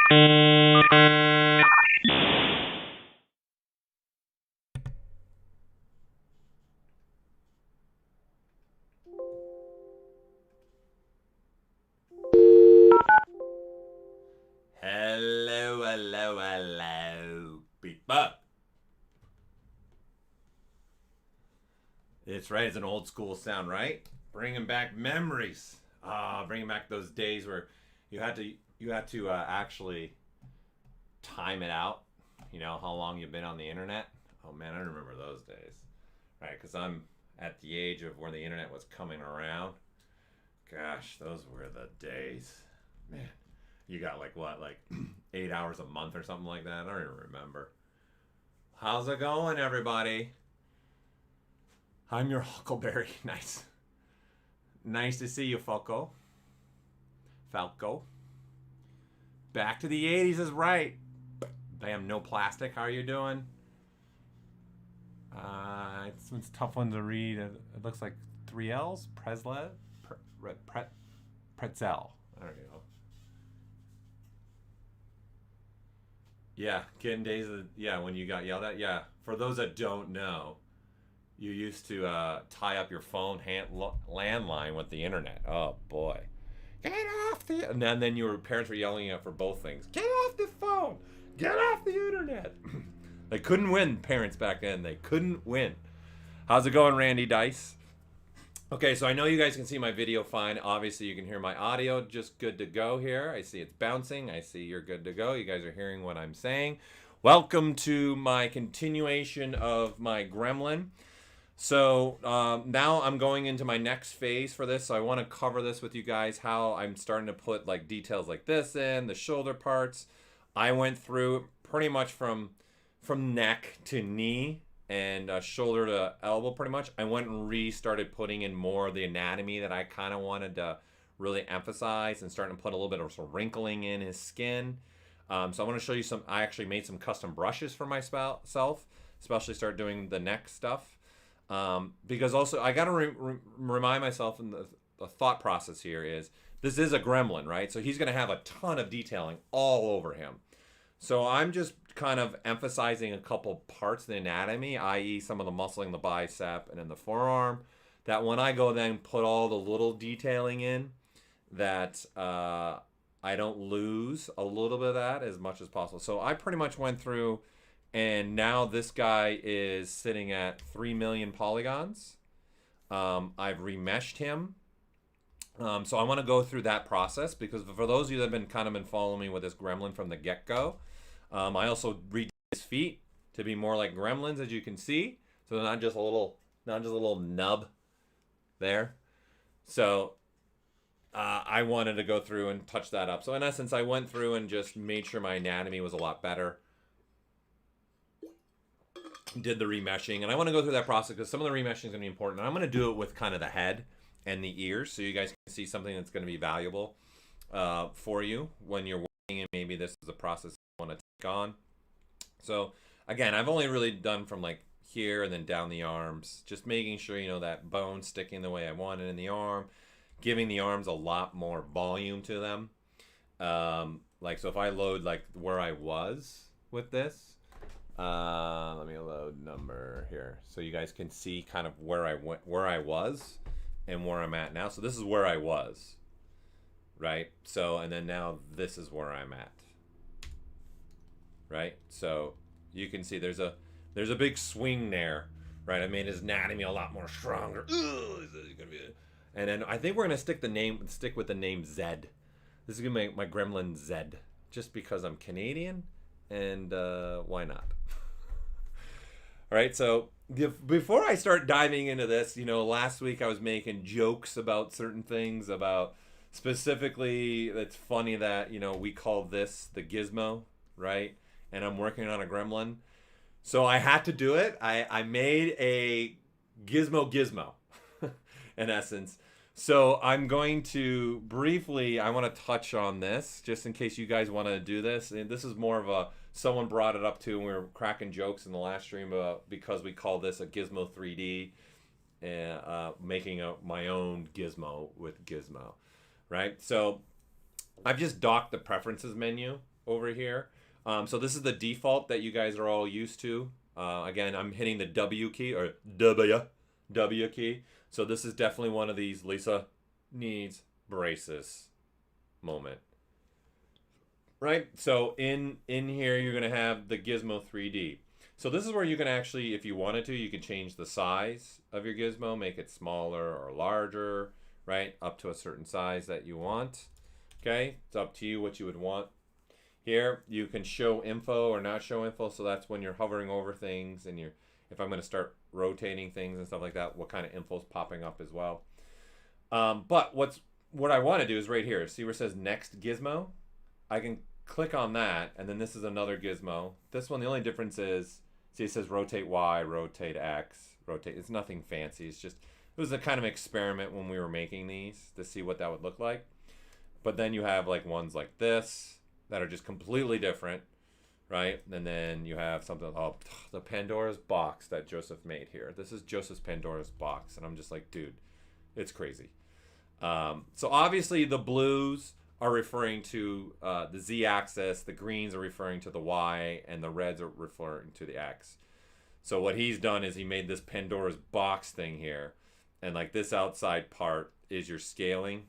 Hello, hello, hello, people. It's right. It's an old school sound, right? Bringing back memories. Bringing back those days where you had to actually time it out. You know how long you've been on the internet. Oh man, I remember those days. Right, because I'm at the age of when the internet was coming around. Gosh, those were the days, man. You got like what, like 8 hours a month or something like that? I don't even remember. How's it going, everybody? I'm your Huckleberry. Nice. Nice to see you, Falco. Back to the 80s is right. Bam, no plastic. How are you doing? It's a tough one to read. It looks like 3 L's. Pretzel. There you go. Yeah, kid days of, yeah, when you got yelled at. Yeah, for those that don't know, you used to tie up your phone landline with the internet. Oh boy, get off the. And then your parents were yelling at for both things. Get off the phone. Get off the internet. They couldn't win, parents back then. They couldn't win. How's it going, Randy Dice? Okay, so I know you guys can see my video fine. Obviously, you can hear my audio just good to go here. I see it's bouncing. I see you're good to go. You guys are hearing what I'm saying. Welcome to my continuation of my Gremlin. So now I'm going into my next phase for this. So I want to cover this with you guys, how I'm starting to put like details like this in, the shoulder parts. I went through pretty much from neck to knee and shoulder to elbow pretty much. I went and restarted putting in more of the anatomy that I kind of wanted to really emphasize and starting to put a little bit of some wrinkling in his skin. So I want to show you some, I actually made some custom brushes for myself, especially start doing the neck stuff. Because also I got to remind myself, and the thought process here is, this is a Gremlin, right? So he's going to have a ton of detailing all over him. So I'm just kind of emphasizing a couple parts of the anatomy, i.e. some of the muscling, the bicep, and then the forearm, that when I go then put all the little detailing in, that I don't lose a little bit of that as much as possible. So I pretty much went through, and now this guy is sitting at 3 million polygons. I've remeshed him. So I want to go through that process, because for those of you that have been following me with this Gremlin from the get-go, I also redid his feet to be more like Gremlins, as you can see. So they're not just a little nub there. So I wanted to go through and touch that up. So in essence, I went through and just made sure my anatomy was a lot better. Did the remeshing, and I want to go through that process because some of the remeshing is going to be important. And I'm going to do it with kind of the head and the ears, so you guys can see something that's going to be valuable for you when you're working, and maybe this is a process you want to take on. So again, I've only really done from like here and then down the arms, just making sure, you know, that bone sticking the way I want it in the arm, giving the arms a lot more volume to them. Like, so if I load like where I was with this, let me load number here so you guys can see kind of where I was and where I'm at now. So this is where I was, right? So, and then now this is where I'm at, right? So you can see there's a big swing there, right? I made his anatomy a lot more stronger. And then I think we're gonna stick with the name Zed. This is gonna be my Gremlin Zed, just because I'm Canadian, and why not? All right, so before I start diving into this, you know, last week I was making jokes about certain things, about specifically, it's funny that, you know, we call this the Gizmo, right? And I'm working on a Gremlin. So I had to do it. I made a Gizmo in essence. So I'm going to briefly, I want to touch on this just in case you guys want to do this. And this is more of a, someone brought it up too, and we were cracking jokes in the last stream because we call this a Gizmo 3D, and making my own Gizmo with Gizmo, right? So I've just docked the preferences menu, over here. So this is the default that you guys are all used to. Again, I'm hitting the W key, or W key. So this is definitely one of these Lisa needs braces moment. Right? So in here, you're going to have the Gizmo 3D. So this is where you can actually, if you wanted to, you can change the size of your gizmo, make it smaller or larger, right? Up to a certain size that you want. Okay? It's up to you what you would want. Here, you can show info or not show info. So that's when you're hovering over things and if I'm going to start rotating things and stuff like that, what kind of info is popping up as well. But what I want to do is right here. See where it says next gizmo? I can click on that, and then this is another gizmo. This one, the only difference is, see it says rotate Y, rotate X, rotate. It's nothing fancy. It's just, it was a kind of experiment when we were making these to see what that would look like. But then you have like ones like this that are just completely different, right? And then you have something, oh, the Pandora's box that Joseph made here. This is Joseph's Pandora's box, and I'm just like, dude, it's crazy. So obviously the blues are referring to the Z-axis, the greens are referring to the Y, and the reds are referring to the X. So what he's done is he made this Pandora's box thing here, and like this outside part is your scaling,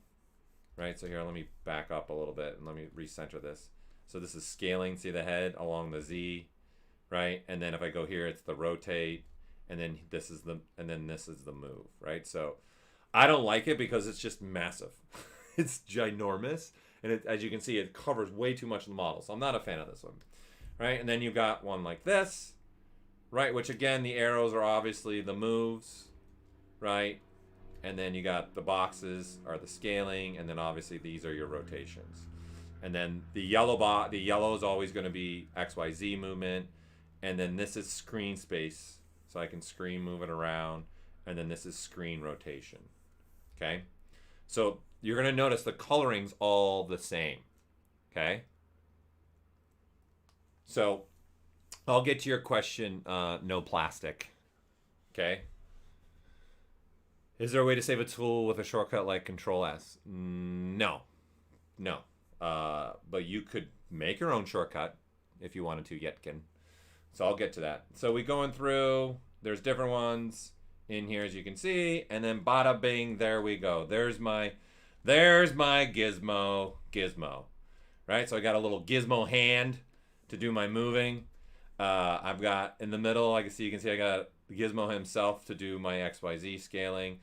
right? So here, let me back up a little bit and let me recenter this. So this is scaling, see the head along the Z, right? And then if I go here, it's the rotate, and then this is the move, right? So I don't like it because it's just massive. It's ginormous, and as you can see, it covers way too much of the model, so I'm not a fan of this one, right? And then you've got one like this, right, which again, the arrows are obviously the moves, right? And then you got the boxes are the scaling, and then obviously these are your rotations. And then the yellow is always going to be XYZ movement, and then this is screen space, so I can screen move it around, and then this is screen rotation, okay? So you're going to notice the coloring's all the same, okay? So I'll get to your question, no plastic, okay? Is there a way to save a tool with a shortcut like Control-S? No. But you could make your own shortcut if you wanted to, Yetkin. So I'll get to that. So we going through, there's different ones in here as you can see, and then bada bing, there we go. There's my gizmo, right? So I got a little gizmo hand to do my moving. I've got in the middle, I can see I got Gizmo himself to do my XYZ scaling.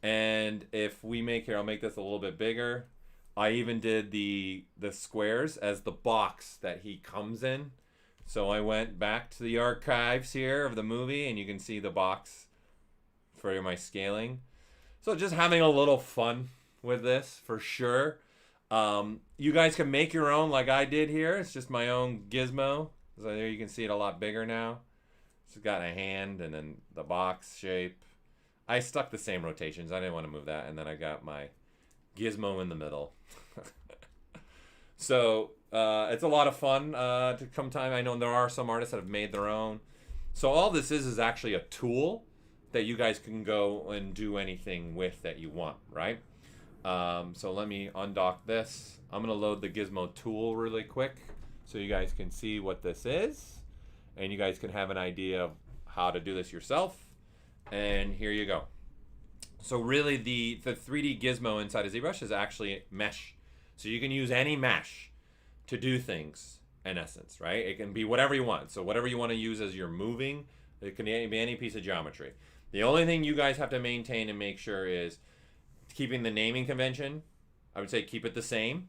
And if we make here, I'll make this a little bit bigger. I even did the squares as the box that he comes in. So I went back to the archives here of the movie, and you can see the box for my scaling. So just having a little fun with this for sure. You guys can make your own like I did here. It's just my own gizmo. So there you can see it a lot bigger now. It's got a hand and then the box shape. I stuck the same rotations. I didn't want to move that. And then I got my gizmo in the middle. So it's a lot of fun to come time. I know there are some artists that have made their own. So all this is actually a tool that you guys can go and do anything with that you want, right? So let me undock this. I'm going to load the Gizmo tool really quick so you guys can see what this is. And you guys can have an idea of how to do this yourself. And here you go. So really the 3D gizmo inside of ZBrush is actually mesh. So you can use any mesh to do things in essence, right? It can be whatever you want. So whatever you want to use as you're moving, it can be any piece of geometry. The only thing you guys have to maintain and make sure is keeping the naming convention. I would say keep it the same,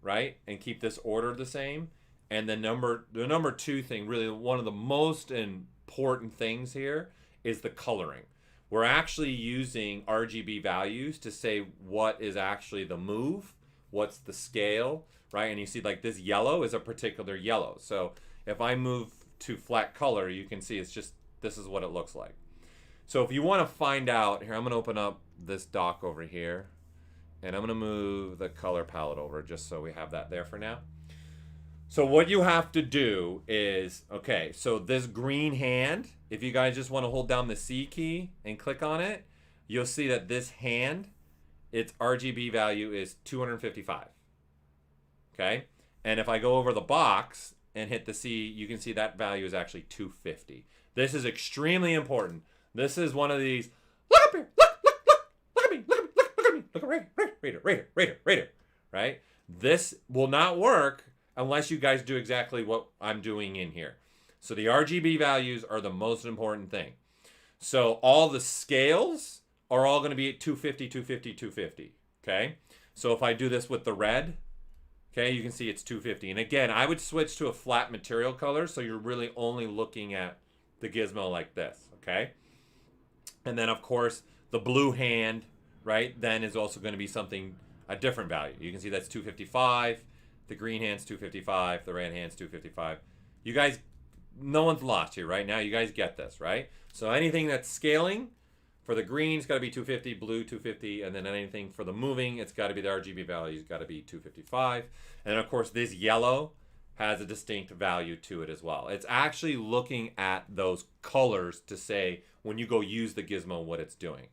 right? And keep this order the same. And the number two thing, really one of the most important things here is the coloring. We're actually using RGB values to say what is actually the move, what's the scale, right? And you see like this yellow is a particular yellow. So if I move to flat color, you can see it's just, this is what it looks like. So if you want to find out, here I'm going to open up this dock over here, and I'm going to move the color palette over just so we have that there for now. So what you have to do is, okay, so this green hand, if you guys just want to hold down the C key and click on it, you'll see that this hand, its RGB value is 255. Okay? And if I go over the box and hit the C, you can see that value is actually 250. This is extremely important. This is one of these, look up here, look at me, look at me, look at right here, right? This will not work unless you guys do exactly what I'm doing in here. So the RGB values are the most important thing. So all the scales are all going to be at 250, 250, 250, okay? So if I do this with the red, okay, you can see it's 250. And again, I would switch to a flat material color so you're really only looking at the gizmo like this, okay? And then, of course, the blue hand, right, then is also going to be something, a different value. You can see that's 255. The green hand's 255. The red hand's 255. You guys, no one's lost here, right? Now you guys get this, right? So anything that's scaling, for the green, it's got to be 250, blue 250, and then anything for the moving, it's got to be the RGB value, it's got to be 255. And of course, this yellow has a distinct value to it as well. It's actually looking at those colors to say, when you go use the gizmo, what it's doing.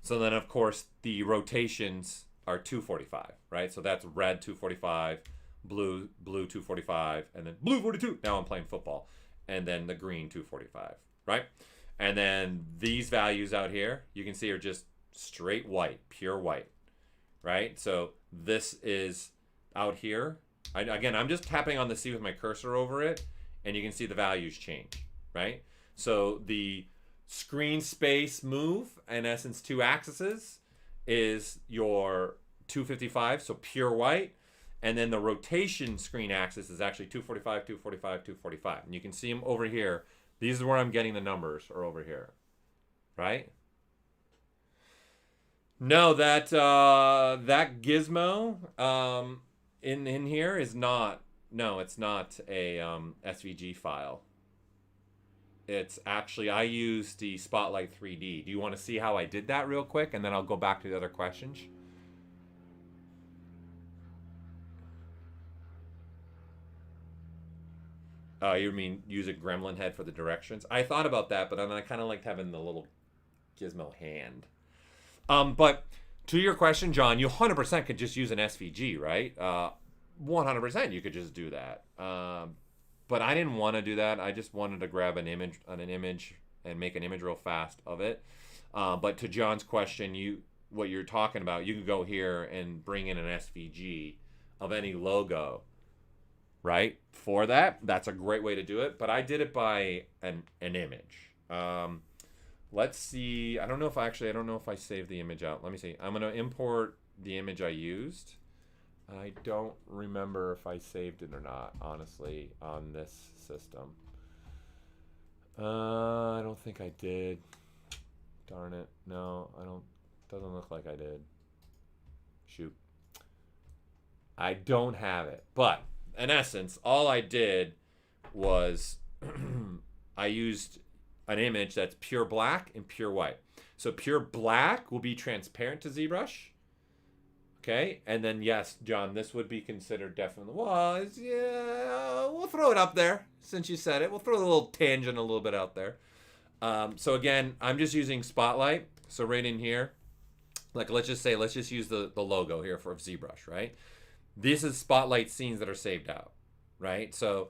So then, of course, the rotations are 245, right? So that's red 245, blue 245, and then blue 42. Now I'm playing football. And then the green 245, right? And then these values out here, you can see are just straight white, pure white, right? So this is out here. Again, I'm just tapping on the C with my cursor over it, and you can see the values change, right? So the screen space move, in essence, 2 axes, is your 255, so pure white. And then the rotation screen axis is actually 245, 245, 245. And you can see them over here. These are where I'm getting the numbers, are over here, right? No, that gizmo in here is not. No, it's not a SVG file. It's actually, I used the Spotlight 3D. Do you want to see how I did that real quick, and then I'll go back to the other questions? Oh, you mean use a gremlin head for the directions? I thought about that, but then I kind of liked having the little gizmo hand. But to your question, John, you 100% could just use an SVG, right? 100% you could just do that. But I didn't want to do that. I just wanted to grab an image and make an image real fast of it. But to John's question, what you're talking about, you can go here and bring in an SVG of any logo. Right? For that, that's a great way to do it. But I did it by an image. Let's see. I don't know if I saved the image out. Let me see. I'm going to import the image I used. I don't remember if I saved it or not, honestly, on this system. I don't think I did. Darn it. No, I don't. Doesn't look like I did. Shoot. I don't have it. But in essence, all I did was I used an image that's pure black and pure white. So pure black will be transparent to ZBrush. Okay, and then yes, John, this would be considered definitely, well, yeah, we'll throw it up there since you said it. We'll throw a little tangent a little bit out there. So again, I'm just using Spotlight. So right in here, like let's just use the logo here for ZBrush, right? This is Spotlight scenes that are saved out, right? So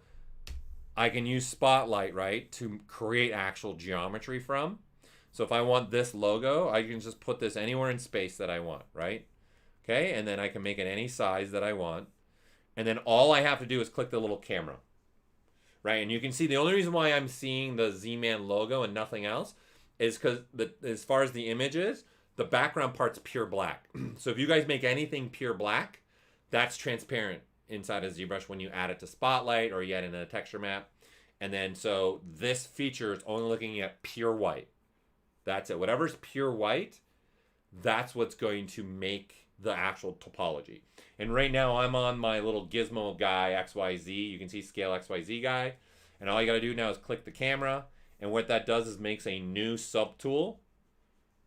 I can use Spotlight, right, to create actual geometry from. So if I want this logo, I can just put this anywhere in space that I want, right? Okay, and then I can make it any size that I want. And then all I have to do is click the little camera, right? And you can see the only reason why I'm seeing the Z-Man logo and nothing else is because as far as the image is, the background part's pure black. So if you guys make anything pure black, that's transparent inside of ZBrush when you add it to Spotlight or you add it in a texture map. And then so this feature is only looking at pure white. That's it. Whatever's pure white, that's what's going to make the actual topology. And right now I'm on my little gizmo guy XYZ. You can see scale XYZ guy. And all you got to do now is click the camera. And what that does is makes a new subtool,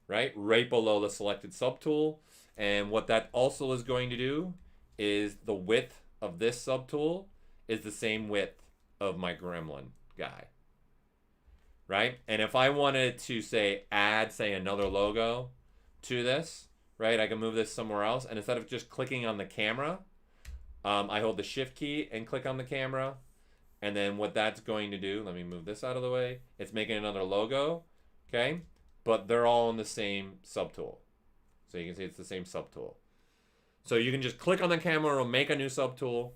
right below the selected subtool. And what that also is going to do is the width of this subtool is the same width of my gremlin guy, right? And if I wanted to add another logo to this, right, I can move this somewhere else, and instead of just clicking on the camera, I hold the shift key and click on the camera. And then what that's going to do, let me move this out of the way. It's making another logo, okay? But they're all in the same subtool. So you can see it's the same subtool. So you can just click on the camera, it'll make a new subtool,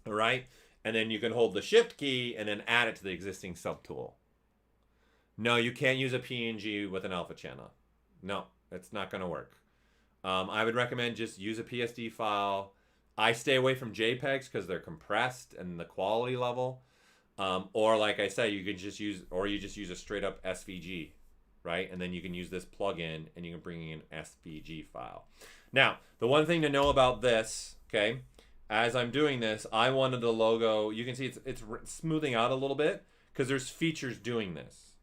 all right? And then you can hold the shift key and then add it to the existing subtool. No, you can't use a PNG with an alpha channel. No, it's not gonna work. I would recommend just use a PSD file. I stay away from JPEGs because they're compressed and the quality level. Or like I said, you can just use, or you just use a straight up SVG, right? And then you can use this plugin and you can bring in an SVG file. Now, the one thing to know about this, okay, as I'm doing this, I wanted the logo, you can see it's smoothing out a little bit because there's features doing this,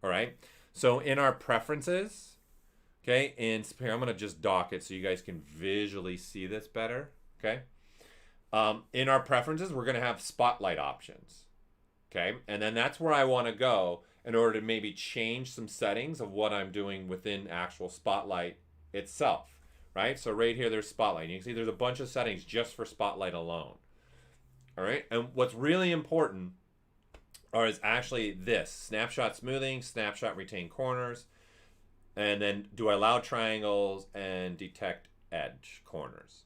all right? So in our preferences, okay, and here I'm gonna just dock it so you guys can visually see this better. Okay. In our preferences, we're going to have spotlight options. Okay. And then that's where I want to go in order to maybe change some settings of what I'm doing within actual spotlight itself. Right. So right here, there's spotlight. You can see there's a bunch of settings just for spotlight alone. All right. And what's really important is actually this snapshot smoothing, snapshot retain corners. And then do I allow triangles and detect edge corners?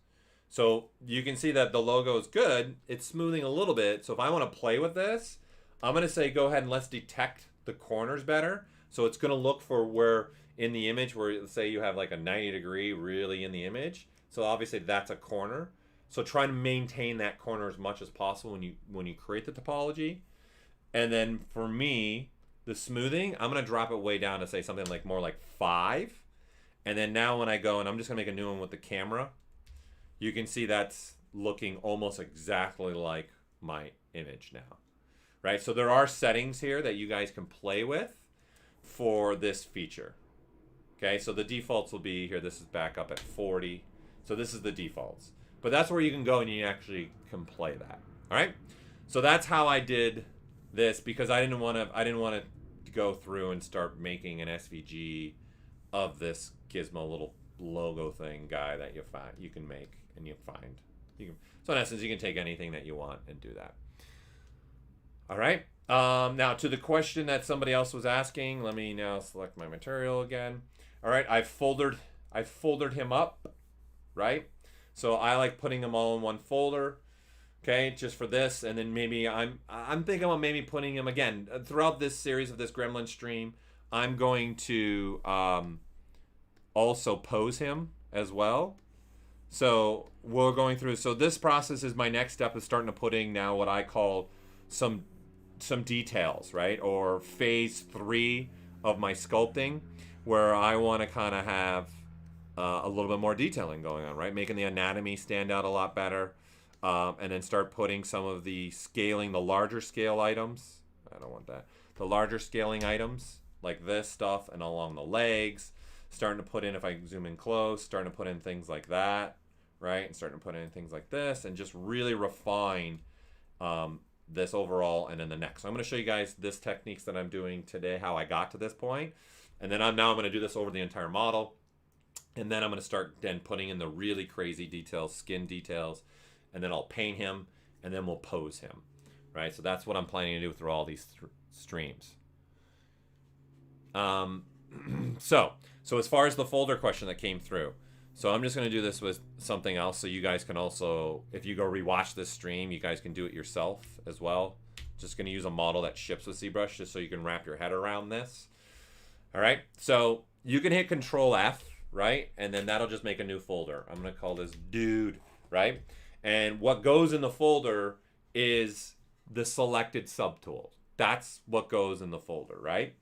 So you can see that the logo is good. It's smoothing a little bit. So if I want to play with this, I'm going to say go ahead and let's detect the corners better. So it's going to look for where in the image where, let's say you have like a 90 degree really in the image. So obviously that's a corner. So try to maintain that corner as much as possible when you create the topology. And then for me, the smoothing, I'm going to drop it way down to say something like more like 5. And then now when I go, and I'm just going to make a new one with the camera, you can see that's looking almost exactly like my image now, right? So there are settings here that you guys can play with for this feature. Okay, so the defaults will be here. This is back up at 40. So this is the defaults. But that's where you can go and you actually can play that. All right? So that's how I did this because I didn't want to go through and start making an SVG of this Gizmo little logo thing guy that you can make and so in essence you can take anything that you want and do that. All right, now to the question that somebody else was asking, let me now select my material again. All right, I've foldered him up, right? So I like putting them all in one folder, okay, just for this. And then maybe I'm thinking about maybe putting him again throughout this series of this Gremlin stream. I'm going to also pose him as well. So we're going through, so this process is my next step is starting to put in now what I call some details, right? Or phase 3 of my sculpting, where I want to kind of have a little bit more detailing going on, right? Making the anatomy stand out a lot better. And then start putting some of the scaling, the larger scale items. I don't want that. The larger scaling items like this stuff and along the legs. Starting to put in, if I zoom in close, starting to put in things like that, right? And starting to put in things like this and just really refine this overall and then the next. So I'm going to show you guys this techniques that I'm doing today, how I got to this point. And then I'm going to do this over the entire model. And then I'm going to start then putting in the really crazy details, skin details, and then I'll paint him and then we'll pose him, right? So that's what I'm planning to do through all these streams. So as far as the folder question that came through, so I'm just going to do this with something else so you guys can also, if you go rewatch this stream, you guys can do it yourself as well. Just going to use a model that ships with ZBrush just so you can wrap your head around this. All right, so you can hit Control F, right? And then that'll just make a new folder. I'm going to call this dude, right? And what goes in the folder is the selected subtool. That's what goes in the folder, right?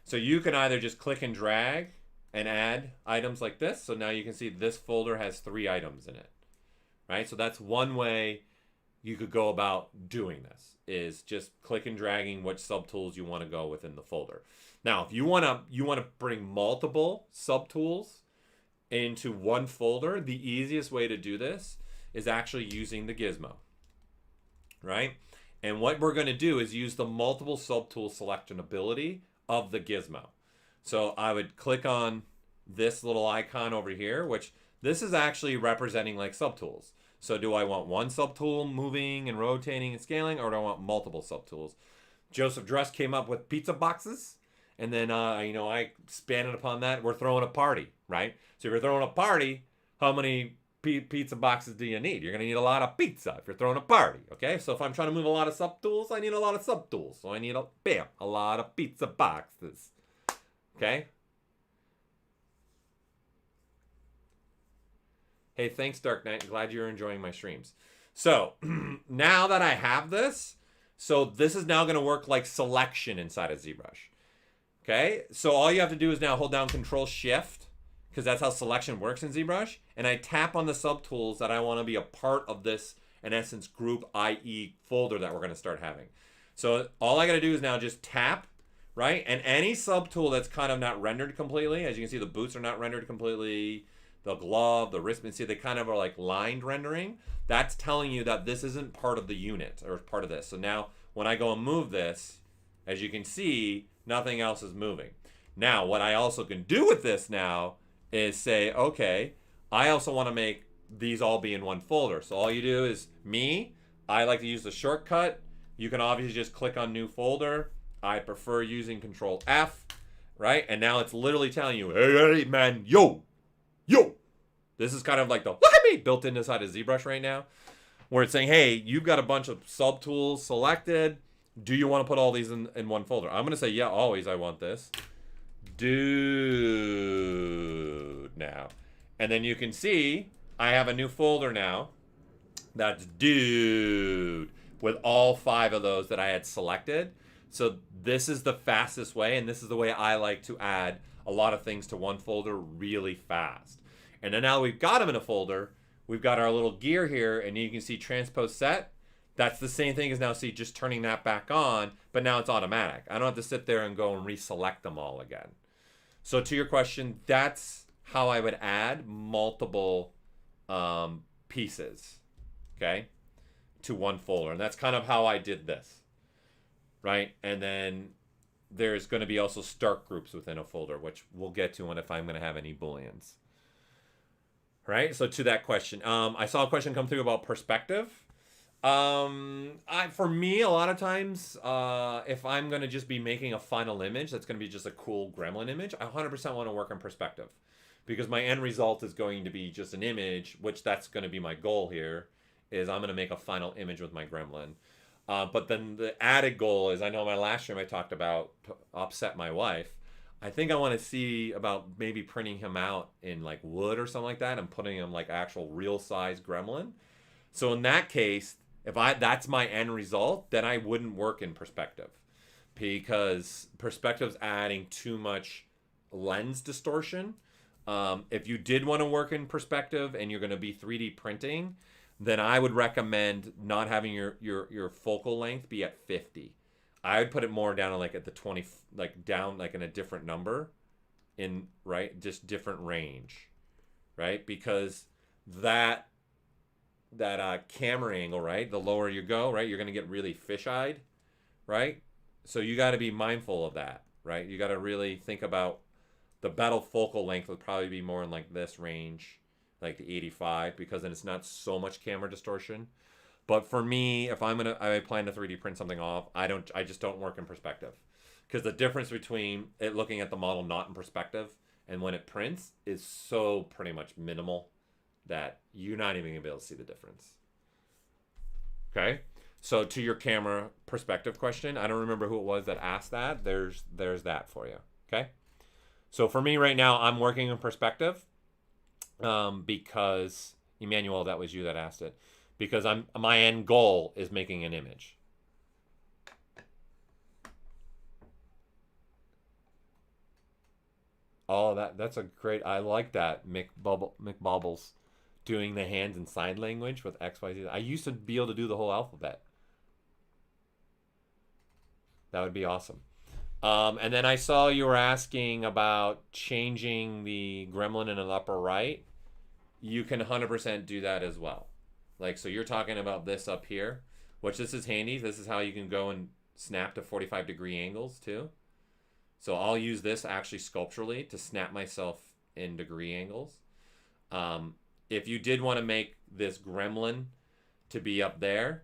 So you can either just click and drag and add items like this. So now you can see this folder has 3 items in it, right? So that's one way you could go about doing this, is just click and dragging which subtools you want to go within the folder. Now, if you want to bring multiple subtools into one folder, the easiest way to do this is actually using the Gizmo, right? And what we're going to do is use the multiple subtool selection ability of the Gizmo. So I would click on this little icon over here, which this is actually representing like subtools. So do I want one subtool moving and rotating and scaling, or do I want multiple subtools? Joseph Dress came up with pizza boxes, and then I expanded upon that. We're throwing a party, right? So if you're throwing a party, how many pizza boxes do you need? You're gonna need a lot of pizza if you're throwing a party, okay? So if I'm trying to move a lot of subtools, I need a lot of subtools. So I need a lot of pizza boxes, okay? Hey, thanks, Dark Knight. Glad you're enjoying my streams. So now that I have this, so this is now going to work like selection inside of ZBrush. Okay, so all you have to do is now hold down Control Shift, because that's how selection works in ZBrush, and I tap on the subtools that I want to be a part of this, in essence, group, i.e. folder that we're going to start having. So all I got to do is now just tap, right? And any subtool that's kind of not rendered completely, as you can see, the boots are not rendered completely, the glove, the wristband, see, they kind of are like lined rendering. That's telling you that this isn't part of the unit or part of this. So now when I go and move this, as you can see, nothing else is moving. Now, what I also can do with this now is say, okay, I also want to make these all be in one folder. So all you do is I like to use the shortcut. You can obviously just click on new folder. I prefer using Control F, right? And now it's literally telling you, hey man, yo. This is kind of like the look at me built in inside of ZBrush right now, where it's saying, hey, you've got a bunch of subtools selected. Do you want to put all these in one folder? I'm going to say, yeah, always I want this. Dude now. And then you can see I have a new folder now that's dude with all 5 of those that I had selected. So this is the fastest way, and this is the way I like to add a lot of things to one folder really fast. And then now we've got them in a folder, we've got our little gear here, and you can see transpose set. That's the same thing as now see just turning that back on, but now it's automatic. I don't have to sit there and go and reselect them all again. So to your question, that's how I would add multiple pieces, okay, to one folder. And that's kind of how I did this, right? And then there's going to be also start groups within a folder, which we'll get to if I'm going to have any booleans. Right? So to that question, I saw a question come through about perspective. For me, a lot of times, if I'm going to just be making a final image, that's going to be just a cool gremlin image, I 100% want to work in perspective, because my end result is going to be just an image, which that's going to be my goal here, is I'm going to make a final image with my gremlin. But then the added goal is, I know my last stream I talked about to upset my wife. I think I want to see about maybe printing him out in like wood or something like that and putting him like actual real size gremlin. So in that case, if that's my end result, then I wouldn't work in perspective, because perspective's adding too much lens distortion. If you did want to work in perspective and you're going to be 3D printing, then I would recommend not having your focal length be at 50. I would put it more down like at the 20, like down like in a different number, in right, just different range, right? Because that camera angle, right, the lower you go, right, you're gonna get really fish-eyed, right? So you got to be mindful of that, right? You got to really think about the better focal length would probably be more in like this range, like the 85, because then it's not so much camera distortion. But for me, if I plan to 3D print something off, I just don't work in perspective, because the difference between it looking at the model not in perspective and when it prints is so pretty much minimal that you're not even gonna be able to see the difference. Okay, so to your camera perspective question, I don't remember who it was that asked that. There's that for you. Okay, so for me right now, I'm working in perspective, because Emmanuel, that was you that asked it. Because my end goal is making an image. Oh, that's a great. I like that. Mick Bobbles doing the hands and sign language with X, Y, Z. I used to be able to do the whole alphabet. That would be awesome. And then I saw you were asking about changing the gremlin in the upper right. You can 100% do that as well. Like, so you're talking about this up here, which this is handy. This is how you can go and snap to 45-degree angles too. So I'll use this actually sculpturally to snap myself in degree angles. If you did want to make this gremlin to be up there,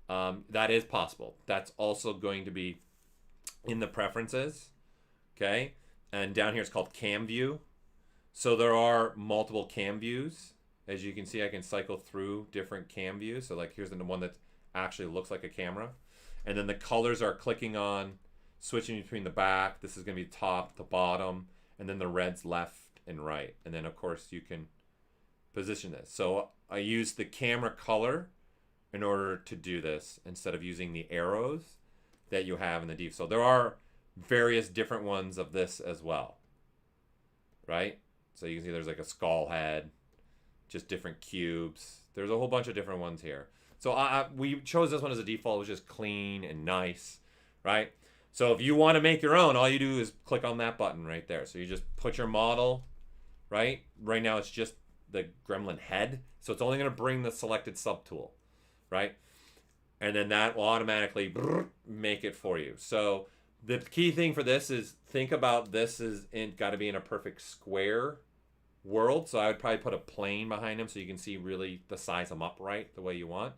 that is possible. That's also going to be in the preferences, okay? And down here it's called cam view. So there are multiple cam views. As you can see, I can cycle through different cam views. So like here's the one that actually looks like a camera. And then the colors are clicking on, switching between the back. This is gonna be top to bottom, and then the red's left and right. And then of course you can position this. So I use the camera color in order to do this instead of using the arrows that you have in the deep. So there are various different ones of this as well, right? So you can see there's like a skull head, just different cubes. There's a whole bunch of different ones here. So we chose this one as a default. It was just clean and nice, right? So if you want to make your own, all you do is click on that button right there. So you just put your model, right? Right now it's just the gremlin head. So it's only going to bring the selected subtool, right? And then that will automatically make it for you. So the key thing for this is think about this is got to be in a perfect square world. So I would probably put a plane behind him so you can see really the size them up right the way you want.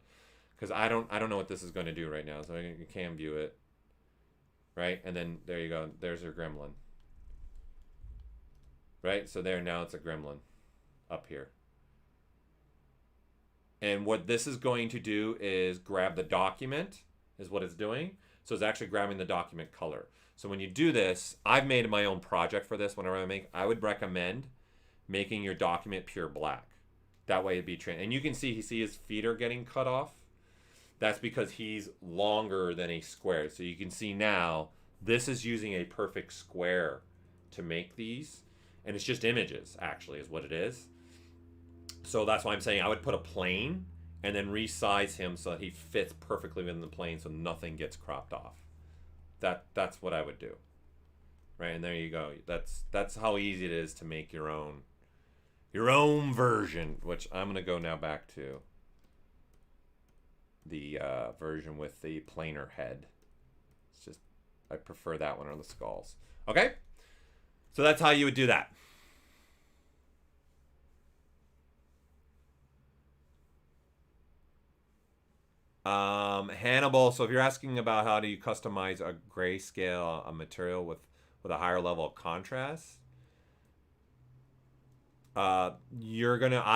Because I don't know what this is going to do right now. So you can view it, right? And then there you go. There's your gremlin, right? So there, now it's a gremlin up here. And what this is going to do is grab the document, is what it's doing. So it's actually grabbing the document color. So when you do this, I've made my own project for this. Whenever I would recommend making your document pure black. That way it'd be and you can see his feet are getting cut off. That's because he's longer than a square. So you can see now, this is using a perfect square to make these. And it's just images, actually, is what it is. So that's why I'm saying I would put a plane and then resize him so that he fits perfectly within the plane so nothing gets cropped off. That's what I would do. Right, and there you go. That's how easy it is to make your own version, which I'm going to go now back to the version with the planar head. It's just, I prefer that one or the skulls. Okay? So that's how you would do that. Hannibal, so if you're asking about how do you customize a grayscale, a material with a higher level of contrast, I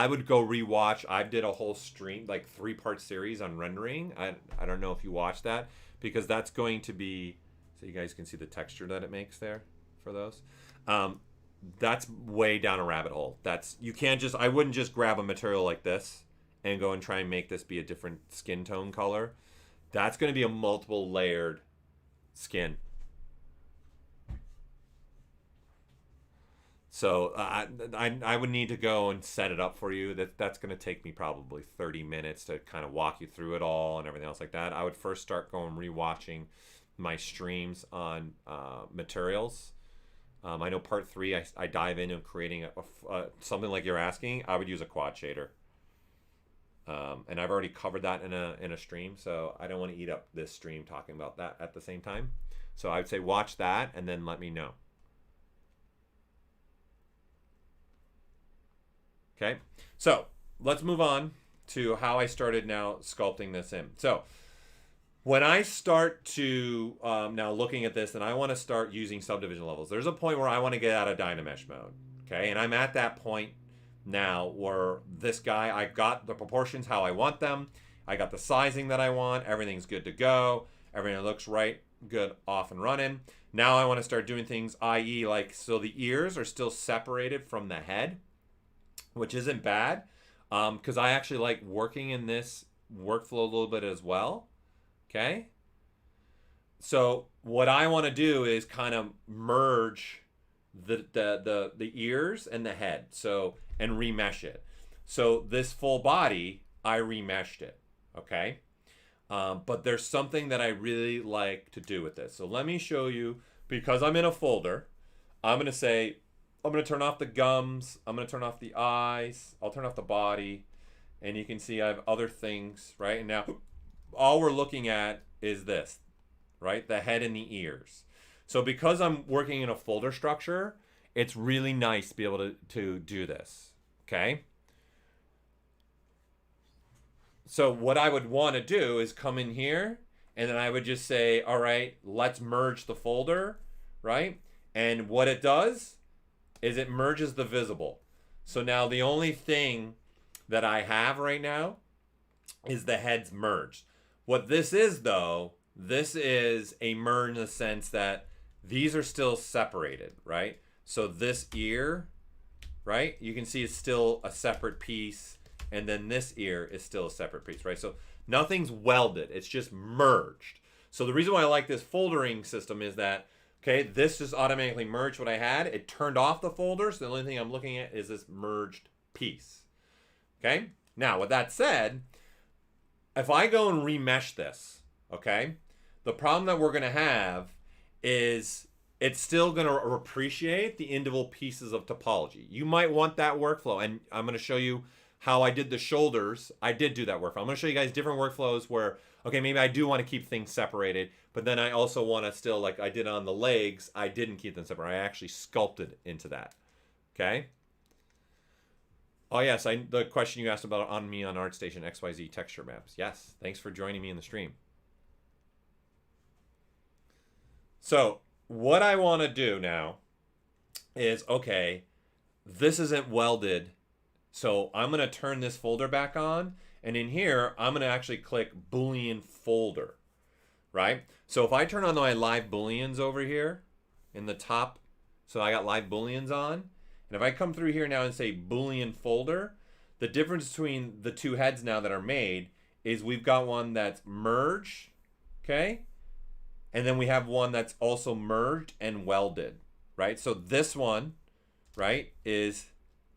would go rewatch. I did a whole stream, like 3-part series on rendering. I don't know if you watched that, because that's going to be, so you guys can see the texture that it makes there for those. That's way down a rabbit hole. You can't just, I wouldn't just grab a material like this and go and try and make this be a different skin tone color. That's going to be a multiple layered skin. So I would need to go and set it up for you. That's going to take me probably 30 minutes to kind of walk you through it all and everything else like that. I would first start going rewatching my streams on materials. I know part 3, I dive into creating something like you're asking. I would use a quad shader. And I've already covered that in a stream, so I don't want to eat up this stream talking about that at the same time. So I would say watch that and then let me know. Okay, so let's move on to how I started now sculpting this in. So when I start to now looking at this and I want to start using subdivision levels, there's a point where I want to get out of Dynamesh mode. Okay, and I'm at that point now where this guy, I got the proportions how I want them, I got the sizing that I want, everything's good to go, everything looks right, good, off and running. Now I want to start doing things, i.e. like, so the ears are still separated from the head, which isn't bad, because I actually like working in this workflow a little bit as well. Okay, so what I want to do is kind of merge the ears and the head, so, and remesh it. So this full body, I remeshed it. Okay, but there's something that I really like to do with this. So let me show you, because I'm in a folder. I'm gonna say, I'm gonna turn off the gums, I'm gonna turn off the eyes, I'll turn off the body, and you can see I have other things, right? And now all we're looking at is this, right? The head and the ears. So because I'm working in a folder structure, it's really nice to be able to do this, okay? So what I would want to do is come in here, and then I would just say, all right, let's merge the folder, right? And what it does is it merges the visible. So now the only thing that I have right now is the heads merged. What this is, though, this is a merge in the sense that these are still separated, right? So this ear, right, you can see it's still a separate piece, and then this ear is still a separate piece, right? So nothing's welded, it's just merged. So the reason why I like this foldering system is that, okay, this just automatically merged what I had. It turned off the folder, so the only thing I'm looking at is this merged piece. Okay, now with that said, if I go and remesh this, okay, the problem that we're gonna have is it's still gonna appreciate the individual pieces of topology. You might want that workflow, and I'm gonna show you how I did the shoulders. I did do that workflow. I'm gonna show you guys different workflows where, okay, maybe I do want to keep things separated, but then I also want to still, like I did on the legs, I didn't keep them separate. I actually sculpted into that, okay? Oh yes, the question you asked about on me on ArtStation XYZ texture maps. Yes, thanks for joining me in the stream. So what I want to do now is, okay, this isn't welded, so I'm going to turn this folder back on, and in here, I'm going to actually click Boolean folder, right? So if I turn on my live Booleans over here in the top, so I got live Booleans on, and if I come through here now and say Boolean folder, the difference between the two heads now that are made is we've got one that's merged, okay? And then we have one that's also merged and welded, right? So this one, right, is,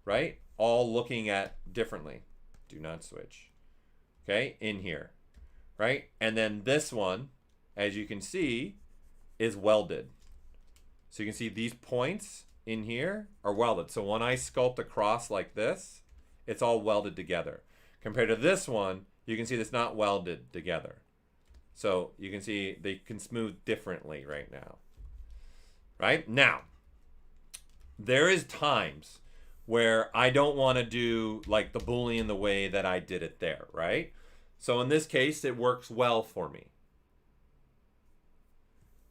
right, all looking at differently. Do not switch, okay, in here, right? And then this one, as you can see, is welded. So you can see these points in here are welded. So when I sculpt across like this, it's all welded together. Compared to this one, you can see it's not welded together. So you can see they can smooth differently right now. Right? Now, there is times where I don't want to do like the Boolean the way that I did it there, right? So in this case, it works well for me.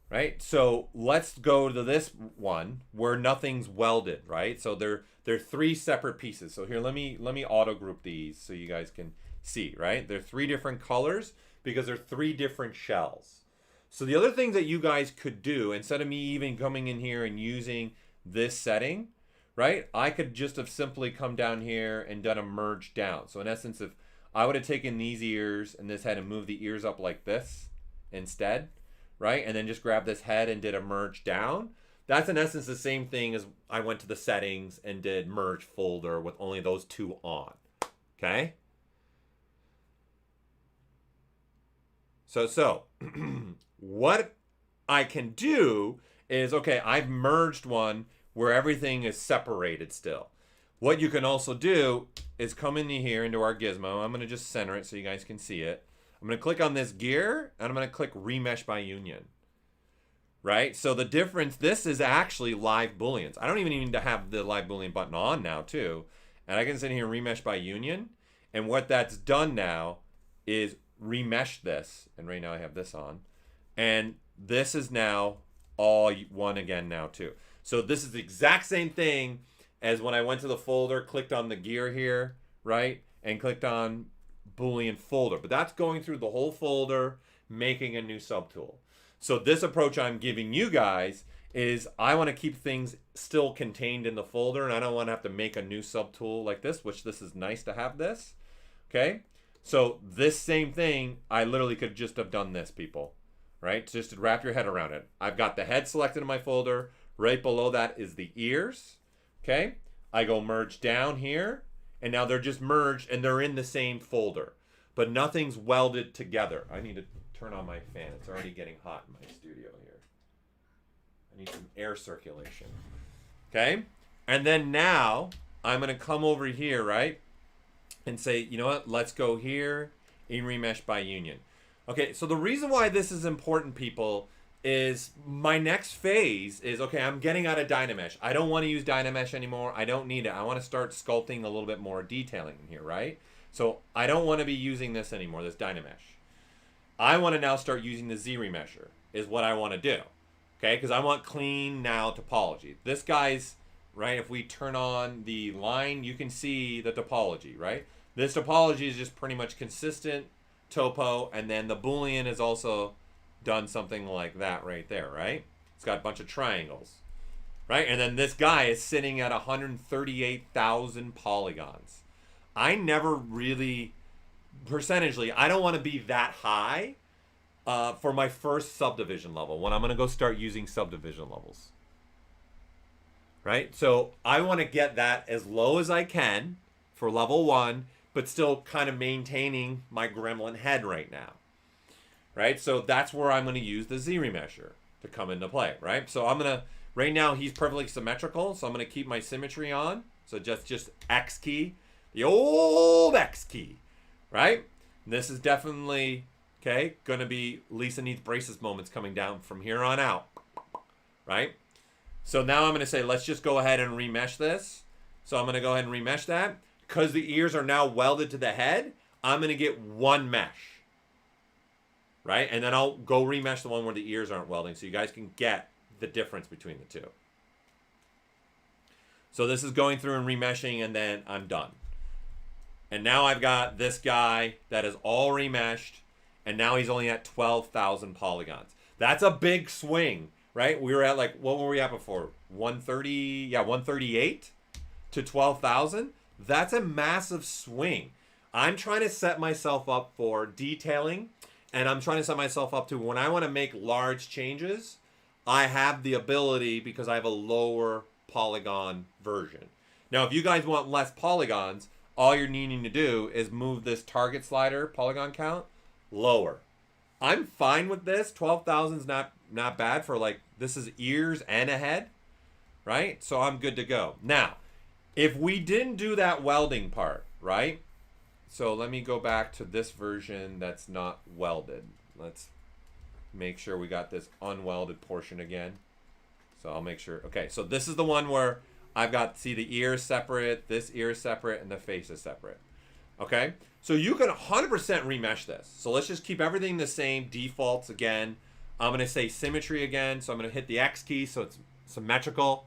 Right? So let's go to this one where nothing's welded, right? So they're three separate pieces. So here, let me auto group these so you guys can see, right? They're three different colors because they're three different shells. So the other thing that you guys could do, instead of me even coming in here and using this setting, right? I could just have simply come down here and done a merge down. So in essence, if I would have taken these ears and this head and moved the ears up like this instead, right? And then just grab this head and did a merge down. That's in essence the same thing as I went to the settings and did merge folder with only those two on, okay? So what I can do is, okay, I've merged one where everything is separated still. What you can also do is come in here into our gizmo. I'm gonna just center it so you guys can see it. I'm going to click on this gear, and I'm going to click Remesh by Union, right? So the difference, this is actually live Booleans. I don't even need to have the live Boolean button on now, too. And I can sit here and Remesh by Union, and what that's done now is remesh this, and right now I have this on, and this is now all one again now, too. So this is the exact same thing as when I went to the folder, clicked on the gear here, right, and clicked on Boolean folder, but that's going through the whole folder, making a new subtool. So this approach I'm giving you guys is I want to keep things still contained in the folder, and I don't want to have to make a new subtool like this, which this is nice to have this, okay? So this same thing, I literally could just have done this, people, right? Just to wrap your head around it. I've got the head selected in my folder. Right below that is the ears, okay? I go merge down here, and now they're just merged and they're in the same folder, but nothing's welded together. I need to turn on my fan. It's already getting hot in my studio here. I need some air circulation. Okay? And then now I'm going to come over here, right? And say, you know what? Let's go here in Remesh by Union. Okay, so the reason why this is important, people, is my next phase is, okay, I'm getting out of Dynamesh. I don't want to use Dynamesh anymore. I don't need it. I want to start sculpting a little bit more detailing in here, right? So I don't want to be using this anymore, this Dynamesh. I want to now start using the Zremesher, is what I want to do. Okay, because I want clean now topology. This guy's, right, if we turn on the line, you can see the topology, right? This topology is just pretty much consistent topo, and then the Boolean is also done something like that right there, right? It's got a bunch of triangles, right? And then this guy is sitting at 138,000 polygons. I never really, percentagely, I don't want to be that high for my first subdivision level when I'm going to go start using subdivision levels, right? So I want to get that as low as I can for level 1, but still kind of maintaining my gremlin head right now, right? So that's where I'm going to use the Zremesher to come into play, right? So I'm going to, right now he's perfectly symmetrical, so I'm going to keep my symmetry on. So just X key, the old X key, right? And this is definitely, okay, going to be Lisa needs braces moments coming down from here on out, right? So now I'm going to say, let's just go ahead and remesh this. So I'm going to go ahead and remesh that. Because the ears are now welded to the head, I'm going to get one mesh, right? And then I'll go remesh the one where the ears aren't welding so you guys can get the difference between the two. So this is going through and remeshing, and then I'm done. And now I've got this guy that is all remeshed, and now he's only at 12,000 polygons. That's a big swing, right? We were at like, what were we at before? 130, yeah, 138 to 12,000. That's a massive swing. I'm trying to set myself up for detailing, and I'm trying to set myself up to when I want to make large changes, I have the ability because I have a lower polygon version. Now, if you guys want less polygons, all you're needing to do is move this target slider polygon count lower. I'm fine with this. 12,000 is not bad for, like, this is ears and a head, right? So I'm good to go. Now, if we didn't do that welding part, right? So let me go back to this version that's not welded. Let's make sure we got this unwelded portion again. So I'll make sure. Okay, so this is the one where I've got, see, the ear is separate, this ear is separate, and the face is separate. Okay, so you can 100% remesh this. So let's just keep everything the same, defaults again. I'm going to say symmetry again, so I'm going to hit the X key so it's symmetrical.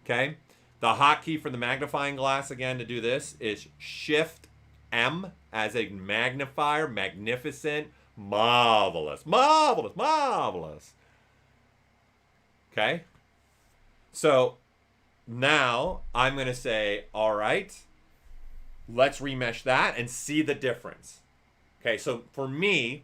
Okay. The hotkey for the magnifying glass, again, to do this is Shift M as a magnifier. Magnificent. Marvelous. Marvelous. Marvelous. Okay? So now I'm going to say, all right, let's remesh that and see the difference. Okay, so for me,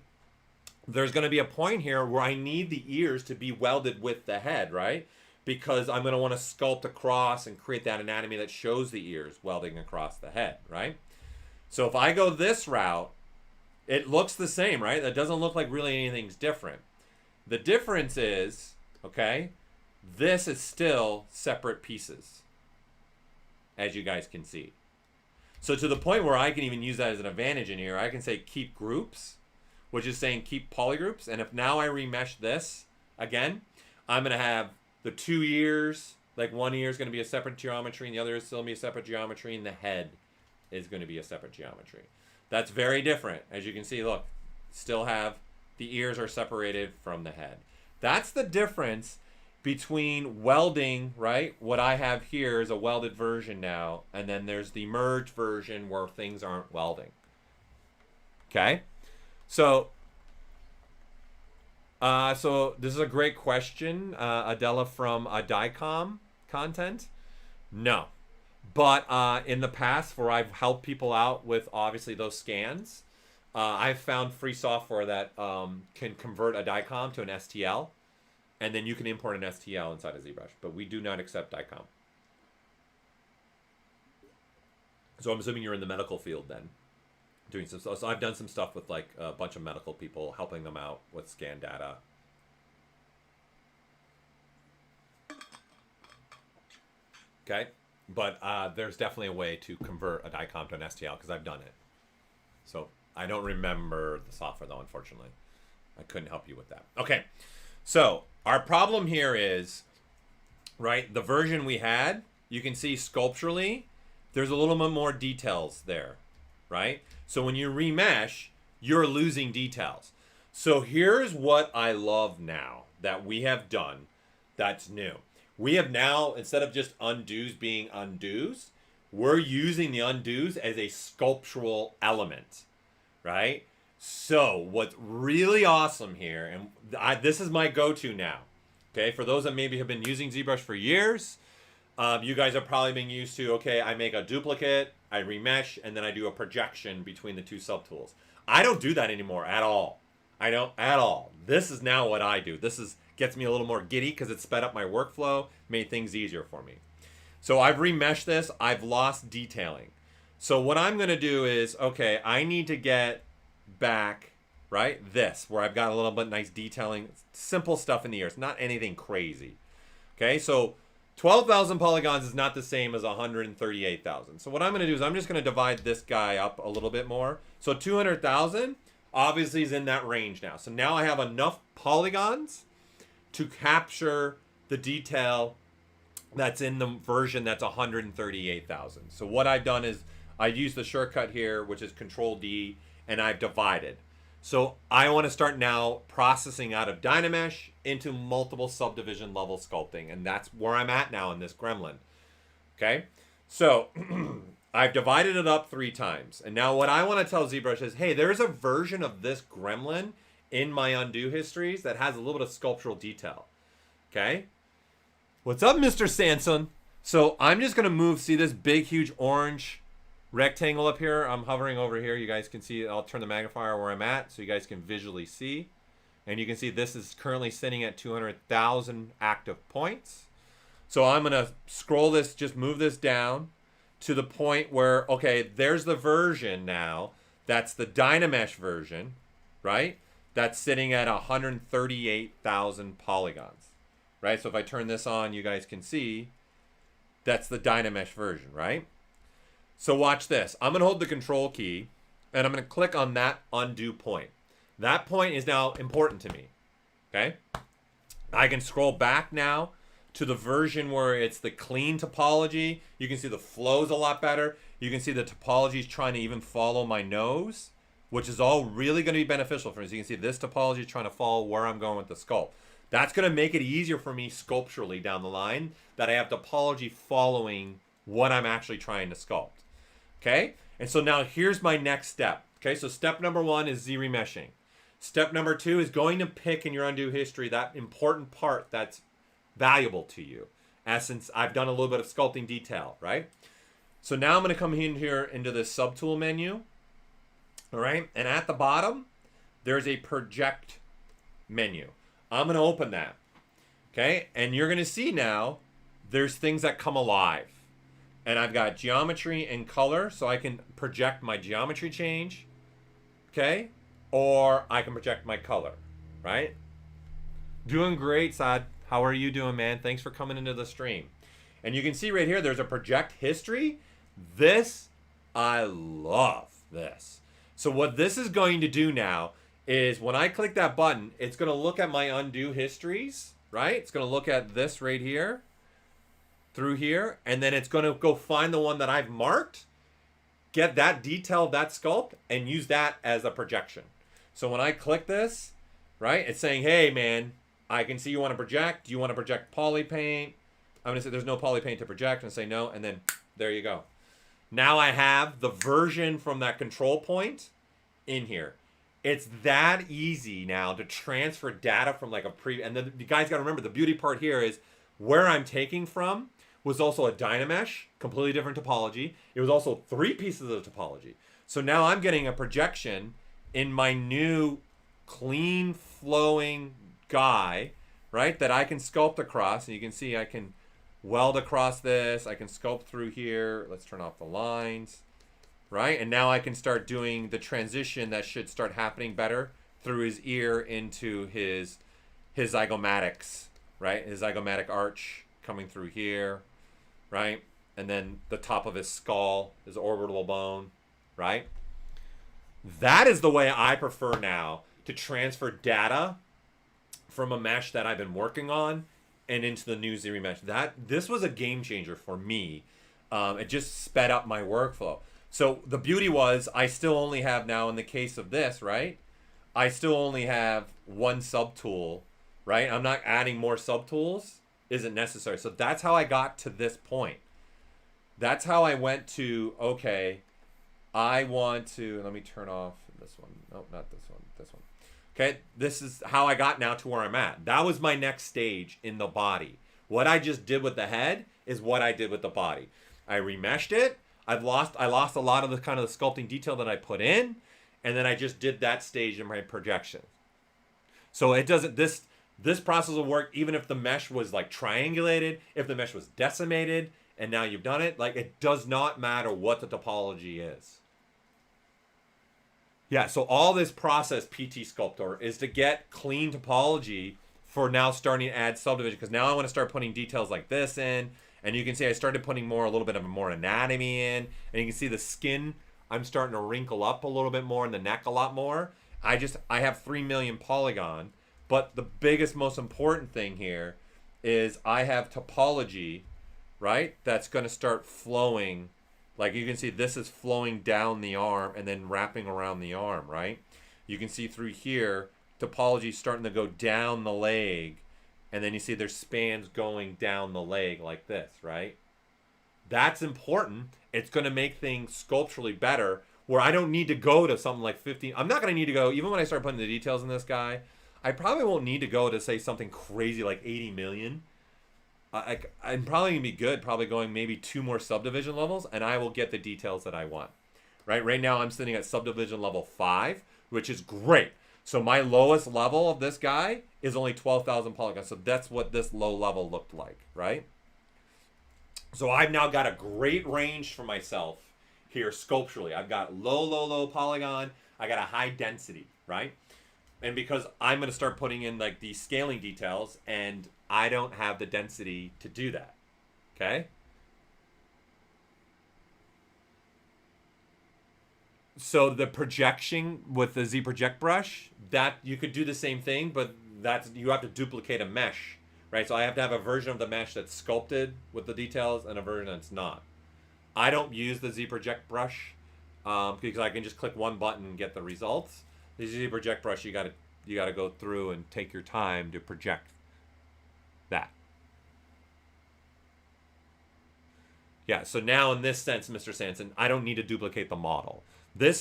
there's going to be a point here where I need the ears to be welded with the head, right? Because I'm going to want to sculpt across and create that anatomy that shows the ears welding across the head, right? So if I go this route, it looks the same, right? That doesn't look like really anything's different. The difference is, okay, this is still separate pieces, as you guys can see. So to the point where I can even use that as an advantage in here, I can say keep groups, which is saying keep polygroups. And if now I remesh this again, I'm going to have the two ears, like one ear is going to be a separate geometry and the other is still going to be a separate geometry, and the head is going to be a separate geometry. That's very different. As you can see, look, still have the ears are separated from the head. That's the difference between welding, right? What I have here is a welded version now, and then there's the merged version where things aren't welding. Okay? So this is a great question, Adela from DICOM content. No. But in the past, where I've helped people out with obviously those scans, I've found free software that can convert a DICOM to an STL, and then you can import an STL inside of ZBrush. But we do not accept DICOM. So I'm assuming you're in the medical field then, doing some stuff. So I've done some stuff with like a bunch of medical people, helping them out with scan data. Okay. But there's definitely a way to convert a DICOM to an STL because I've done it. So I don't remember the software though, unfortunately. I couldn't help you with that. Okay, so our problem here is, right, the version we had, you can see sculpturally, there's a little bit more details there. right? So when you remesh, you're losing details. So here's what I love now that we have done that's new. We have now, instead of just undos being undos, we're using the undos as a sculptural element, right? So what's really awesome here, and this is my go-to now, okay? For those that maybe have been using ZBrush for years, you guys are probably being used to, okay, I make a duplicate, I remesh, and then I do a projection between the two subtools. I don't do that anymore at all. I don't at all. This is now what I do. Gets me a little more giddy because it sped up my workflow, made things easier for me. So I've remeshed this. I've lost detailing. So what I'm going to do is, okay, I need to get back, right, this, where I've got a little bit nice detailing, simple stuff in the ears, not anything crazy. Okay, so 12,000 polygons is not the same as 138,000. So what I'm going to do is I'm just going to divide this guy up a little bit more. So 200,000 obviously is in that range now. So now I have enough polygons to capture the detail that's in the version that's 138,000. So what I've done is I used the shortcut here, which is Control D, and I've divided. So I want to start now processing out of Dynamesh into multiple subdivision level sculpting, and that's where I'm at now in this Gremlin. Okay, so I've divided it up 3 times, and now what I want to tell ZBrush is, hey, there's a version of this Gremlin in my undo histories that has a little bit of sculptural detail. Okay, what's up, Mr. Sanson? So I'm just gonna move. See this big, huge orange rectangle up here? I'm hovering over here. You guys can see. I'll turn the magnifier where I'm at so you guys can visually see. And you can see this is currently sitting at 200,000 active points. So I'm gonna scroll this, just move this down to the point where, okay, there's the version now. That's the Dynamesh version, right? That's sitting at 138,000 polygons, right? So if I turn this on, you guys can see that's the Dynamesh version, right? So watch this. I'm going to hold the control key and I'm going to click on that undo point. That point is now important to me, okay? I can scroll back now to the version where it's the clean topology. You can see the flow's a lot better. You can see the topology is trying to even follow my nose, which is all really going to be beneficial for me. So you can see this topology is trying to follow where I'm going with the sculpt. That's going to make it easier for me sculpturally down the line that I have topology following what I'm actually trying to sculpt. Okay? And so now here's my next step. Okay, so step number 1 is Z-remeshing. Step number 2 is going to pick in your undo history that important part that's valuable to you. Since I've done a little bit of sculpting detail, right? So now I'm going to come in here into the subtool menu. All right, and at the bottom, there's a project menu. I'm going to open that, okay? And you're going to see now there's things that come alive. And I've got geometry and color, so I can project my geometry change, okay? Or I can project my color, right? Doing great, Saad. How are you doing, man? Thanks for coming into the stream. And you can see right here, there's a project history. This, I love this. So what this is going to do now is when I click that button, it's going to look at my undo histories, right? It's going to look at this right here, through here, and then it's going to go find the one that I've marked, get that detail, that sculpt, and use that as a projection. So when I click this, right, it's saying, hey, man, I can see you want to project. Do you want to project poly paint? I'm going to say there's no poly paint to project and say no, and then there you go. Now I have the version from that control point in here. It's that easy now to transfer data from like a and then you guys got to remember the beauty part here is where I'm taking from was also a Dynamesh, completely different topology. It was also 3 pieces of topology. So now I'm getting a projection in my new clean flowing guy, right, that I can sculpt across. And you can see I can weld across this. I can sculpt through here. Let's turn off the lines, right? And now I can start doing the transition that should start happening better through his ear into his zygomatics, right? His zygomatic arch coming through here, right? And then the top of his skull, his orbital bone, right? That is the way I prefer now to transfer data from a mesh that I've been working on and into the new Zremesh. This was a game changer for me. It just sped up my workflow. So the beauty was I still only have now in the case of this, right? I still only have one subtool, right? I'm not adding more subtools. Isn't necessary. So that's how I got to this point. That's how I went to, okay, I want to, let me turn off this one. No, not this one, this one. Okay, this is how I got now to where I'm at. That was my next stage in the body. What I just did with the head is what I did with the body. I remeshed it. I lost a lot of the kind of the sculpting detail that I put in, and then I just did that stage in my projection. So it doesn't, this process will work even if the mesh was like triangulated, if the mesh was decimated, and now you've done it. Like, it does not matter what the topology is. Yeah, so all this process, PT Sculptor, is to get clean topology for now starting to add subdivision, because now I want to start putting details like this in, and you can see I started putting a little bit of more anatomy in, and you can see the skin, I'm starting to wrinkle up a little bit more, and the neck a lot more. I have 3 million polygon, but the biggest, most important thing here is I have topology, right? That's going to start flowing. Like you can see this is flowing down the arm and then wrapping around the arm, right? You can see through here, topology starting to go down the leg. And then you see there's spans going down the leg like this, right? That's important. It's going to make things sculpturally better, where I don't need to go to something like 15. I'm not going to need to go, even when I start putting the details in this guy, I probably won't need to go to say something crazy like 80 million. I'm probably going to be good, probably going maybe 2 more subdivision levels, and I will get the details that I want. Right now I'm sitting at subdivision level 5, which is great. So my lowest level of this guy is only 12,000 polygons. So that's what this low level looked like, right? So I've now got a great range for myself here sculpturally. I've got low polygon. I got a high density, right? And because I'm going to start putting in like these scaling details, and I don't have the density to do that, okay? So the projection with the ZBrush, that you could do the same thing, but you have to duplicate a mesh, right? So I have to have a version of the mesh that's sculpted with the details and a version that's not. I don't use the ZBrush because I can just click one button and get the results. The ZBrush, you gotta go through and take your time to project that. Yeah, so now in this sense, Mr. Sanson, I don't need to duplicate the model.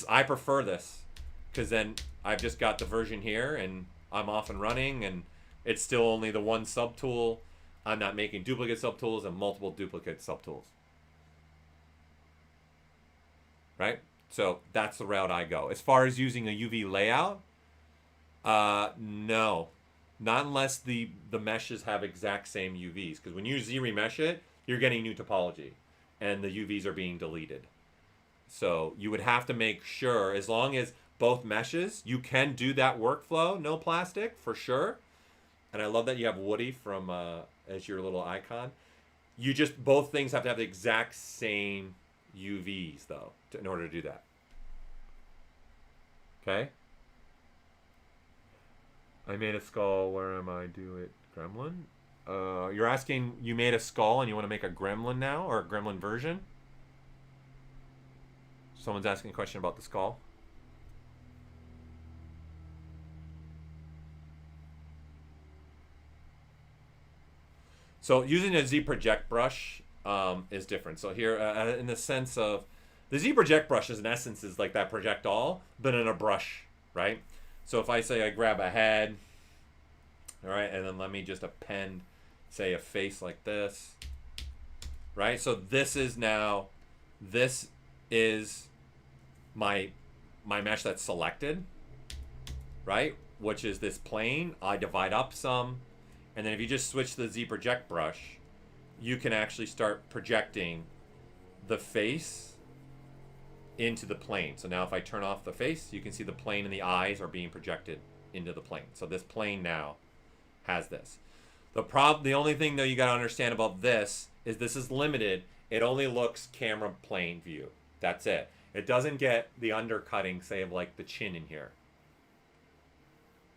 I prefer this, because then I've just got the version here, and I'm off and running, and it's still only the one subtool. I'm not making duplicate subtools and multiple duplicate subtools. Right? So that's the route I go. As far as using a UV layout, no. Not unless the meshes have exact same UVs. Because when you Zremesh it, you're getting new topology, and the UVs are being deleted. So you would have to make sure, as long as both meshes, you can do that workflow, no plastic, for sure. And I love that you have Woody from as your little icon. Both things have to have the exact same UVs, though, in order to do that. Okay? I made a skull. Where am I? Do it. Gremlin? You're asking, you made a skull and you want to make a Gremlin now, or a Gremlin version? Someone's asking a question about the skull. So using a ZBrush is different. So here, in the sense of, the ZBrush in essence is like that project all, but in a brush, right? So if I say I grab a head, all right, and then let me just append, say, a face like this, right? So this is my mesh that's selected, right? Which is this plane. I divide up some, and then if you just switch to the ZBrush, you can actually start projecting the face into the plane. So now if I turn off the face, you can see the plane and the eyes are being projected into the plane. So this plane now has this. The only thing though you got to understand about this is limited. It only looks camera plane view. That's it. It doesn't get the undercutting, say, of like the chin in here.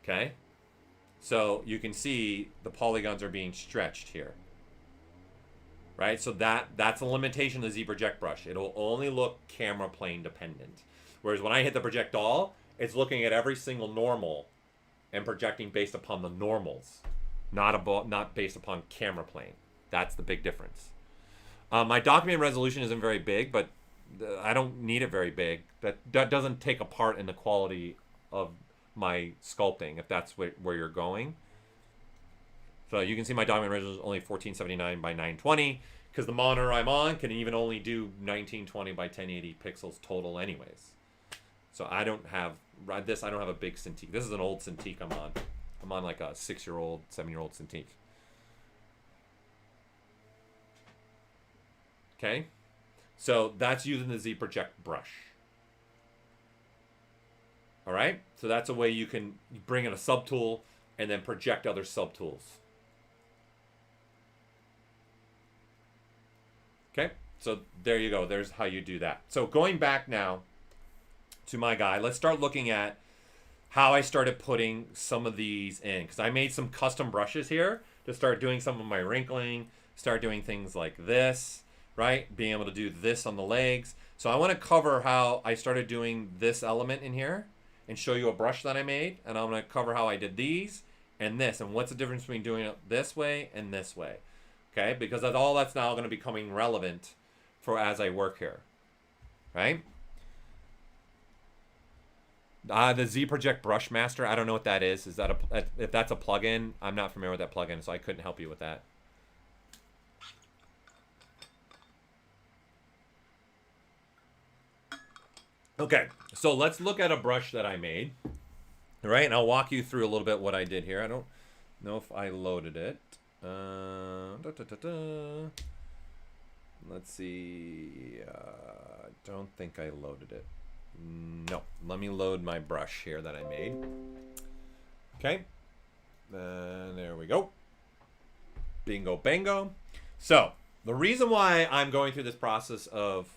Okay? So you can see the polygons are being stretched here. right? So that's a limitation of the ZProject brush. It'll only look camera plane dependent. Whereas when I hit the project all, it's looking at every single normal and projecting based upon the normals, not based upon camera plane. That's the big difference. My document resolution isn't very big, but I don't need it very big. That doesn't take a part in the quality of my sculpting, if that's where you're going. So you can see my document resolution is only 1479 by 920, because the monitor I'm on can even only do 1920 by 1080 pixels total anyways. So I don't have a big Cintiq. This is an old Cintiq I'm on. I'm on like a 6-year-old, 7-year-old Cintiq. Okay, so that's using the ZProject brush. All right, so that's a way you can bring in a subtool and then project other subtools. Okay, so there you go. There's how you do that. So going back now to my guy, let's start looking at how I started putting some of these in, because I made some custom brushes here to start doing some of my wrinkling, start doing things like this, right? Being able to do this on the legs. So I want to cover how I started doing this element in here and show you a brush that I made. And I'm going to cover how I did these and this, and what's the difference between doing it this way and this way. Okay, because that's now going to be becoming relevant for as I work here, right? The ZProject Brush Master, I don't know what that is. Is that if that's a plugin? I'm not familiar with that plugin, so I couldn't help you with that. Okay, so let's look at a brush that I made. All right, and I'll walk you through a little bit what I did here. I don't know if I loaded it. Let's see. Don't think I loaded it. No. Let me load my brush here that I made. Okay. There we go. Bingo, bango. So the reason why I'm going through this process of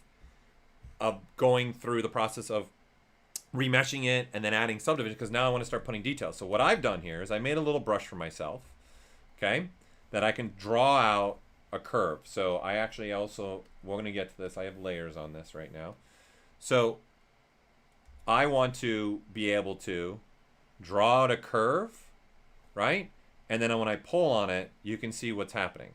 remeshing it and then adding subdivision, because now I want to start putting details. So what I've done here is I made a little brush for myself, okay, that I can draw out a curve. So I actually we're going to get to this. I have layers on this right now. So I want to be able to draw out a curve, right? And then when I pull on it, you can see what's happening.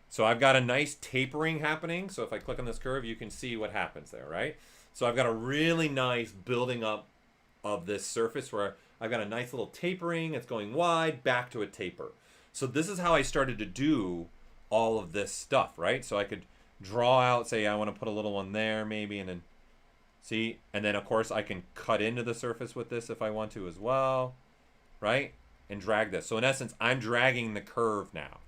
So I've got a nice tapering happening. So if I click on this curve, you can see what happens there, right? So I've got a really nice building up of this surface where I've got a nice little tapering. It's going wide, back to a taper. So this is how I started to do all of this stuff, right? So I could draw out, say I want to put a little one there maybe, and then see, and then of course I can cut into the surface with this if I want to as well, right? And drag this. So in essence, I'm dragging the curve now,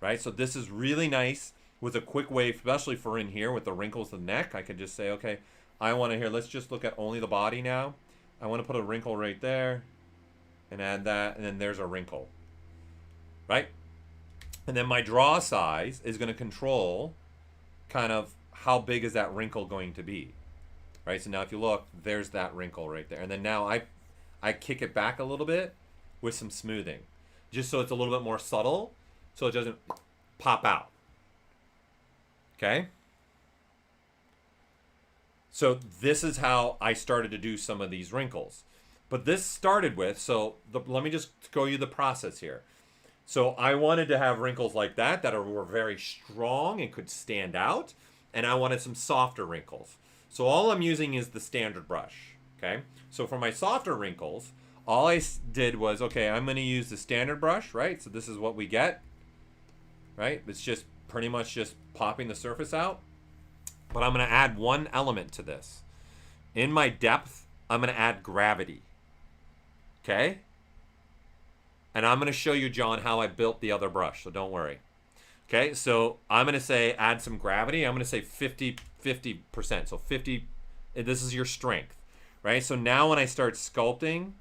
right? So this is really nice with a quick way, especially for in here with the wrinkles of the neck. I could just say, okay, I want to here, let's just look at only the body now. I want to put a wrinkle right there and add that, and then there's a wrinkle, right? And then my draw size is going to control kind of how big is that wrinkle going to be, right? So now if you look, there's that wrinkle right there. And then now I kick it back a little bit with some smoothing, just so it's a little bit more subtle, so it doesn't pop out. Okay? So this is how I started to do some of these wrinkles. But this started with, let me just show you the process here. So I wanted to have wrinkles like that were very strong and could stand out. And I wanted some softer wrinkles. So all I'm using is the standard brush. Okay? So for my softer wrinkles, all I did was, okay, I'm going to use the standard brush, right? So this is what we get, right? It's just pretty much just popping the surface out. But I'm going to add one element to this. In my depth, I'm going to add gravity. Okay? And I'm going to show you, John, how I built the other brush, so don't worry. Okay, so I'm going to say add some gravity. I'm going to say 50%. So 50, this is your strength, right? So now when I start sculpting,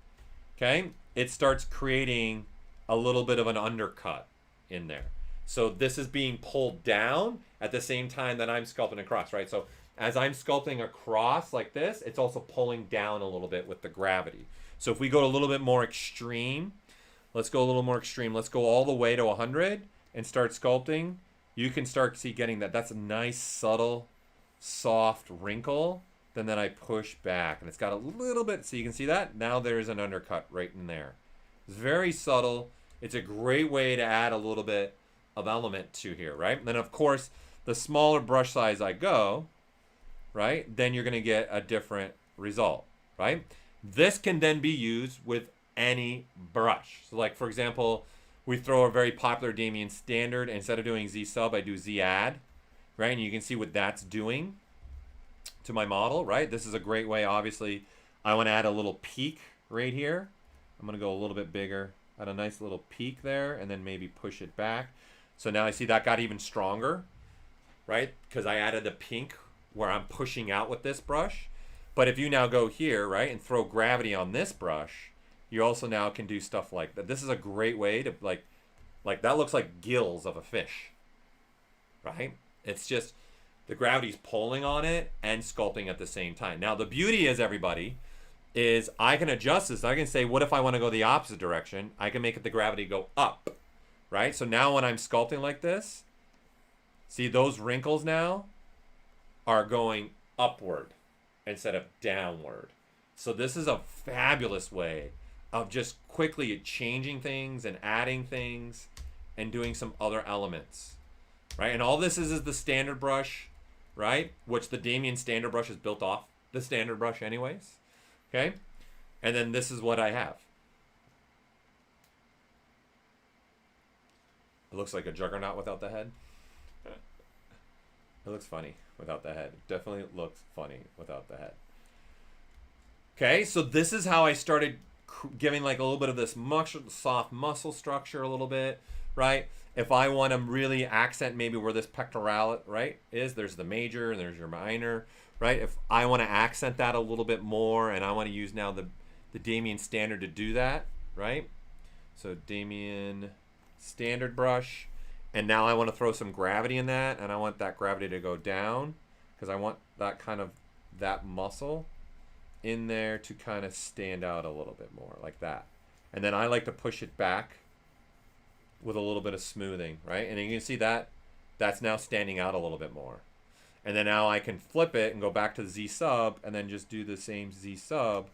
okay, it starts creating a little bit of an undercut in there. So this is being pulled down at the same time that I'm sculpting across, right? So as I'm sculpting across like this, it's also pulling down a little bit with the gravity. So if we go a little bit more extreme, let's go a little more extreme. Let's go all the way to 100, and start sculpting, you can start getting that. That's a nice, subtle, soft wrinkle. Then I push back, and it's got a little bit, so you can see that? Now there's an undercut right in there. It's very subtle. It's a great way to add a little bit of element to here, right? And then, of course, the smaller brush size I go, right, then you're going to get a different result, right? This can then be used with any brush. So, like, for example, we throw a very popular Damian standard. Instead of doing Z sub, I do Z add, right? And you can see what that's doing to my model, right? This is a great way. Obviously, I want to add a little peak right here. I'm going to go a little bit bigger, add a nice little peak there, and then maybe push it back. So now I see that got even stronger, right? Because I added the pink where I'm pushing out with this brush. But if you now go here, right, and throw gravity on this brush, you also now can do stuff like that. This is a great way to, like that looks like gills of a fish, right? It's just the gravity's pulling on it and sculpting at the same time. Now, the beauty is, everybody, is I can adjust this. I can say, what if I want to go the opposite direction? I can make it the gravity go up, right? So now when I'm sculpting like this, see those wrinkles now are going upward instead of downward. So this is a fabulous way of just quickly changing things and adding things and doing some other elements, right? And all this is the standard brush, right? Which the Damian standard brush is built off the standard brush anyways, okay? And then this is what I have. It looks like a juggernaut without the head. It looks funny without the head. It definitely looks funny without the head. Okay, so this is how I started giving like a little bit of this soft muscle structure a little bit, right? If I want to really accent maybe where this pectoral, right, is, there's the major and there's your minor, right? If I want to accent that a little bit more and I want to use now the Damian standard to do that, right? So Damian standard brush, and now I want to throw some gravity in that, and I want that gravity to go down because I want that kind of, that muscle in there to kind of stand out a little bit more like that. And then I like to push it back with a little bit of smoothing, right? And you can see that that's now standing out a little bit more. And then now I can flip it and go back to Z sub and then just do the same Z sub,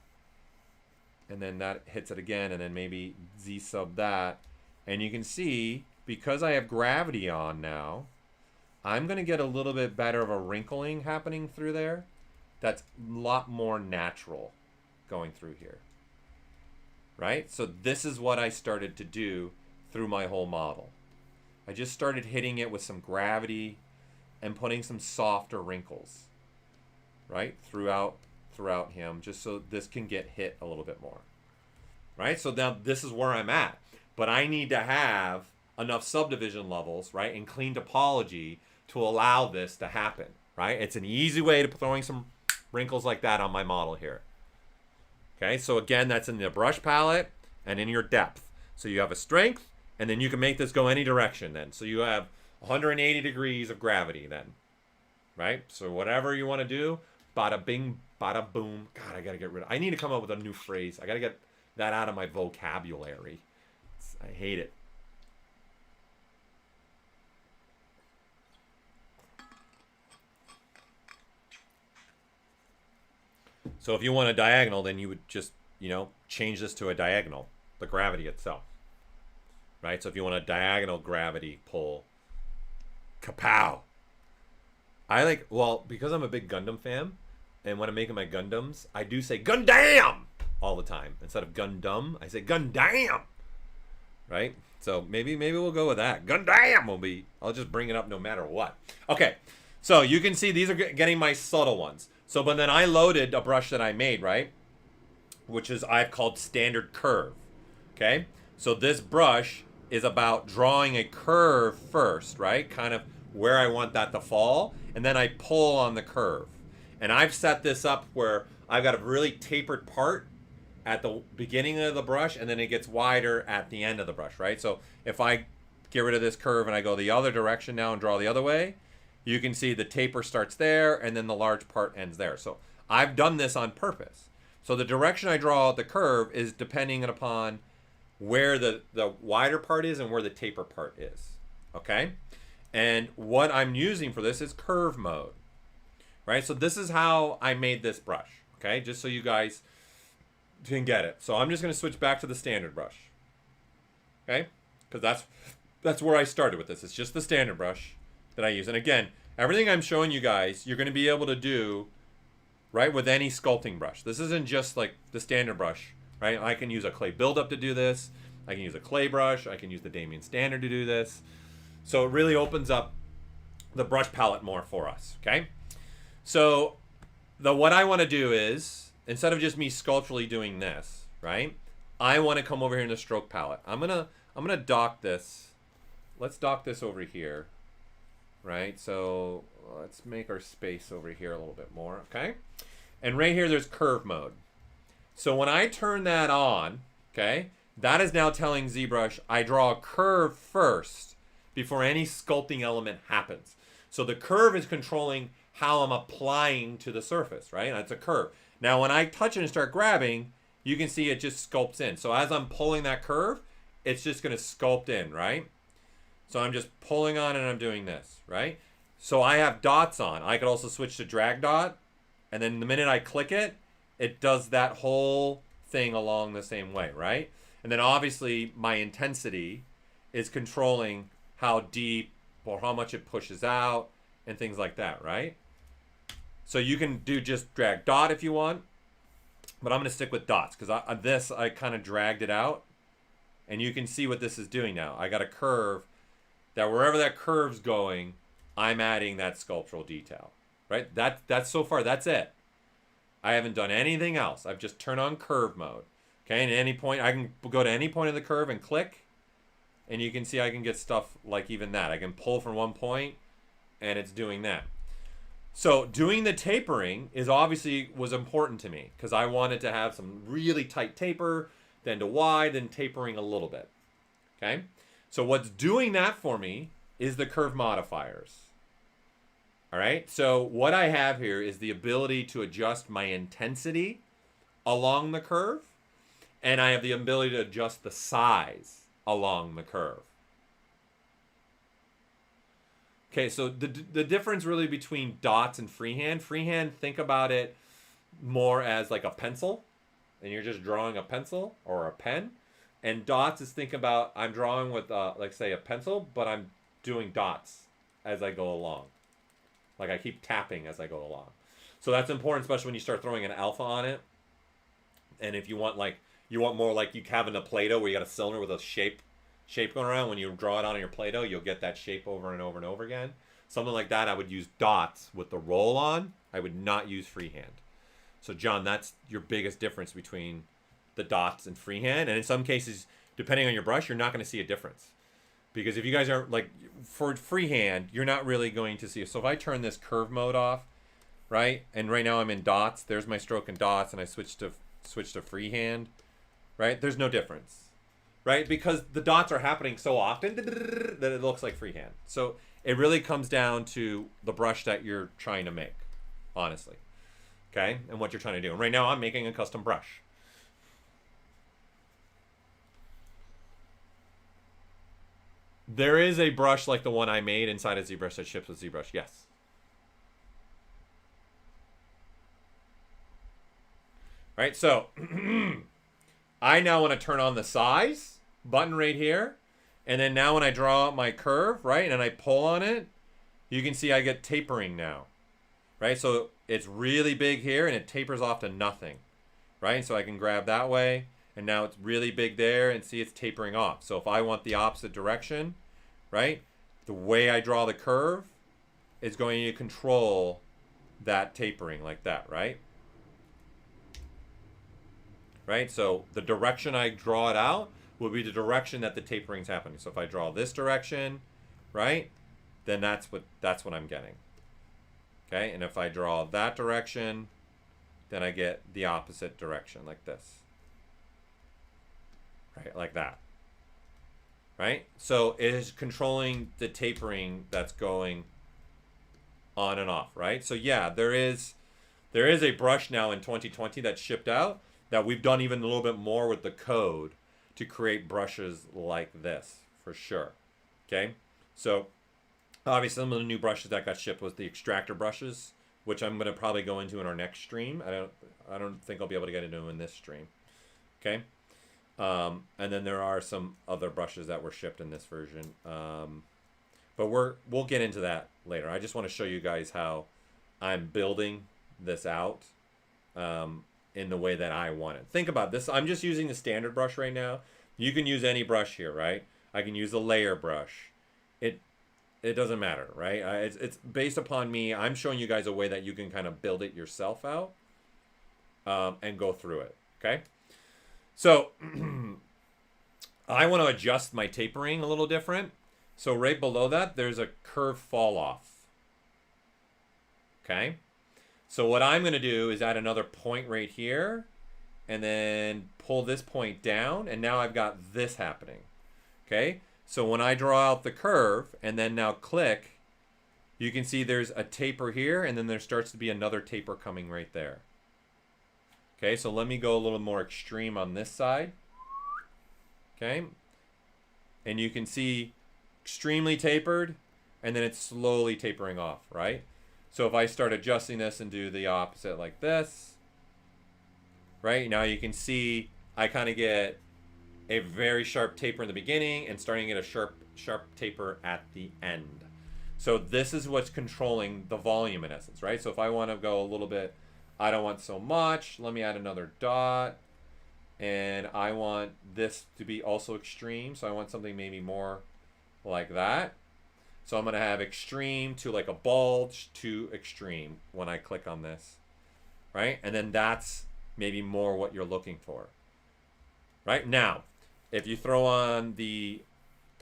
and then that hits it again, and then maybe Z sub that. And you can see, because I have gravity on now, I'm going to get a little bit better of a wrinkling happening through there. That's a lot more natural going through here, right? So this is what I started to do through my whole model. I just started hitting it with some gravity and putting some softer wrinkles, right, throughout him, just so this can get hit a little bit more, right? So now this is where I'm at, but I need to have enough subdivision levels, right, and clean topology to allow this to happen, right? It's an easy way to throwing some wrinkles like that on my model here. Okay, so again, that's in the brush palette and in your depth. So you have a strength, and then you can make this go any direction then. So you have 180 degrees of gravity then, right? So whatever you want to do, bada bing, bada boom. God, I gotta get rid of, I need to come up with a new phrase. I gotta get that out of my vocabulary. I hate it. So if you want a diagonal, then you would just, you know, change this to a diagonal, the gravity itself, right? So if you want a diagonal gravity pull, kapow. I like, well, because I'm a big Gundam fan, and when I'm making my Gundams, I do say Gundam all the time. Instead of Gundam, I say Gundam, right? So maybe we'll go with that. Gundam will be, I'll just bring it up no matter what. Okay, so you can see these are getting my subtle ones. So, but then I loaded a brush that I made, right? Which is, I've called standard curve, okay? So this brush is about drawing a curve first, right? Kind of where I want that to fall, and then I pull on the curve. And I've set this up where I've got a really tapered part at the beginning of the brush, and then it gets wider at the end of the brush, right? So if I get rid of this curve and I go the other direction now and draw the other way, you can see the taper starts there, and then the large part ends there. So I've done this on purpose. So the direction I draw the curve is depending upon where the wider part is and where the taper part is. okay? And what I'm using for this is curve mode, right? So this is how I made this brush, okay? Just so you guys can get it. So I'm just going to switch back to the standard brush, okay? Because that's where I started with this. It's just the standard brush that I use. And again, everything I'm showing you guys, you're going to be able to do, right, with any sculpting brush. This isn't just like the standard brush, right? I can use a ClayBuildUp to do this. I can use a clay brush. I can use the DamStandard to do this. So it really opens up the brush palette more for us, okay? So what I want to do is, instead of just me sculpturally doing this, right, I want to come over here in the stroke palette. I'm gonna dock this. Let's dock this over here, right? So let's make our space over here a little bit more, okay? And right here, there's curve mode. So when I turn that on, okay, that is now telling ZBrush I draw a curve first before any sculpting element happens. So the curve is controlling how I'm applying to the surface, right? That's a curve. Now when I touch it and start grabbing, you can see it just sculpts in. So as I'm pulling that curve, it's just gonna sculpt in, right? So I'm just pulling on and I'm doing this, right? So I have dots on. I could also switch to drag dot, and then the minute I click it, it does that whole thing along the same way, right? And then obviously my intensity is controlling how deep or how much it pushes out and things like that, right? So you can do just drag dot if you want, but I'm gonna stick with dots because I kind of dragged it out, and you can see what this is doing now. I got a curve that wherever that curve's going, I'm adding that sculptural detail, right? That's so far, that's it. I haven't done anything else. I've just turned on curve mode, okay? And at any point, I can go to any point of the curve and click, and you can see I can get stuff like even that. I can pull from one point, and it's doing that. So doing the tapering was important to me because I wanted to have some really tight taper, then to wide, then tapering a little bit, okay? So what's doing that for me is the curve modifiers. All right, so what I have here is the ability to adjust my intensity along the curve, and I have the ability to adjust the size along the curve. Okay, so the difference really between dots and freehand, think about it more as like a pencil, and you're just drawing a pencil or a pen, and dots is think about I'm drawing with, like say a pencil, but I'm doing dots as I go along. Like I keep tapping as I go along. So that's important, especially when you start throwing an alpha on it. And if you want more like you have in a Play-Doh where you got a cylinder with a shape going around. When you draw it on your Play-Doh, you'll get that shape over and over and over again. Something like that, I would use dots with the roll on. I would not use freehand. So John, that's your biggest difference between the dots and freehand. And in some cases, depending on your brush, you're not going to see a difference. Because if you guys are like, for freehand, you're not really going to see it. So if I turn this curve mode off, right? And right now I'm in dots. There's my stroke and dots, and I switch to freehand, right? There's no difference, right? Because the dots are happening so often that it looks like freehand. So it really comes down to the brush that you're trying to make, honestly, okay? And what you're trying to do. And right now I'm making a custom brush. There is a brush like the one I made inside of ZBrush that ships with ZBrush, yes. Right, so I now want to turn on the size button right here. And then now when I draw my curve, right, and I pull on it, you can see I get tapering now, right? So it's really big here and it tapers off to nothing, right? So I can grab that way. And now it's really big there, and see it's tapering off. So if I want the opposite direction, right, the way I draw the curve is going to control that tapering like that, right? Right, so the direction I draw it out will be the direction that the tapering is happening. So if I draw this direction, right, then that's what I'm getting. Okay, and if I draw that direction, then I get the opposite direction like this. Right, like that. Right? So it is controlling the tapering that's going on and off, right? So yeah, there is a brush now in 2020 that's shipped out that we've done even a little bit more with the code to create brushes like this, for sure. Okay? So obviously some of the new brushes that got shipped was the extractor brushes, which I'm gonna probably go into in our next stream. I don't think I'll be able to get into them in this stream. Okay. And then there are some other brushes that were shipped in this version. But we'll get into that later. I just want to show you guys how I'm building this out in the way that I want it. Think about this. I'm just using the standard brush right now. You can use any brush here, right? I can use the layer brush. It doesn't matter, right? It's based upon me. I'm showing you guys a way that you can kind of build it yourself out and go through it, okay? So I want to adjust my tapering a little different. So right below that, there's a curve fall off. Okay. So what I'm going to do is add another point right here and then pull this point down. And now I've got this happening. Okay. So when I draw out the curve and then now click, you can see there's a taper here and then there starts to be another taper coming right there. Okay. So let me go a little more extreme on this side. Okay. And you can see extremely tapered and then it's slowly tapering off, right? So if I start adjusting this and do the opposite like this, right? Now you can see I kind of get a very sharp taper in the beginning and starting to get a sharp taper at the end. So this is what's controlling the volume in essence, right? So if I want to go a little bit, I don't want so much, let me add another dot. And I want this to be also extreme. So I want something maybe more like that. So I'm going to have extreme to like a bulge to extreme when I click on this, right? And then that's maybe more what you're looking for, right? Now, if you throw on the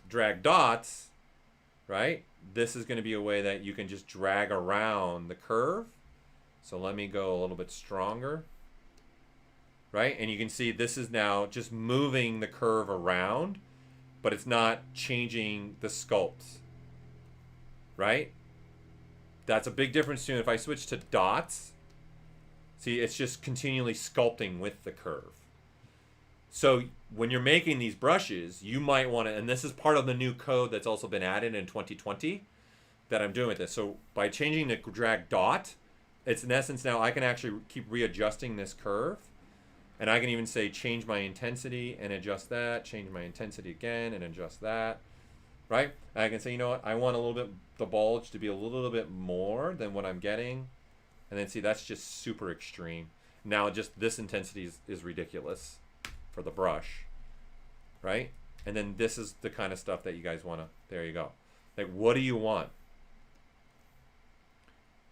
drag dots, right? This is going to be a way that you can just drag around the curve. So let me go a little bit stronger, right? And you can see this is now just moving the curve around, but it's not changing the sculpt, right? That's a big difference too. If I switch to dots, see, it's just continually sculpting with the curve. So when you're making these brushes, you might want to, and this is part of the new code that's also been added in 2020 that I'm doing with this. So by changing the drag dot, it's in essence now I can actually keep readjusting this curve. And I can even say change my intensity and adjust that, change my intensity again and adjust that, right? And I can say, you know what, I want a little bit, the bulge to be a little bit more than what I'm getting. And then see, that's just super extreme. Now just this intensity is ridiculous for the brush, right? And then this is the kind of stuff that you guys want to, there you go. Like, what do you want?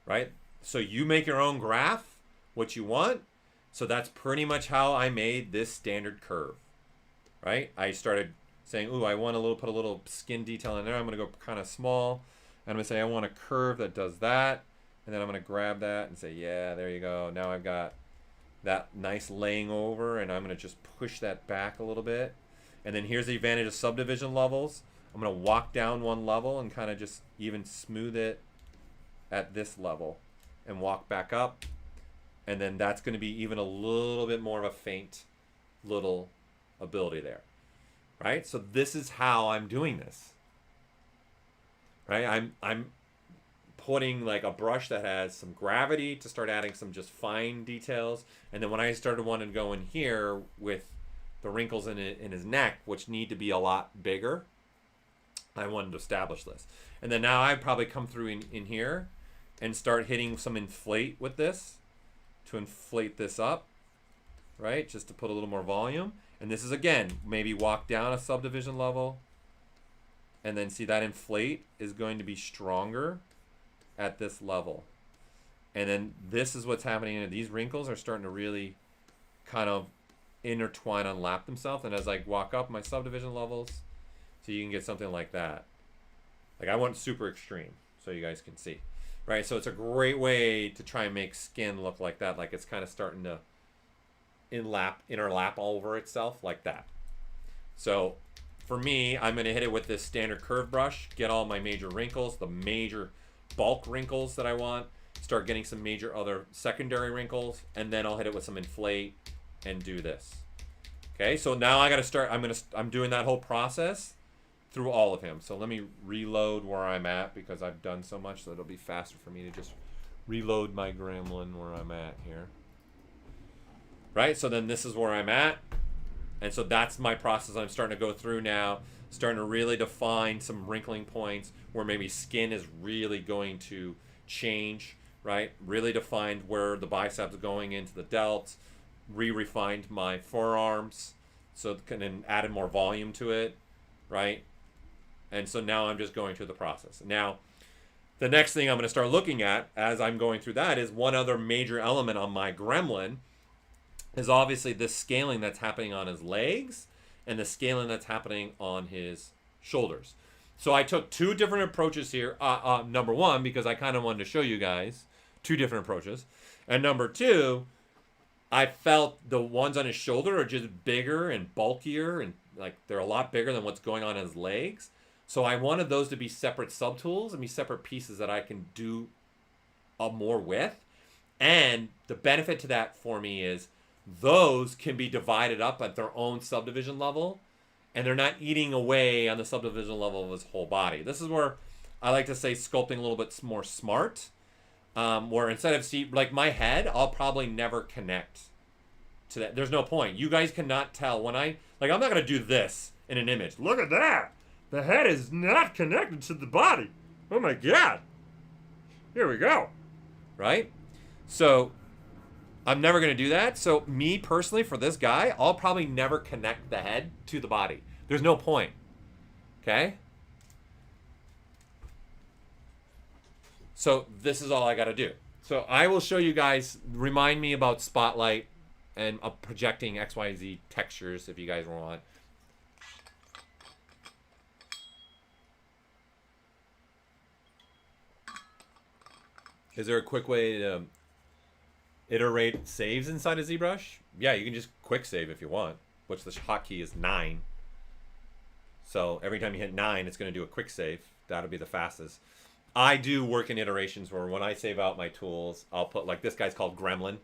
Right? So you make your own graph, what you want. So that's pretty much how I made this standard curve, right? I started saying, ooh, I want to put a little skin detail in there. I'm going to go kind of small. And I'm going to say I want a curve that does that. And then I'm going to grab that and say, yeah, there you go. Now I've got that nice laying over, and I'm going to just push that back a little bit. And then here's the advantage of subdivision levels. I'm going to walk down one level and kind of just even smooth it at this level and walk back up. And then that's going to be even a little bit more of a faint little ability there, right? So this is how I'm doing this, right? I'm putting like a brush that has some gravity to start adding some just fine details. And then when I started wanting to go in here with the wrinkles in his neck, which need to be a lot bigger, I wanted to establish this. And then now I probably come through in here and start hitting some inflate with this, to inflate this up, right? Just to put a little more volume. And this is, again, maybe walk down a subdivision level. And then see that inflate is going to be stronger at this level. And then this is what's happening. These wrinkles are starting to really kind of intertwine, unlap themselves. And as I walk up my subdivision levels, so you can get something like that. Like I want super extreme so you guys can see. Right, so it's a great way to try and make skin look like that, like it's kind of starting to interlap all over itself like that. So for me, I'm going to hit it with this standard curve brush, get all my major wrinkles, the major bulk wrinkles that I want, start getting some major other secondary wrinkles, and then I'll hit it with some inflate and do this. Okay, so now I got to start, I'm doing that whole process through all of him. So let me reload where I'm at because I've done so much that it'll be faster for me to just reload my Gremlin where I'm at here. Right, so then this is where I'm at. And so that's my process I'm starting to go through now, starting to really define some wrinkling points where maybe skin is really going to change, right? Really defined where the biceps going into the delts, re-refined my forearms, so then added more volume to it, right? And so now I'm just going through the process. Now, the next thing I'm going to start looking at as I'm going through that is one other major element on my Gremlin is obviously this scaling that's happening on his legs and the scaling that's happening on his shoulders. So I took two different approaches here. Number one, because I kind of wanted to show you guys two different approaches. And number two, I felt the ones on his shoulder are just bigger and bulkier and like they're a lot bigger than what's going on in his legs. So I wanted those to be separate subtools and be separate pieces that I can do more with. And the benefit to that for me is those can be divided up at their own subdivision level, and they're not eating away on the subdivision level of his whole body. This is where I like to say sculpting a little bit more smart, where instead of like my head, I'll probably never connect to that. There's no point. You guys cannot tell when I'm not going to do this in an image. Look at that. The head is not connected to the body. Oh my God. Here we go. Right? So I'm never going to do that. So me personally, for this guy, I'll probably never connect the head to the body. There's no point. Okay? So this is all I got to do. So I will show you guys, remind me about Spotlight and projecting XYZ textures if you guys want. Is there a quick way to iterate saves inside of ZBrush? Yeah, you can just quick save if you want, which the hotkey is 9. So every time you hit 9, it's going to do a quick save. That'll be the fastest. I do work in iterations where when I save out my tools, I'll put, like this guy's called Gremlin.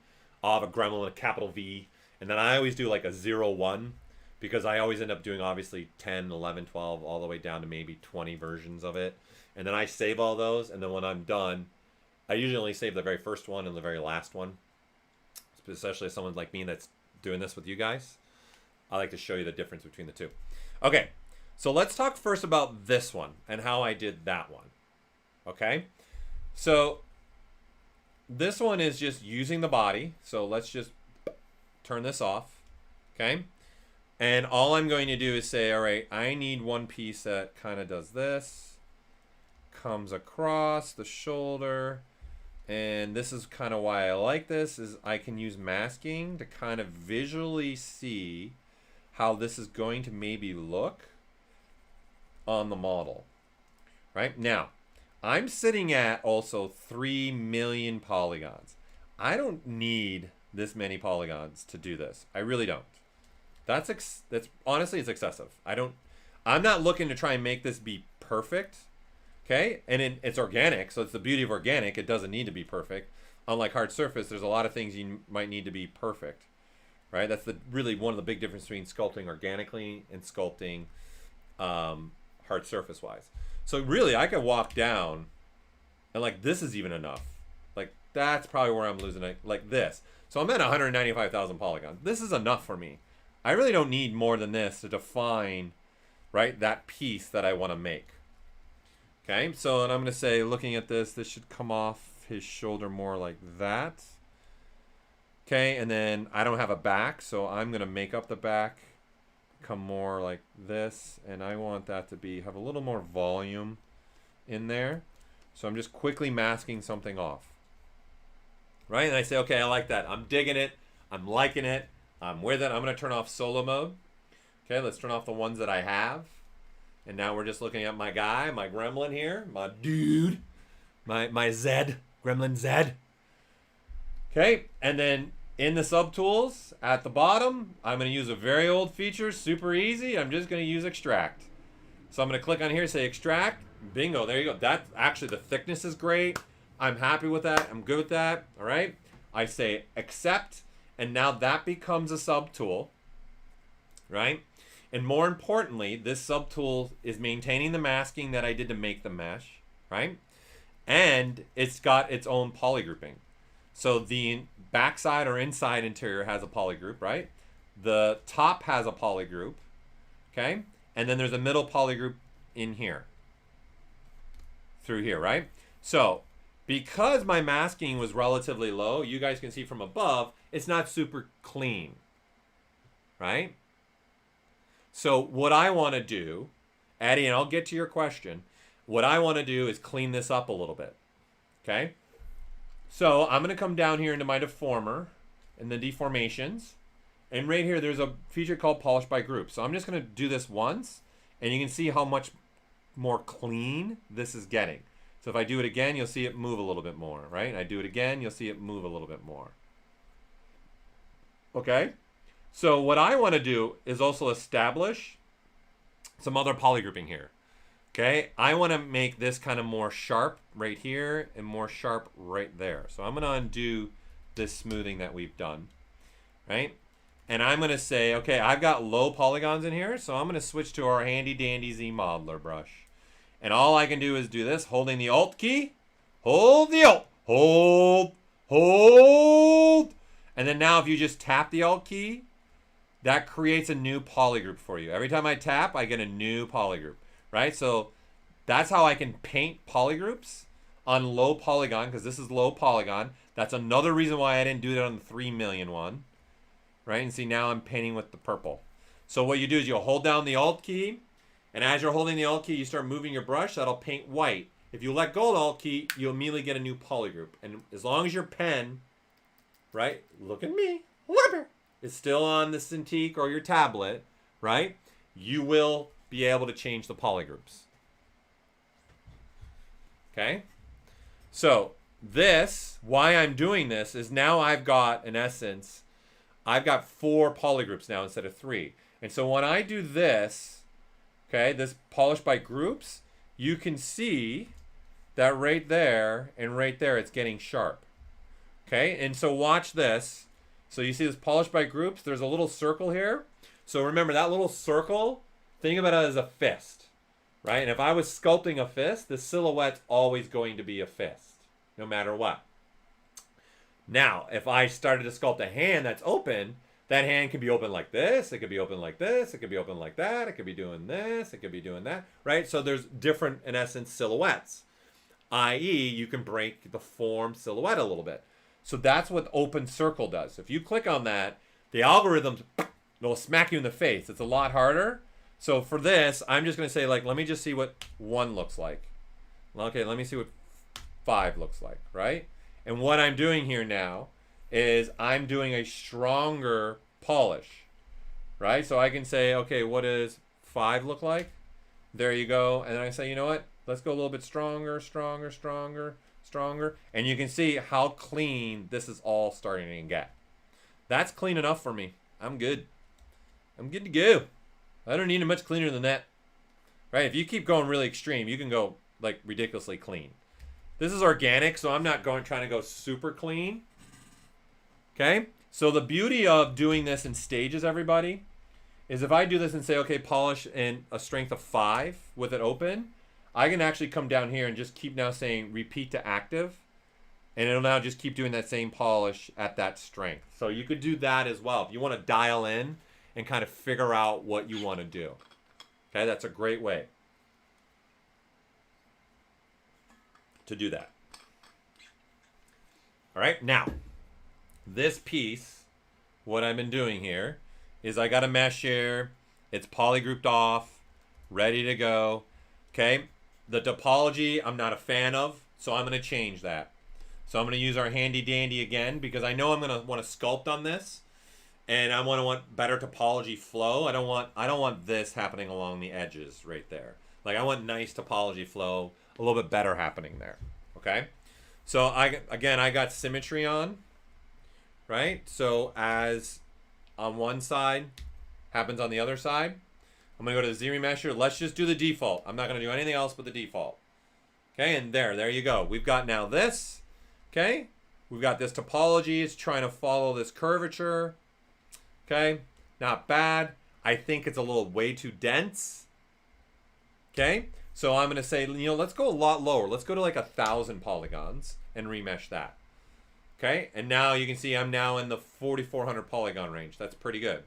I'll have a Gremlin with a capital V. And then I always do like a 0, 1, because I always end up doing obviously 10, 11, 12, all the way down to maybe 20 versions of it. And then I save all those. And then when I'm done, I usually only save the very first one and the very last one. Especially if someone like me that's doing this with you guys. I like to show you the difference between the two. Okay, so let's talk first about this one and how I did that one. Okay, so this one is just using the body. So let's just turn this off. Okay, and all I'm going to do is say, all right, I need one piece that kind of does this, comes across the shoulder. And this is kind of why I like this, is I can use masking to kind of visually see how this is going to maybe look on the model. Right? Now, I'm sitting at also 3 million polygons. I don't need this many polygons to do this. I really don't. That's honestly, it's excessive. I'm not looking to try and make this be perfect. Okay, and it's organic, so it's the beauty of organic. It doesn't need to be perfect. Unlike hard surface, there's a lot of things you might need to be perfect, right? That's really one of the big differences between sculpting organically and sculpting hard surface wise. So really, I could walk down, and like this is even enough. Like that's probably where I'm losing it, like this. So I'm at 195,000 polygons. This is enough for me. I really don't need more than this to define, right, that piece that I want to make. Okay, so and I'm going to say, looking at this, this should come off his shoulder more like that. Okay, and then I don't have a back, so I'm going to make up the back, come more like this, and I want that to have a little more volume in there. So I'm just quickly masking something off. Right, and I say, okay, I like that. I'm digging it. I'm liking it. I'm with it. I'm going to turn off solo mode. Okay, let's turn off the ones that I have. And now we're just looking at my guy, my Gremlin here, my dude, my Zed, Gremlin Zed. Okay, and then in the subtools at the bottom, I'm going to use a very old feature, super easy. I'm just going to use extract. So I'm going to click on here, say extract. Bingo, there you go. That actually, the thickness is great. I'm happy with that. I'm good with that. All right. I say accept, and now that becomes a subtool, right? And more importantly, this subtool is maintaining the masking that I did to make the mesh, right? And it's got its own polygrouping. So the backside or inside interior has a polygroup, right? The top has a polygroup, okay? And then there's a middle polygroup in here, through here, right? So because my masking was relatively low, you guys can see from above, it's not super clean, right? So what I want to do, Addie, and I'll get to your question, what I want to do is clean this up a little bit, okay? So I'm going to come down here into my deformer and the deformations. And right here, there's a feature called Polish by Group. So I'm just going to do this once, and you can see how much more clean this is getting. So if I do it again, you'll see it move a little bit more, right? And I do it again, you'll see it move a little bit more. Okay? So what I want to do is also establish some other polygrouping here. Okay? I want to make this kind of more sharp right here and more sharp right there. So I'm going to undo this smoothing that we've done, right? And I'm going to say, okay, I've got low polygons in here, so I'm going to switch to our handy dandy Z modeler brush. And all I can do is do this, holding the Alt key, hold the Alt, hold. And then now if you just tap the Alt key, that creates a new polygroup for you. Every time I tap, I get a new polygroup, right? So that's how I can paint polygroups on low polygon, because this is low polygon. That's another reason why I didn't do that on the 3 million one. Right, and see now I'm painting with the purple. So what you do is you'll hold down the Alt key, and as you're holding the Alt key, you start moving your brush, that'll paint white. If you let go of the Alt key, you'll immediately get a new polygroup. And as long as your pen, right, look at me, is still on the Cintiq or your tablet, right, you will be able to change the polygroups. Okay? So this, why I'm doing this, is now I've got, in essence, I've got 4 polygroups now instead of 3. And so when I do this, okay, this polish by groups, you can see that right there and right there it's getting sharp. Okay, and so watch this. So you see this polish by groups, there's a little circle here. So remember that little circle, think about it as a fist, right? And if I was sculpting a fist, the silhouette's always going to be a fist, no matter what. Now, if I started to sculpt a hand that's open, that hand can be open like this, it could be open like this, it could be open like that, it could be doing this, it could be doing that, right? So there's different, in essence, silhouettes, i.e. you can break the form silhouette a little bit. So that's what open circle does. If you click on that, the algorithms will smack you in the face. It's a lot harder. So for this, I'm just going to say, like, let me just see what 1 looks like. Okay, let me see what 5 looks like, right? And what I'm doing here now is I'm doing a stronger polish, right? So I can say, okay, what does 5 look like? There you go. And then I say, you know what? Let's go a little bit stronger, stronger, stronger, stronger. And you can see how clean this is all starting to get. That's clean enough for me. I'm good. I'm good to go. I don't need it much cleaner than that, right? If you keep going really extreme, you can go like ridiculously clean. This is organic, so I'm not trying to go super clean. Okay? So the beauty of doing this in stages, everybody, is if I do this and say, okay, polish in a strength of 5 with it open, I can actually come down here and just keep now saying repeat to active, and it'll now just keep doing that same polish at that strength. So you could do that as well. If you want to dial in and kind of figure out what you want to do. Okay, that's a great way to do that. All right, now, this piece, what I've been doing here is I got a mesh here. It's polygrouped off, ready to go. Okay, the topology I'm not a fan of, so I'm going to change that. So I'm going to use our handy dandy again because I know I'm going to want to sculpt on this, and I want better topology flow. I don't want this happening along the edges right there. Like I want nice topology flow, a little bit better happening there. Okay, so I got symmetry on, right? So as on one side happens on the other side. I'm gonna go to the Zremesher. Let's just do the default. I'm not gonna do anything else but the default. Okay, and there you go. We've got now this. Okay, we've got this topology. It's trying to follow this curvature. Okay, not bad. I think it's a little way too dense. Okay, so I'm gonna say, you know, let's go a lot lower. Let's go to like 1,000 polygons and remesh that. Okay, and now you can see I'm now in the 4,400 polygon range. That's pretty good.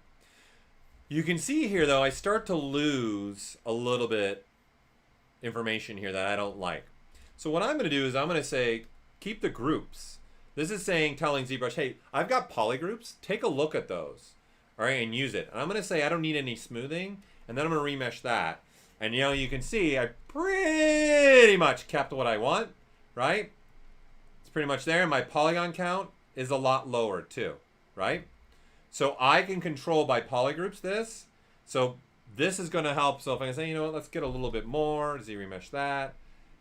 You can see here though, I start to lose a little bit information here that I don't like. So what I'm gonna do is I'm gonna say, keep the groups. This is saying, telling ZBrush, hey, I've got polygroups. Take a look at those, all right, and use it. And I'm gonna say I don't need any smoothing, and then I'm gonna remesh that. And you know, you can see I pretty much kept what I want, right? It's pretty much there. My polygon count is a lot lower too, right? So I can control by polygroups this. So this is gonna help. So if I can say, you know what, let's get a little bit more, Zremesh that.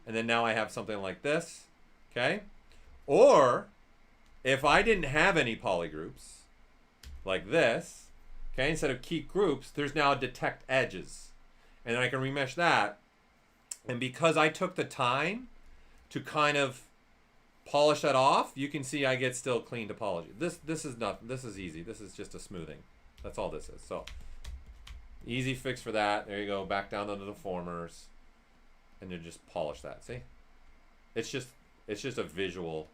And then now I have something like this, okay? Or if I didn't have any polygroups, like this, okay, instead of keep groups, there's now detect edges. And then I can remesh that. And because I took the time to kind of polish that off, you can see I get still clean topology. This is easy. This is just a smoothing. That's all this is. So easy fix for that. There you go. Back down to the deformers. And then just polish that. See? It's just a visual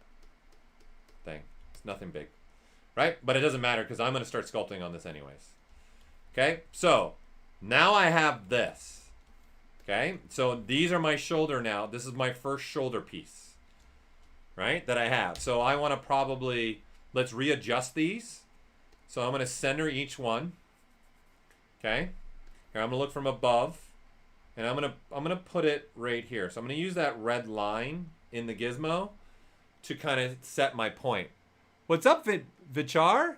thing. It's nothing big. Right? But it doesn't matter because I'm going to start sculpting on this anyways. Okay? So now I have this. Okay? So these are my shoulder now. This is my first shoulder piece. Right? That I have. So I want to probably, let's readjust these. So I'm going to center each one. Okay? Here I'm going to look from above. And I'm gonna put it right here. So I'm gonna use that red line in the gizmo to kind of set my point. What's up, Vichar?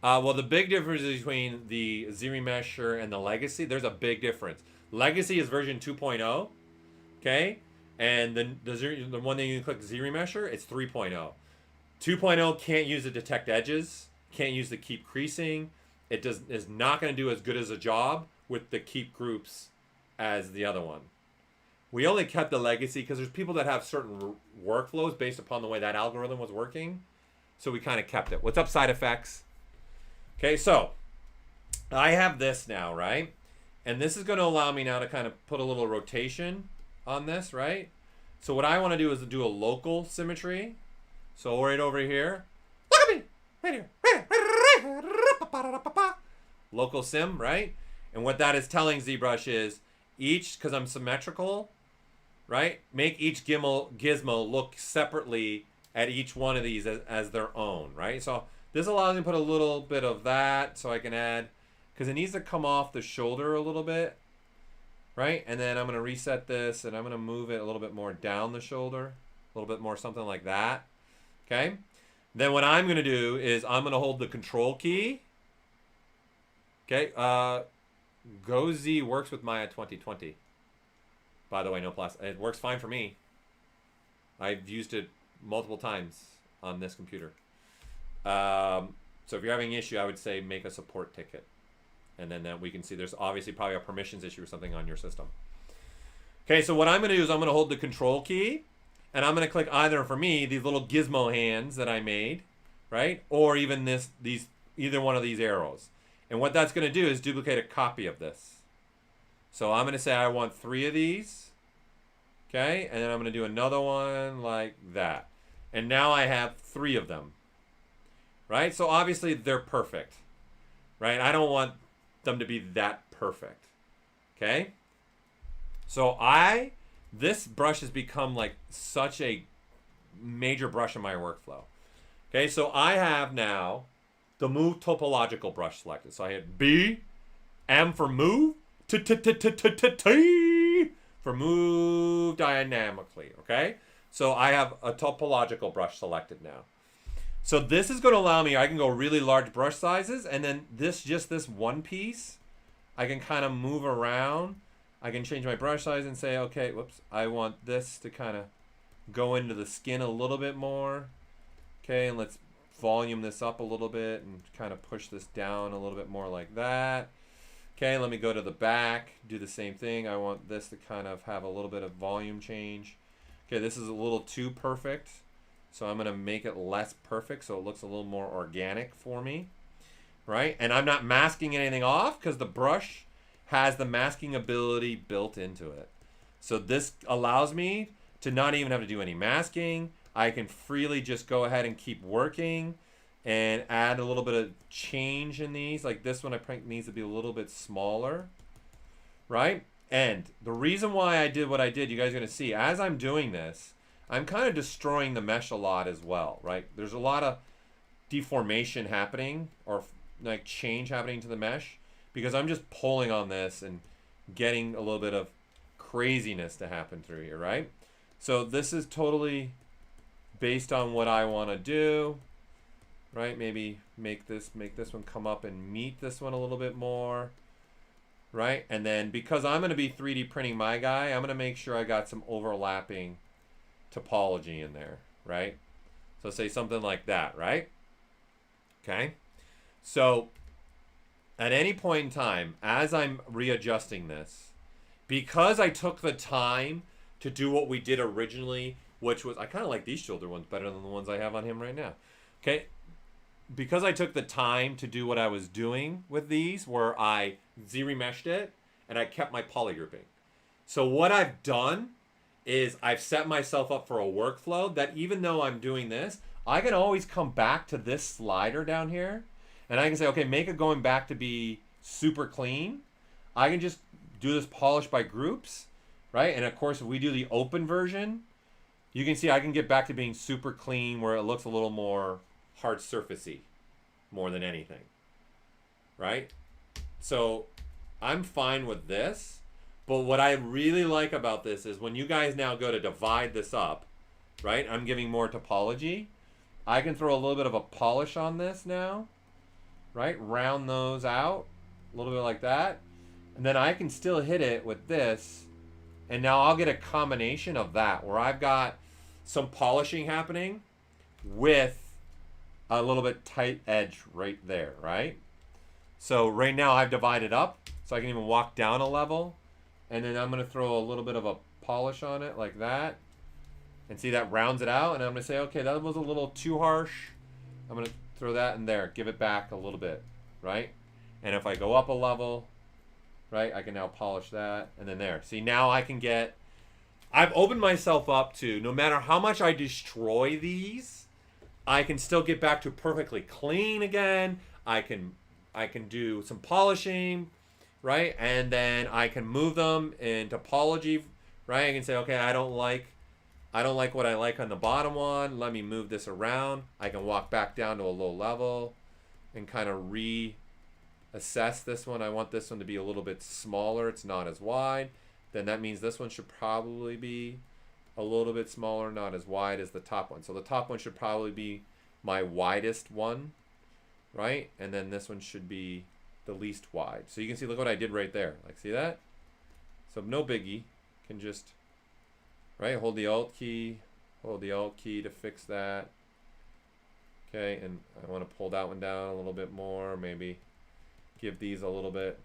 Well, the big difference between the Zremesher and the Legacy, there's a big difference. Legacy is version 2.0, okay? And the one that you can click Zremesher, it's 3.0. 2.0 can't use the detect edges, can't use the keep creasing. It is not going to do as good as a job with the keep groups as the other one. We only kept the Legacy because there's people that have certain workflows based upon the way that algorithm was working. So we kind of kept it. What's up, side effects? Okay, so I have this now, right? And this is going to allow me now to kind of put a little rotation on this, right? So what I want to do is to do a local symmetry. So right over here. Look at me! Right here. Right here. Local sim, right? And what that is telling ZBrush is each, because I'm symmetrical, right? Make each gizmo look separately at each one of these as their own, right? So this allows me to put a little bit of that so I can add, because it needs to come off the shoulder a little bit, right? And then I'm going to reset this and I'm going to move it a little bit more down the shoulder, a little bit more something like that, okay? Then what I'm going to do is I'm going to hold the control key. Okay. GoZ works with Maya 2020. By the way, no plus. It works fine for me. I've used it multiple times on this computer. So if you're having an issue, I would say make a support ticket. And then we can see there's obviously probably a permissions issue or something on your system. Okay, so what I'm going to do is I'm going to hold the control key. And I'm going to click either, for me, these little gizmo hands that I made, right? Or even either one of these arrows. And what that's going to do is duplicate a copy of this. So I'm going to say I want 3 of these. Okay? And then I'm going to do another one like that. And now I have 3 of them. Right? So obviously they're perfect. Right? I don't want them to be that perfect. Okay? So this brush has become like such a major brush in my workflow. Okay, so I have now the move topological brush selected. So I hit B, M for move, T for move dynamically. Okay, so I have a topological brush selected now. So this is going to allow me, I can go really large brush sizes, and then this one piece, I can kind of move around. I can change my brush size and say, okay, whoops, I want this to kind of go into the skin a little bit more. Okay, and let's volume this up a little bit and kind of push this down a little bit more like that. Okay, let me go to the back, do the same thing. I want this to kind of have a little bit of volume change. Okay, this is a little too perfect. So I'm going to make it less perfect so it looks a little more organic for me, right? And I'm not masking anything off because the brush has the masking ability built into it. So this allows me to not even have to do any masking. I can freely just go ahead and keep working and add a little bit of change in these. Like this one I think needs to be a little bit smaller, right? And the reason why I did what I did, you guys are going to see, as I'm doing this, I'm kind of destroying the mesh a lot as well, right? There's a lot of deformation happening or like change happening to the mesh because I'm just pulling on this and getting a little bit of craziness to happen through here, right? So this is totally based on what I want to do, right? Maybe make this one come up and meet this one a little bit more, right? And then because I'm going to be 3D printing my guy, I'm going to make sure I got some overlapping topology in there, right? So say something like that, right? Okay. So at any point in time, as I'm readjusting this, because I took the time to do what we did originally, which was, I kind of like these shoulder ones better than the ones I have on him right now. Okay. Because I took the time to do what I was doing with these, where I Zremeshed it and I kept my polygrouping. So what I've done is I've set myself up for a workflow that even though I'm doing this, I can always come back to this slider down here and I can say, okay, make it going back to be super clean. I can just do this polish by groups, right? And of course, if we do the open version, you can see I can get back to being super clean where it looks a little more hard surfacey more than anything, right? So I'm fine with this. But what I really like about this is when you guys now go to divide this up, right? I'm giving more topology. I can throw a little bit of a polish on this now, right? Round those out a little bit like that. And then I can still hit it with this. And now I'll get a combination of that where I've got some polishing happening with a little bit tight edge right there, right? So right now I've divided up so I can even walk down a level. And then I'm going to throw a little bit of a polish on it like that. And see, that rounds it out. And I'm going to say, okay, that was a little too harsh. I'm going to throw that in there. Give it back a little bit, right? And if I go up a level, right, I can now polish that. And then there. See, now I can get... I've opened myself up to, no matter how much I destroy these, I can still get back to perfectly clean again. I can do some polishing, right? And then I can move them in topology, right? I can say, okay, I don't like what I like on the bottom one. Let me move this around. I can walk back down to a low level and kind of reassess this one. I want this one to be a little bit smaller. It's not as wide. Then that means this one should probably be a little bit smaller, not as wide as the top one. So the top one should probably be my widest one, right? And then this one should be the least wide. So you can see, look what I did right there. Like, see that? So no biggie. Can just, right, hold the Alt key to fix that. Okay, and I want to pull that one down a little bit more, maybe give these a little bit.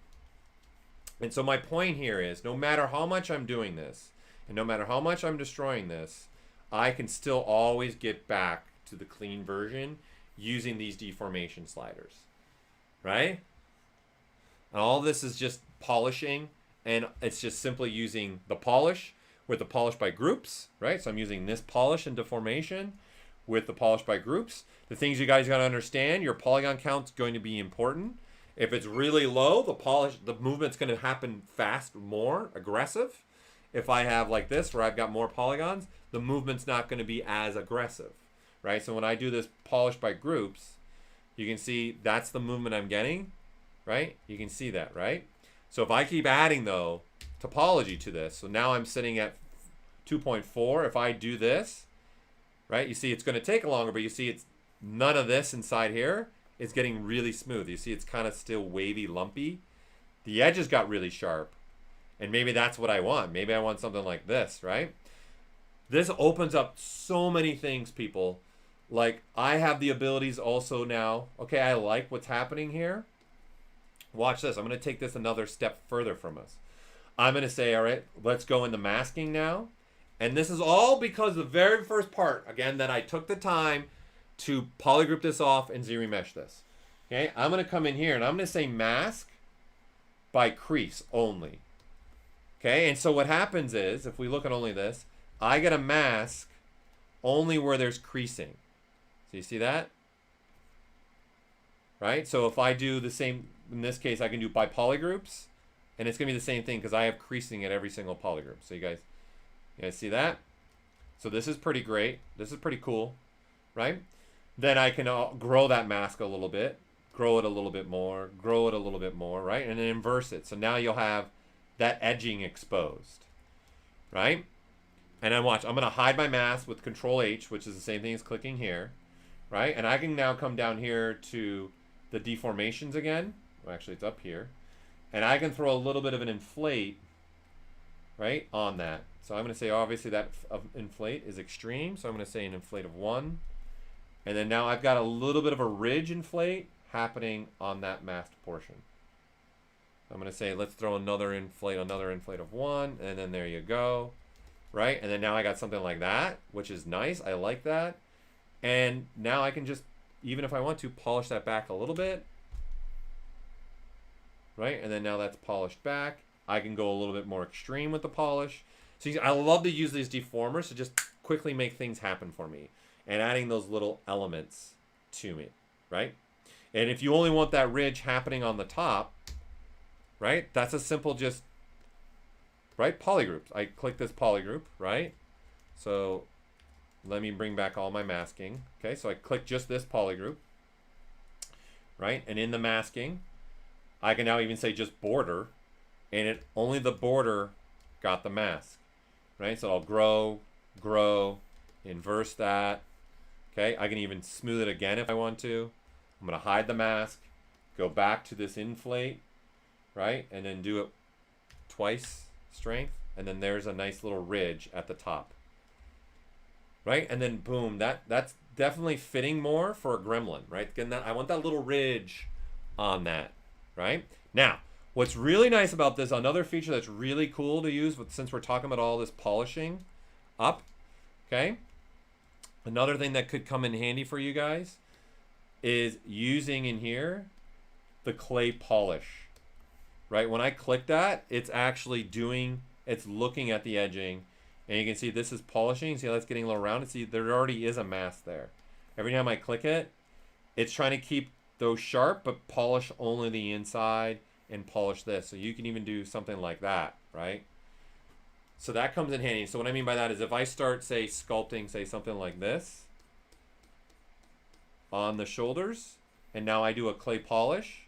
And so my point here is, no matter how much I'm doing this, and no matter how much I'm destroying this, I can still always get back to the clean version using these deformation sliders, right? And all this is just polishing, and it's just simply using the polish with the polish by groups, right? So I'm using this polish and deformation with the polish by groups. The things you guys got to understand, your polygon count's going to be important. If it's really low, the movement's going to happen fast, more aggressive. If I have like this, where I've got more polygons, the movement's not going to be as aggressive, right? So when I do this polish by groups, you can see that's the movement I'm getting, right? You can see that, right? So if I keep adding, though, topology to this, so now I'm sitting at 2.4. If I do this, right, you see it's going to take longer, but you see it's none of this inside here. It's getting really smooth. You see it's kind of still wavy, lumpy. The edges got really sharp. And maybe that's what I want. Maybe I want something like this, right? This opens up so many things, people. Like, I have the abilities also now. Okay, I like what's happening here. Watch this. I'm going to take this another step further from us. I'm going to say, all right, let's go into masking now. And this is all because the very first part, again, that I took the time to polygroup this off and Zremesh this. Okay, I'm going to come in here and I'm going to say mask by crease only. Okay, and so what happens is, if we look at only this, I get a mask only where there's creasing. So you see that? Right? So if I do the same, in this case, I can do by polygroups, and it's going to be the same thing because I have creasing at every single polygroup. So you guys see that? So this is pretty great. This is pretty cool, right? Then I can grow that mask a little bit, grow it a little bit more, grow it a little bit more, right? And then inverse it. So now you'll have that edging exposed, right? And then watch, I'm going to hide my mask with Control H, which is the same thing as clicking here, right? And I can now come down here to the deformations again. Well, actually, it's up here. And I can throw a little bit of an inflate, right, on that. So I'm going to say, obviously, that inflate is extreme. So I'm going to say an inflate of 1. And then now I've got a little bit of a ridge inflate happening on that masked portion. I'm going to say, let's throw another inflate of 1. And then there you go. Right? And then now I got something like that, which is nice. I like that. And now I can just, even if I want to, polish that back a little bit. Right? And then now that's polished back. I can go a little bit more extreme with the polish. So I love to use these deformers to just quickly make things happen for me. And adding those little elements to me. Right? And if you only want that ridge happening on the top, right? That's a simple just, right? Polygroups. I click this polygroup, right? So let me bring back all my masking. Okay, so I click just this polygroup, right? And in the masking, I can now even say just border, and only the border got the mask, right? So I'll grow, inverse that. Okay, I can even smooth it again if I want to. I'm going to hide the mask, go back to this inflate, right? And then do it twice strength, and then there's a nice little ridge at the top, right? And then boom, that's definitely fitting more for a gremlin, right? Getting that, I want that little ridge on that, right? Now, what's really nice about this, another feature that's really cool to use since we're talking about all this polishing up, okay? Another thing that could come in handy for you guys is using in here the clay polish. Right, when I click that, it's actually it's looking at the edging, and you can see this is polishing. See how that's getting a little rounded? See, there already is a mask there. Every time I click it, it's trying to keep those sharp, but polish only the inside and polish this. So you can even do something like that, right? So that comes in handy. So what I mean by that is if I start, say, sculpting, say, something like this on the shoulders, and now I do a clay polish,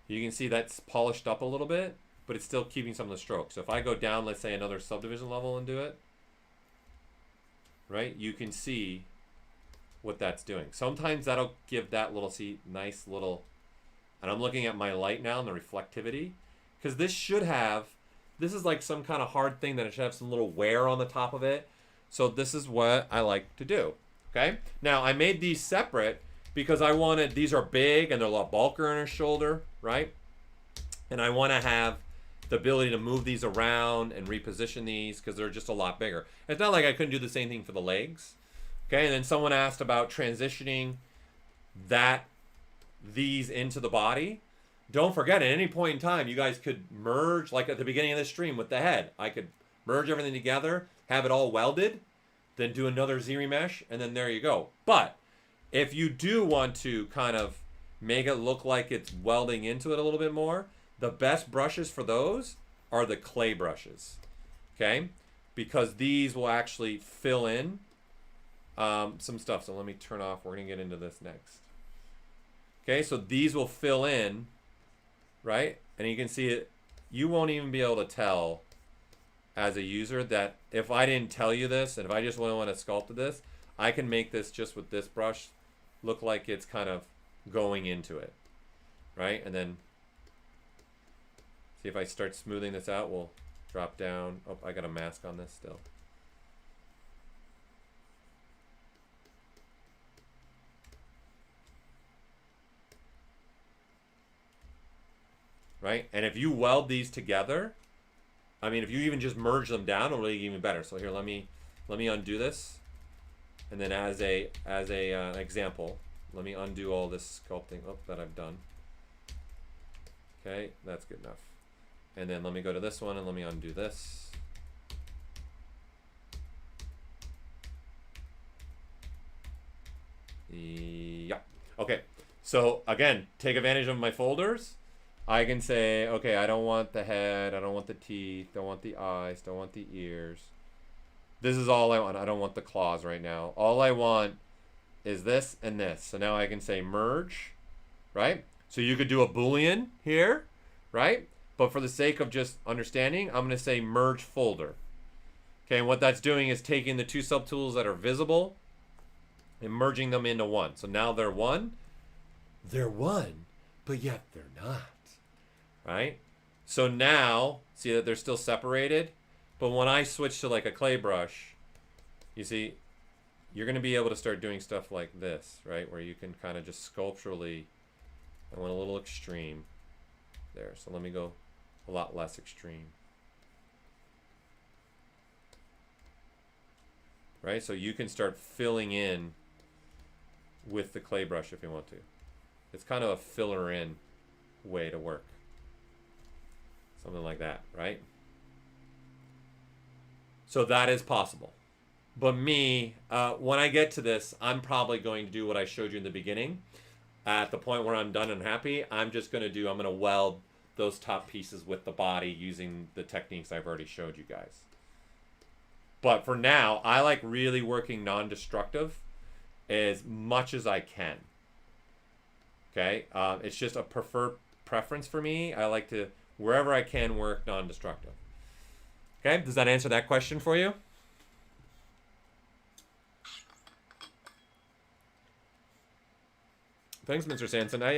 you can see that's polished up a little bit, but it's still keeping some of the strokes. So if I go down, let's say another subdivision level and do it, right, you can see what that's doing. Sometimes that'll give that little, see, nice little, and I'm looking at my light now and the reflectivity, because this is like some kind of hard thing that it should have some little wear on the top of it. So this is what I like to do, okay? Now, I made these separate because I wanted, these are big and they're a lot bulkier in a shoulder, right? And I want to have the ability to move these around and reposition these because they're just a lot bigger. It's not like I couldn't do the same thing for the legs. Okay, and then someone asked about transitioning these into the body. Don't forget, at any point in time, you guys could merge, like at the beginning of this stream with the head. I could merge everything together, have it all welded, then do another Zremesh, and then there you go. But if you do want to kind of make it look like it's welding into it a little bit more, the best brushes for those are the clay brushes, okay? Because these will actually fill in some stuff. So let me turn off. We're going to get into this next. Okay, so these will fill in, right? And you can see it. You won't even be able to tell as a user that if I didn't tell you this, and if I just want to sculpt this, I can make this just with this brush look like it's kind of going into it, right? And then see if I start smoothing this out, we'll drop down. Oh, I got a mask on this still. Right? And if you weld these together, I mean, if you even just merge them down, it'll make it even better. So here, let me undo this, and then as a example, let me undo all this sculpting that I've done. Okay, that's good enough. And then let me go to this one and let me undo this. Yeah. Okay. So again, take advantage of my folders. I can say, okay, I don't want the head, I don't want the teeth, don't want the eyes, don't want the ears. This is all I want. I don't want the claws right now. All I want is this and this. So now I can say merge, right? So you could do a Boolean here, right? But for the sake of just understanding, I'm going to say merge folder. Okay, and what that's doing is taking the two subtools that are visible and merging them into one. So now they're one, but yet they're not, right? So now, see that they're still separated, but when I switch to like a clay brush, you see, you're going to be able to start doing stuff like this, right? Where you can kind of just sculpturally, I went a little extreme there. So let me go a lot less extreme. Right? So you can start filling in with the clay brush if you want to. It's kind of a filler in way to work. Something like that, right? So that is possible. But me, when I get to this, I'm probably going to do what I showed you in the beginning. At the point where I'm done and happy, I'm going to weld those top pieces with the body using the techniques I've already showed you guys. But for now, I like really working non-destructive as much as I can. Okay? It's just a preference for me. I like to, wherever I can, work non-destructive. Okay? Does that answer that question for you? Thanks, Mr. Sanson. I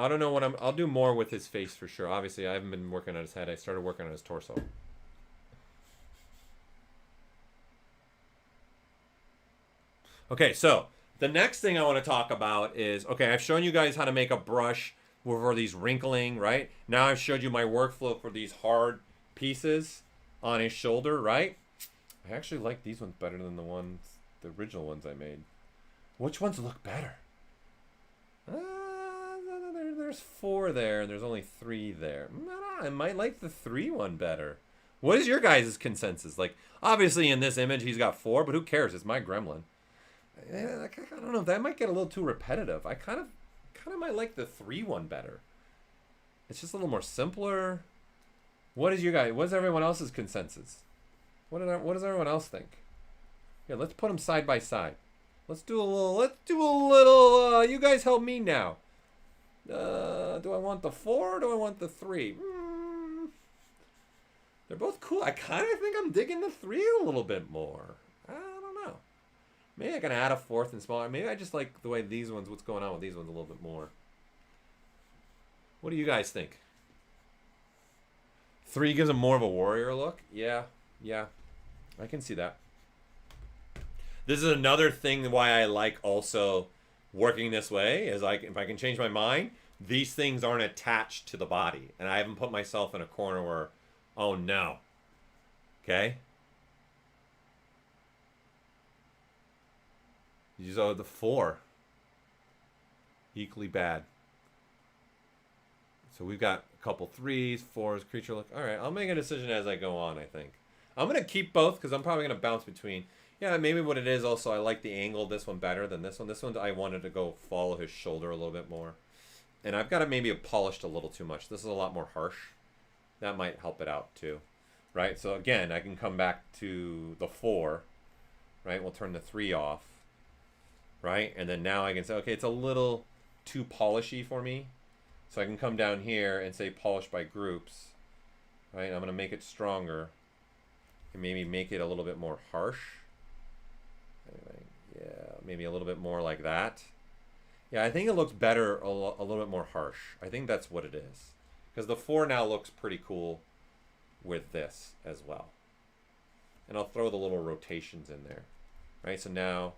don't know what I'll do more with his face for sure. Obviously, I haven't been working on his head. I started working on his torso. Okay, so the next thing I want to talk about is, okay, I've shown you guys how to make a brush for these wrinkling, right? Now I've showed you my workflow for these hard pieces on his shoulder, right? I actually like these ones better than the original ones I made. Which ones look better? There's 4 there, and there's only 3 there. I might like the 3 one better. What is your guys' consensus? Like, obviously in this image he's got 4, but who cares? It's my Gremlin. I don't know. That might get a little too repetitive. I kind of might like the 3 one better. It's just a little more simpler. What is everyone else's consensus? What does everyone else think? Yeah, let's put them side by side. Let's do a little, you guys help me now. Do I want the 4 or do I want the 3? They're both cool. I kind of think I'm digging the 3 a little bit more. I don't know. Maybe I can add a 4th and smaller. Maybe I just like the way these ones, what's going on with these ones a little bit more. What do you guys think? 3 gives them more of a warrior look? Yeah. I can see that. This is another thing why I like also working this way, is like if I can change my mind, these things aren't attached to the body. And I haven't put myself in a corner where, oh no. Okay? These are the 4. Equally bad. So we've got a couple 3s, 4s, creature look. All right, I'll make a decision as I go on, I think. I'm going to keep both because I'm probably going to bounce between. Yeah, maybe what it is also, I like the angle of this one better than this one. This one, I wanted to go follow his shoulder a little bit more. And I've got it maybe polished a little too much. This is a lot more harsh. That might help it out too. Right? So again, I can come back to the 4. Right? We'll turn the 3 off. Right? And then now I can say, okay, it's a little too polishy for me. So I can come down here and say polish by groups. Right? I'm going to make it stronger. And maybe make it a little bit more harsh. Anyway, yeah, maybe a little bit more like that. Yeah, I think it looks better a little bit more harsh. I think that's what it is. Because the 4 now looks pretty cool with this as well. And I'll throw the little rotations in there. Right, so now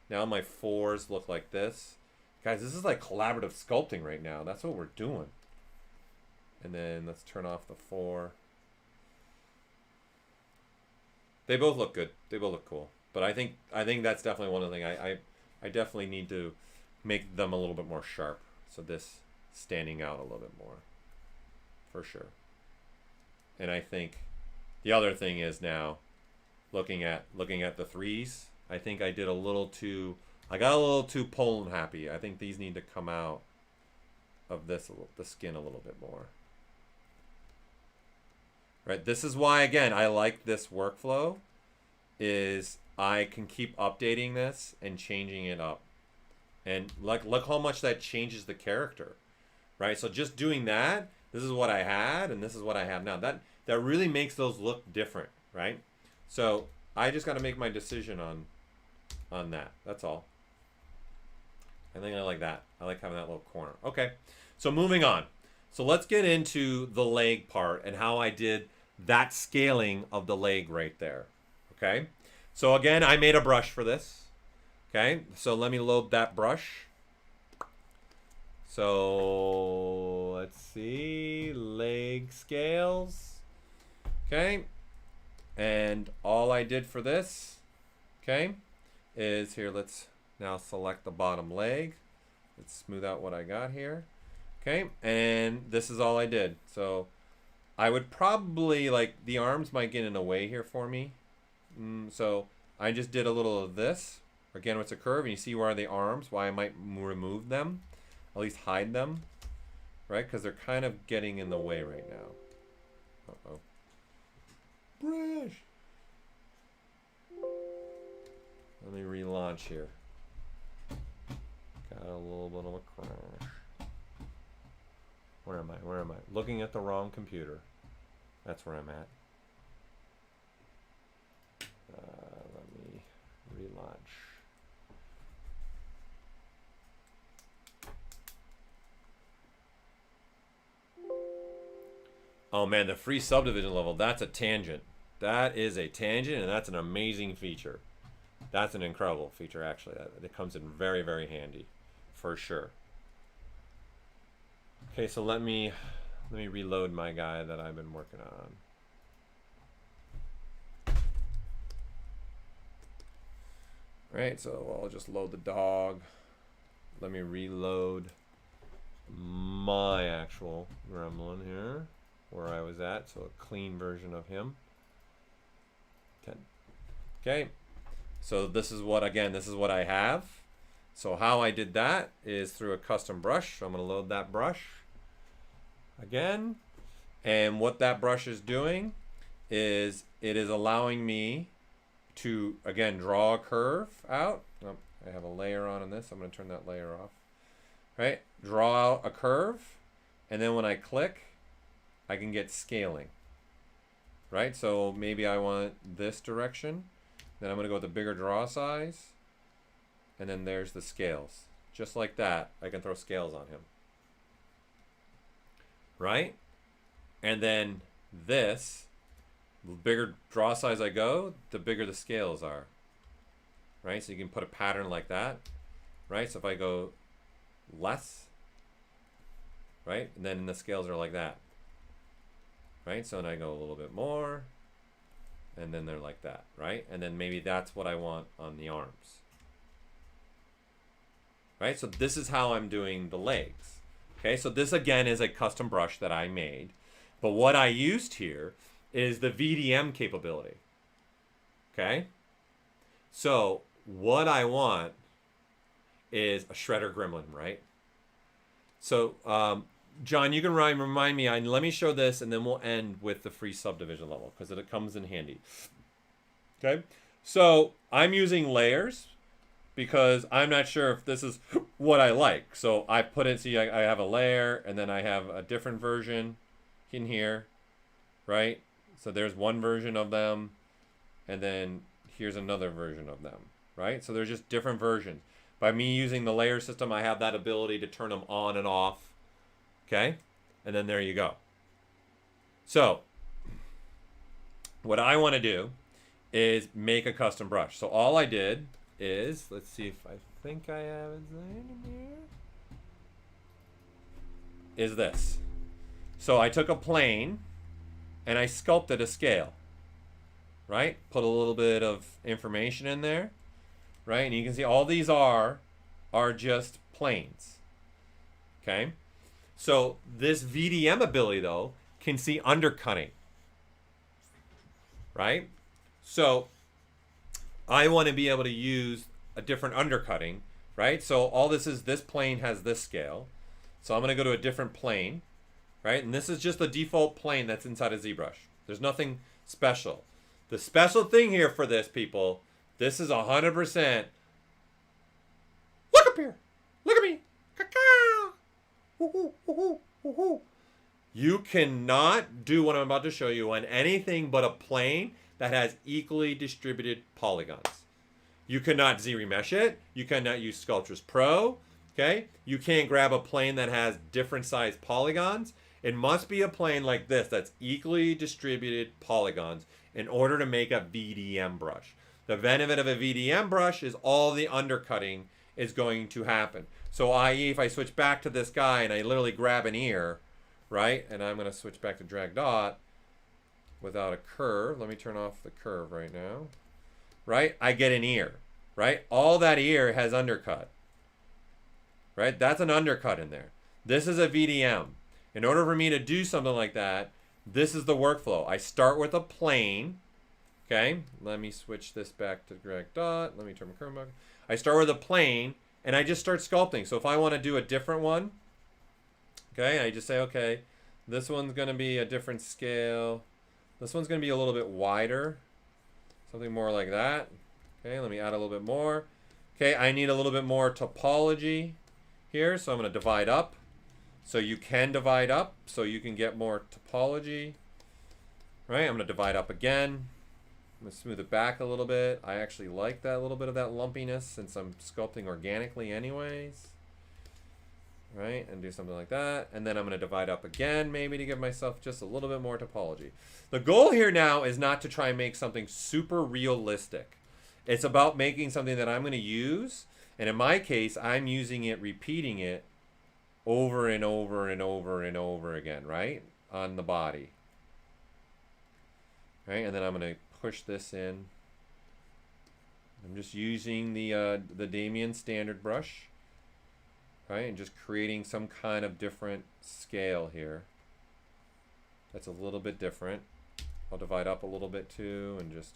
my 4s look like this. Guys, this is like collaborative sculpting right now. That's what we're doing. And then let's turn off the 4. They both look good. They both look cool. But I think that's definitely one of the things I definitely need to make them a little bit more sharp. So this standing out a little bit more, for sure. And I think the other thing is now looking at the threes. I think I got a little too Poland happy. I think these need to come out of the skin a little bit more. Right. This is why, again, I like this workflow. Is I can keep updating this and changing it up, and look how much that changes the character, right? So just doing that, this is what I had, and this is what I have now. That really makes those look different, right? So I just got to make my decision on that. That's all. I think I like that. I like having that little corner. Okay, so moving on. So let's get into the leg part and how I did that scaling of the leg right there. Okay, so again, I made a brush for this. Okay, so let me load that brush. So let's see, leg scales. Okay, and all I did for this, okay, is here, let's now select the bottom leg. Let's smooth out what I got here. Okay, and this is all I did. So I would probably, like, the arms might get in the way here for me. So I just did a little of this. Again, it's a curve, and you see where are the arms, why I might remove them, at least hide them, right? Because they're kind of getting in the way right now. Uh-oh. Brush! Let me relaunch here. Got a little bit of a crash. Where am I? Where am I? Looking at the wrong computer. That's where I'm at. Let me relaunch. Oh man, the free subdivision level, that's a tangent. That is a tangent, and that's an amazing feature. That's an incredible feature, actually. It comes in very, very handy, for sure. Okay, so let me reload my guy that I've been working on. Right, so I'll just load the dog. Let me reload my actual gremlin here, where I was at, so a clean version of him. 10. Okay, so this is what, again, this is what I have. So how I did that is through a custom brush. So I'm going to load that brush again. And what that brush is doing is it is allowing me to, again, draw a curve out. Oh, I have a layer on this. I'm going to turn that layer off. Right? Draw out a curve. And then when I click, I can get scaling. Right? So maybe I want this direction. Then I'm going to go with the bigger draw size. And then there's the scales. Just like that, I can throw scales on him. Right? And then this, the bigger draw size I go, the bigger the scales are. Right? So you can put a pattern like that. Right? So if I go less, right? And then the scales are like that. Right? So then I go a little bit more, and then they're like that. Right? And then maybe that's what I want on the arms. Right, so this is how I'm doing the legs. Okay, so this again is a custom brush that I made. But what I used here is the VDM capability. Okay, so what I want is a shredder gremlin, right? So, John, you can remind me, let me show this and then we'll end with the free subdivision level because it comes in handy. Okay, so I'm using layers, because I'm not sure if this is what I like. So I put it, see, I have a layer, and then I have a different version in here, right? So there's one version of them, and then here's another version of them, right? So there's just different versions. By me using the layer system, I have that ability to turn them on and off, okay? And then there you go. So what I want to do is make a custom brush. So all I did is, let's see if I think I have it in here, is this. So I took a plane and I sculpted a scale. right? Put a little bit of information in there, right? And you can see all these are just planes, okay? So this VDM ability, though, can see undercutting, right? So I want to be able to use a different undercutting, right? So all this is, this plane has this scale. So I'm going to go to a different plane, right? And this is just the default plane that's inside of ZBrush. There's nothing special. The special thing here for this, people, this is 100%. Look up here. Look at me. You cannot do what I'm about to show you on anything but a plane that has equally distributed polygons. You cannot Zremesh it. You cannot use Sculptris Pro. Okay? You can't grab a plane that has different sized polygons. It must be a plane like this that's equally distributed polygons in order to make a VDM brush. The benefit of a VDM brush is all the undercutting is going to happen. So i.e. if I switch back to this guy and I literally grab an ear, right? And I'm going to switch back to drag dot without a curve. Let me turn off the curve right now. Right? I get an ear, right? All that ear has undercut, right? That's an undercut in there. This is a VDM. In order for me to do something like that, this is the workflow. I start with a plane, okay? Let me switch this back to drag dot. Let me turn my curve back. I start with a plane, and I just start sculpting. So if I want to do a different one, okay, I just say, okay, this one's going to be a different scale. This one's going to be a little bit wider. Something more like that. Okay, let me add a little bit more. Okay, I need a little bit more topology here, so I'm going to divide up. So you can divide up, so you can get more topology. Right, I'm going to divide up again. I'm going to smooth it back a little bit. I actually like that little bit of that lumpiness since I'm sculpting organically anyways. Right, and do something like that. And then I'm going to divide up again, maybe to give myself just a little bit more topology. The goal here now is not to try and make something super realistic. It's about making something that I'm going to use. And in my case, I'm using it, repeating it over and over and over and over again, right? On the body. Right, and then I'm going to push this in. I'm just using the DamStandard brush. Right, and just creating some kind of different scale here. That's a little bit different. I'll divide up a little bit too and just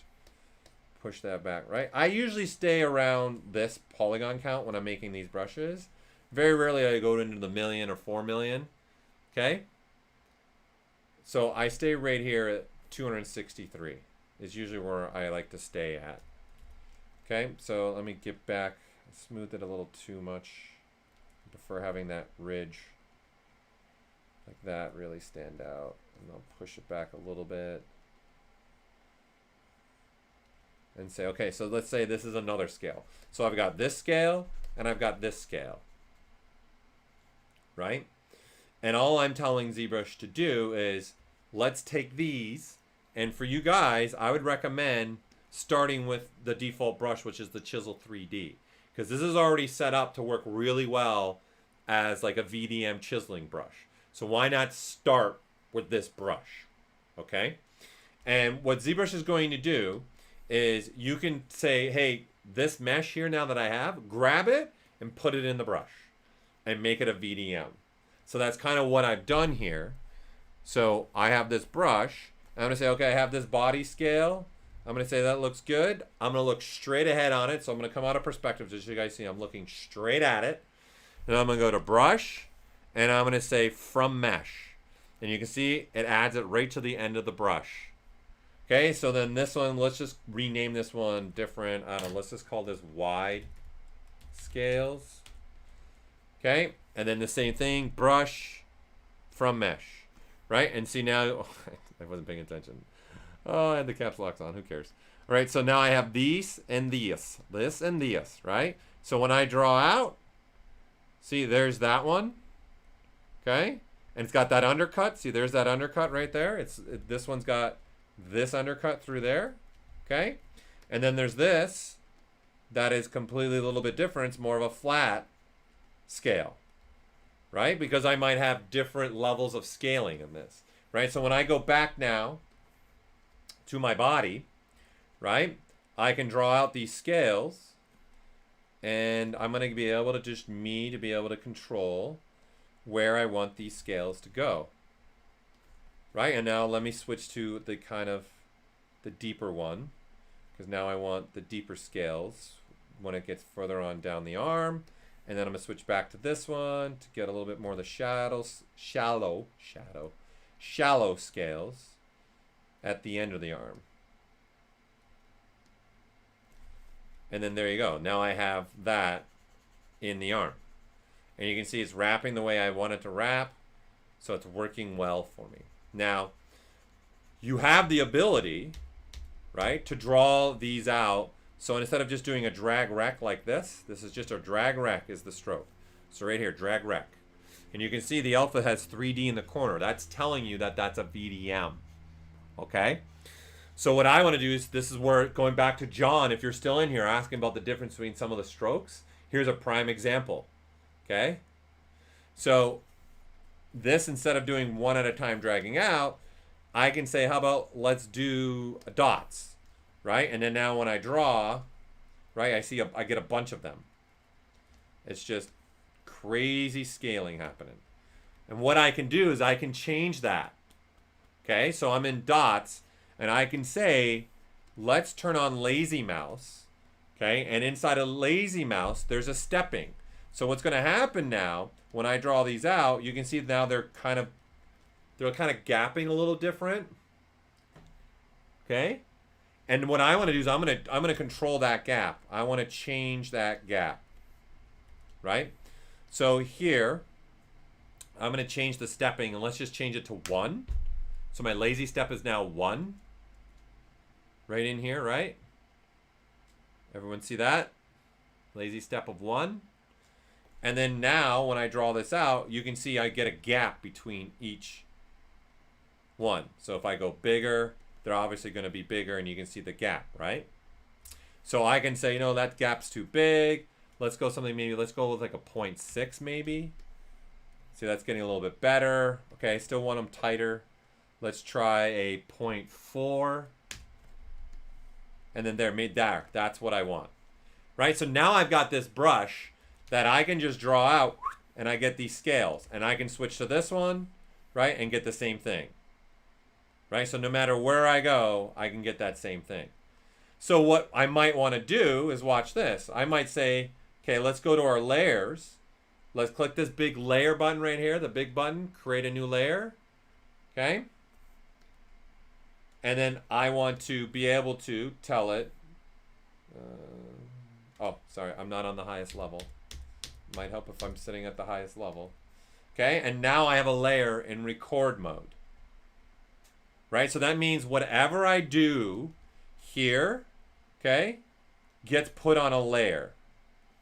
push that back, right? I usually stay around this polygon count when I'm making these brushes. Very rarely I go into the 1 million or 4 million, okay? So I stay right here at 263 is usually where I like to stay at. Okay, so let me get back, smooth it a little too much. Prefer having that ridge like that really stand out, and I'll push it back a little bit and say, okay, so let's say this is another scale. So I've got this scale and I've got this scale, right? And all I'm telling ZBrush to do is let's take these, and for you guys I would recommend starting with the default brush, which is the Chisel 3D, because this is already set up to work really well as like a VDM chiseling brush. So why not start with this brush, okay? And what ZBrush is going to do is you can say, hey, this mesh here now that I have, grab it and put it in the brush and make it a VDM. So that's kind of what I've done here. So I have this brush. I'm going to say, okay, I have this body scale. I'm going to say that looks good. I'm going to look straight ahead on it. So I'm going to come out of perspective just so you guys see I'm looking straight at it. And I'm going to go to brush and I'm going to say from mesh. And you can see it adds it right to the end of the brush. Okay, so then this one, let's just rename this one different. I don't know, let's just call this wide scales. Okay, and then the same thing, brush from mesh. Right, and see now, I wasn't paying attention. Oh, I had the caps locks on. Who cares? All right, so now I have these and these. This and this, right? So when I draw out, see, there's that one. Okay? And it's got that undercut. See, there's that undercut right there. This one's got this undercut through there. Okay? And then there's this that is completely a little bit different. It's more of a flat scale. Right? Because I might have different levels of scaling in this. Right? So when I go back now to my body, right? I can draw out these scales, and I'm going to be able to just be able to control where I want these scales to go, right? And now let me switch to the kind of the deeper one, because now I want the deeper scales when it gets further on down the arm. And then I'm going to switch back to this one to get a little bit more of the shallow scales at the end of the arm. And then there you go. Now I have that in the arm. And you can see it's wrapping the way I want it to wrap. So it's working well for me. Now, you have the ability, right, to draw these out. So instead of just doing a drag rec like this is just a drag rec is the stroke. So right here, drag rec. And you can see the alpha has 3D in the corner. That's telling you that that's a VDM. Okay? So what I want to do is, this is where, going back to John, if you're still in here asking about the difference between some of the strokes, here's a prime example. Okay? So this, instead of doing one at a time dragging out, I can say, how about let's do dots. Right? And then now when I draw, right, I get a bunch of them. It's just crazy scaling happening. And what I can do is I can change that. Okay, so I'm in dots, and I can say, let's turn on lazy mouse. Okay, and inside of lazy mouse, there's a stepping. So what's going to happen now, when I draw these out, you can see now they're kind of gapping a little different. Okay? And what I want to do is I'm going to control that gap. I want to change that gap. Right? So here, I'm going to change the stepping, and let's just change it to 1. So my lazy step is now 1. Right in here, right? Everyone see that? Lazy step of 1. And then now when I draw this out, you can see I get a gap between each one. So if I go bigger, they're obviously going to be bigger, and you can see the gap, right? So I can say, you know, that gap's too big. Let's go something, maybe let's go with like a 0.6 maybe. See, that's getting a little bit better. Okay, still want them tighter. Let's try a 0.4. And then there, that's what I want. Right? So now I've got this brush that I can just draw out, and I get these scales. And I can switch to this one, right, and get the same thing. Right? So no matter where I go, I can get that same thing. So what I might want to do is watch this. I might say, okay, let's go to our layers. Let's click this big layer button right here, the big button, create a new layer. Okay? And then I want to be able to tell it, oh, sorry, I'm not on the highest level. Might help if I'm sitting at the highest level. Okay, and now I have a layer in record mode. Right, so that means whatever I do here, okay, gets put on a layer.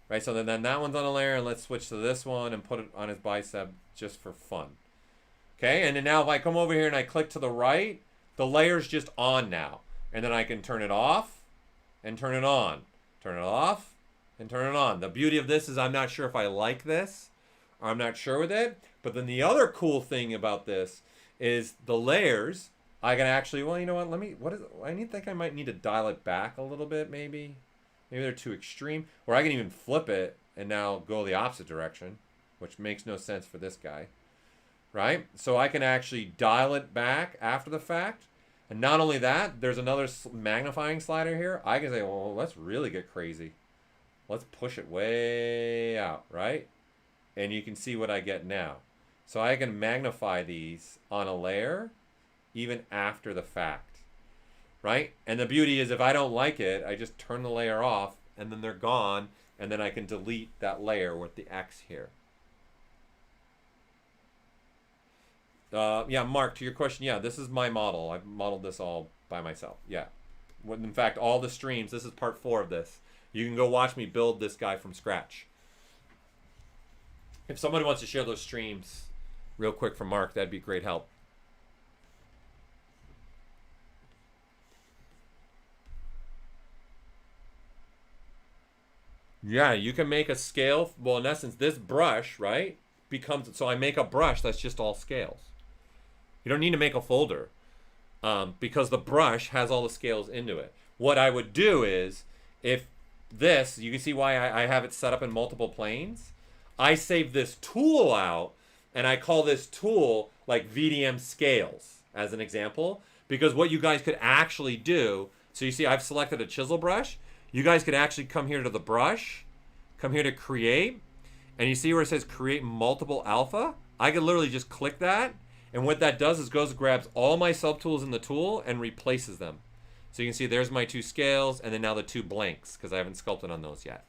Right, so then that one's on a layer, and let's switch to this one and put it on his bicep just for fun. Okay, and then now if I come over here and I click to the right, the layer's just on now. And then I can turn it off and turn it on. Turn it off and turn it on. The beauty of this is I'm not sure if I like this, or I'm not sure with it. But then the other cool thing about this is the layers, I can actually, well, you know what, I think I might need to dial it back a little bit maybe. Maybe they're too extreme. Or I can even flip it and now go the opposite direction, which makes no sense for this guy. Right? So I can actually dial it back after the fact. And not only that, there's another magnifying slider here. I can say, well, let's really get crazy. Let's push it way out, right? And you can see what I get now. So I can magnify these on a layer even after the fact, right? And the beauty is if I don't like it, I just turn the layer off and then they're gone. And then I can delete that layer with the X here. Yeah, Mark, to your question, yeah, this is my model. I've modeled this all by myself. Yeah. In fact, all the streams, this is part 4 of this. You can go watch me build this guy from scratch. If somebody wants to share those streams real quick from Mark, that'd be great help. Yeah, you can make a scale. Well, in essence, this brush, right, becomes, so I make a brush that's just all scales. You don't need to make a folder because the brush has all the scales into it. what I would do is, if this, you can see why I have it set up in multiple planes. I save this tool out, and I call this tool like VDM scales as an example, because what you guys could actually do, so you see I've selected a chisel brush. You guys could actually come here to the brush, come here to create, and you see where it says create multiple alpha? I could literally just click that, and what that does is goes and grabs all my subtools in the tool and replaces them. So you can see there's my 2 scales, and then now the 2 blanks, because I haven't sculpted on those yet.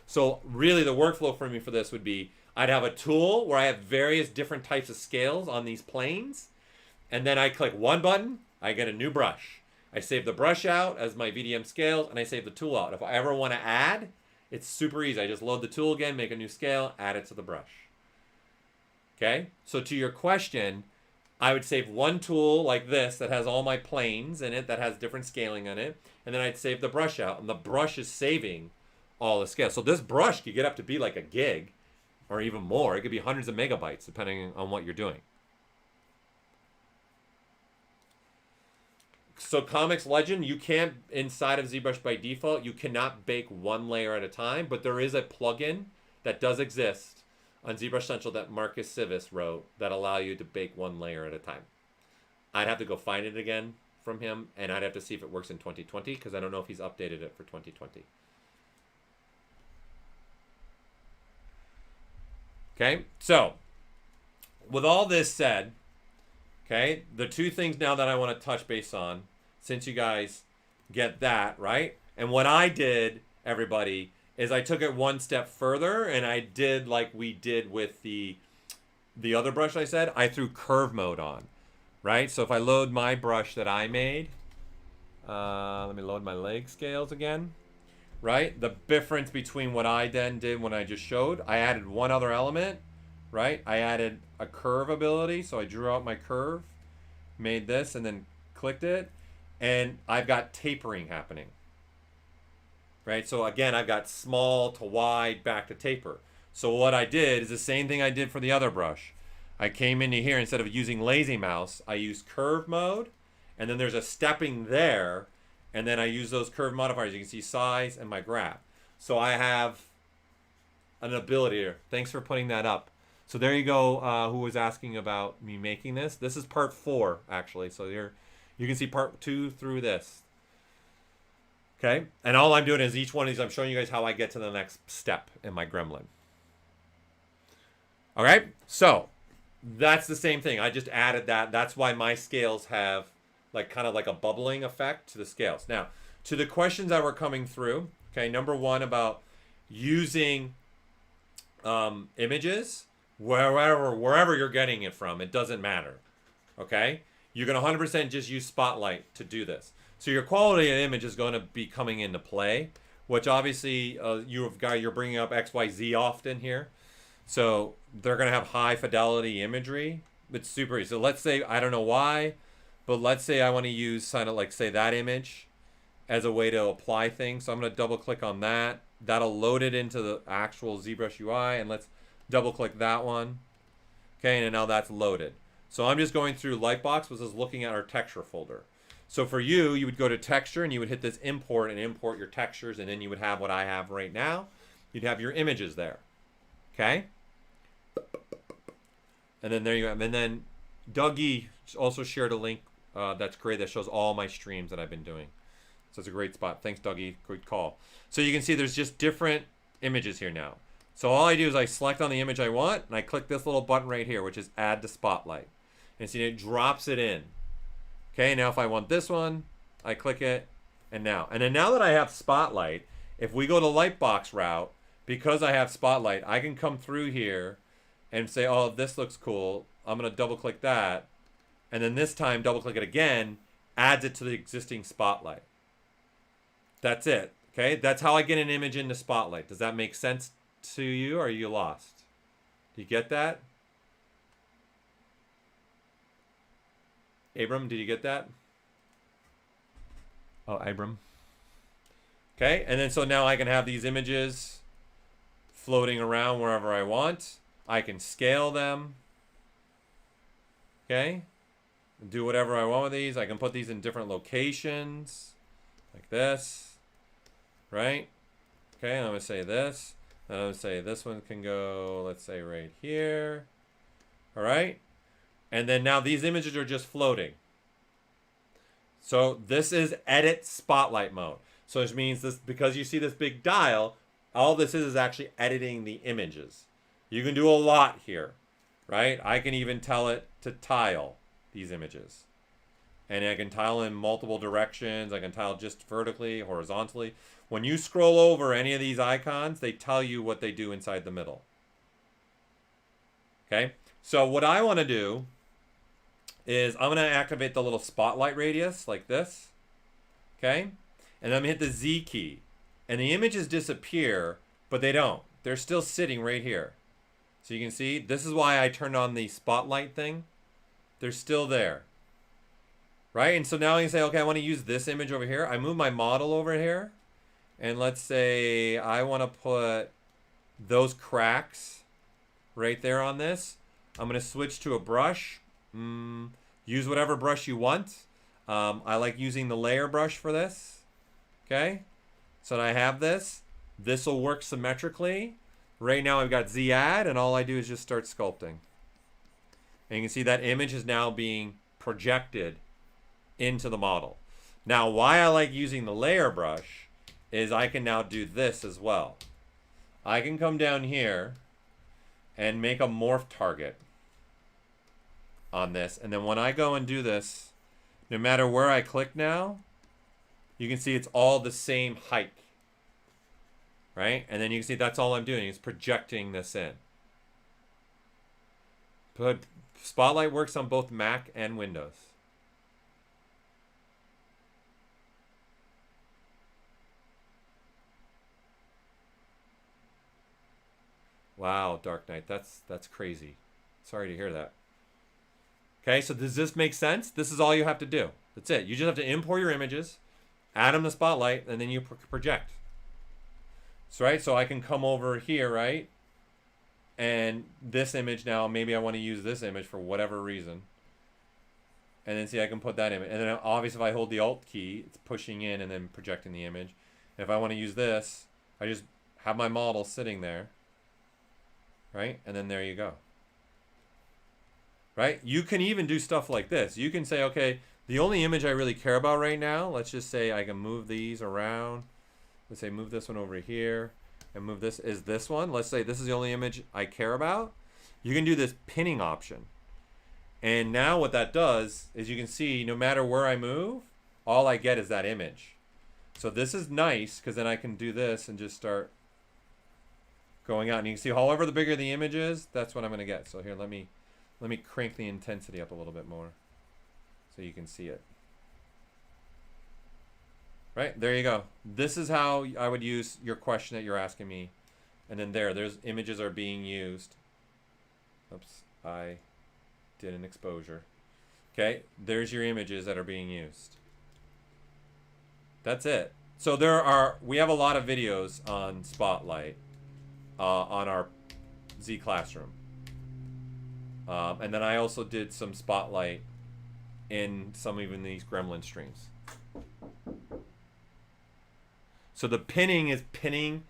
So really the workflow for me for this would be, I'd have a tool where I have various different types of scales on these planes, and then I click one button, I get a new brush. I save the brush out as my VDM scales, and I save the tool out. If I ever want to add, it's super easy. I just load the tool again, make a new scale, add it to the brush. Okay, so to your question, I would save one tool like this that has all my planes in it, that has different scaling on it, and then I'd save the brush out, and the brush is saving all the scales. So this brush could get up to be like a gig, or even more. It could be hundreds of megabytes, depending on what you're doing. So Comics Legend, you can't, inside of ZBrush by default, you cannot bake one layer at a time, but there is a plugin that does exist on ZBrush Central that Marcus Civis wrote that allow you to bake one layer at a time. I'd have to go find it again from him, and I'd have to see if it works in 2020, because I don't know if he's updated it for 2020. Okay, so with all this said, okay, the 2 things now that I want to touch base on, since you guys get that, right? And what I did, everybody, is I took it one step further, and I did like we did with the other brush I said. I threw curve mode on, right? So if I load my brush that I made, let me load my leg scales again, right? The difference between what I then did when I just showed, I added one other element, right? I added a curve ability, so I drew out my curve, made this, and then clicked it, and I've got tapering happening. Right, so again, I've got small to wide, back to taper. So what I did is the same thing I did for the other brush. I came into here, instead of using lazy mouse, I used curve mode, and then there's a stepping there, and then I use those curve modifiers. You can see size and my grab. So I have an ability here. Thanks for putting that up. So there you go, who was asking about me making this. This is part 4, actually. So you can see part 2 through this. Okay, and all I'm doing is each one of these, I'm showing you guys how I get to the next step in my Gremlin. All right, so that's the same thing. I just added that. That's why my scales have like kind of like a bubbling effect to the scales. Now, to the questions that were coming through, okay, number 1 about using images, wherever you're getting it from, it doesn't matter, okay? You can 100% just use Spotlight to do this. So your quality of image is going to be coming into play, which obviously you're bringing up XYZ often here. So they're going to have high fidelity imagery. It's super easy. So let's say, I don't know why, but let's say I want to use kind of like, say, that image as a way to apply things. So I'm going to double click on that. That'll load it into the actual ZBrush UI, and let's double click that one. Okay, and now that's loaded. So I'm just going through Lightbox, which is looking at our texture folder. So for you, you would go to texture and you would hit this import and import your textures, and then you would have what I have right now. You'd have your images there. Okay? And then there you go. And then Dougie also shared a link that's great that shows all my streams that I've been doing. So it's a great spot. Thanks, Dougie. Good call. So you can see there's just different images here now. So all I do is I select on the image I want, and I click this little button right here, which is Add to Spotlight. And see, it drops it in. Okay, now if I want this one, I click it, and then now that I have Spotlight, if we go to Lightbox route, because I have Spotlight, I can come through here and say, oh, this looks cool. I'm going to double click that, and then this time double click it again, adds it to the existing Spotlight. That's it. Okay, that's how I get an image into Spotlight. Does that make sense to you, or are you lost? Do you get that? Abram, did you get that? Oh, Abram. Okay, and then so now I can have these images floating around wherever I want. I can scale them. Okay, do whatever I want with these. I can put these in different locations. like this, right? Okay, I'm gonna say this. I'm gonna say this one can go, let's say right here. All right, and then now these images are just floating. So this is edit spotlight mode. So which means this, because you see this big dial, all this is actually editing the images. You can do a lot here, right? I can even tell it to tile these images. And I can tile in multiple directions. I can tile just vertically, horizontally. When you scroll over any of these icons, they tell you what they do inside the middle. Okay? So what I want to do is I'm going to activate the little spotlight radius like this. Okay? And I'm going to hit the Z key. And the images disappear, but they don't. They're still sitting right here. So you can see, this is why I turned on the spotlight thing. They're still there. Right? And so now I can say, okay, I want to use this image over here. I move my model over here. And let's say I want to put those cracks right there on this. I'm going to switch to a brush. Use whatever brush you want. I like using the layer brush for this. Okay? So I have this. This will work symmetrically. Right now I've got Z add, and all I do is just start sculpting. And you can see that image is now being projected into the model. Now, why I like using the layer brush is I can now do this as well. I can come down here and make a morph target on this. And then when I go and do this, no matter where I click now, you can see it's all the same height. Right? And then you can see that's all I'm doing is projecting this in. But Spotlight works on both Mac and Windows. Wow, Dark Knight, that's crazy. Sorry to hear that. Okay, so does this make sense? This is all you have to do. That's it. You just have to import your images, add them to Spotlight, and then you project. So, right, so I can come over here, right? And this image now, maybe I want to use this image for whatever reason. And then see, I can put that image. And then obviously if I hold the Alt key, it's pushing in and then projecting the image. And if I want to use this, I just have my model sitting there. Right? And then there you go. Right? You can even do stuff like this. You can say, okay, the only image I really care about right now, let's just say I can move these around. Let's say move this one over here and move this is this one. Let's say this is the only image I care about. You can do this pinning option. And now what that does is you can see no matter where I move, all I get is that image. So this is nice because then I can do this and just start going out. And you can see however the bigger the image is, that's what I'm going to get. So here, let me crank the intensity up a little bit more so you can see it. Right, there you go. This is how I would use your question that you're asking me. And then there's images are being used. Oops, I did an exposure. Okay, there's your images that are being used. That's it. So we have a lot of videos on Spotlight on our Z Classroom. And then I also did some Spotlight in some even these Gremlin streams. So the pinning is pinning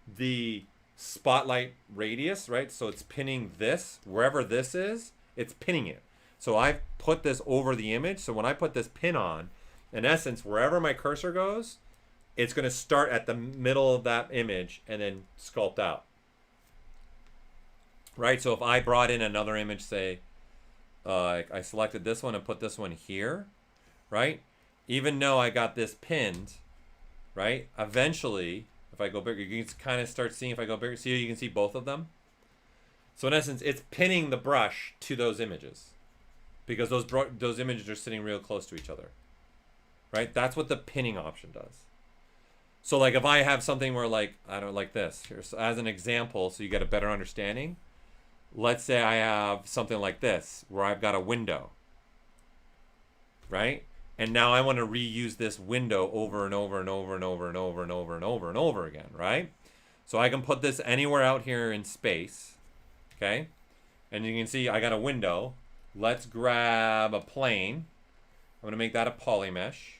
the spotlight radius, right? So it's pinning this, wherever this is, it's pinning it. So I've put this over the image. So when I put this pin on, in essence, wherever my cursor goes, it's going to start at the middle of that image and then sculpt out. Right? So if I brought in another image, say, I selected this one and put this one here, right? Even though I got this pinned, right? Eventually, if I go bigger, you can kind of start seeing if I go bigger. See, you can see both of them. So in essence, it's pinning the brush to those images because those images are sitting real close to each other, right? That's what the pinning option does. So like if I have something where like, I don't like this here, so as an example, so you get a better understanding. Let's say I have something like this where I've got a window, right? And now I want to reuse this window over and over and over and over and over and over and over and over again, right? So I can put this anywhere out here in space, okay? And you can see I got a window. Let's grab a plane. I'm going to make that a poly mesh.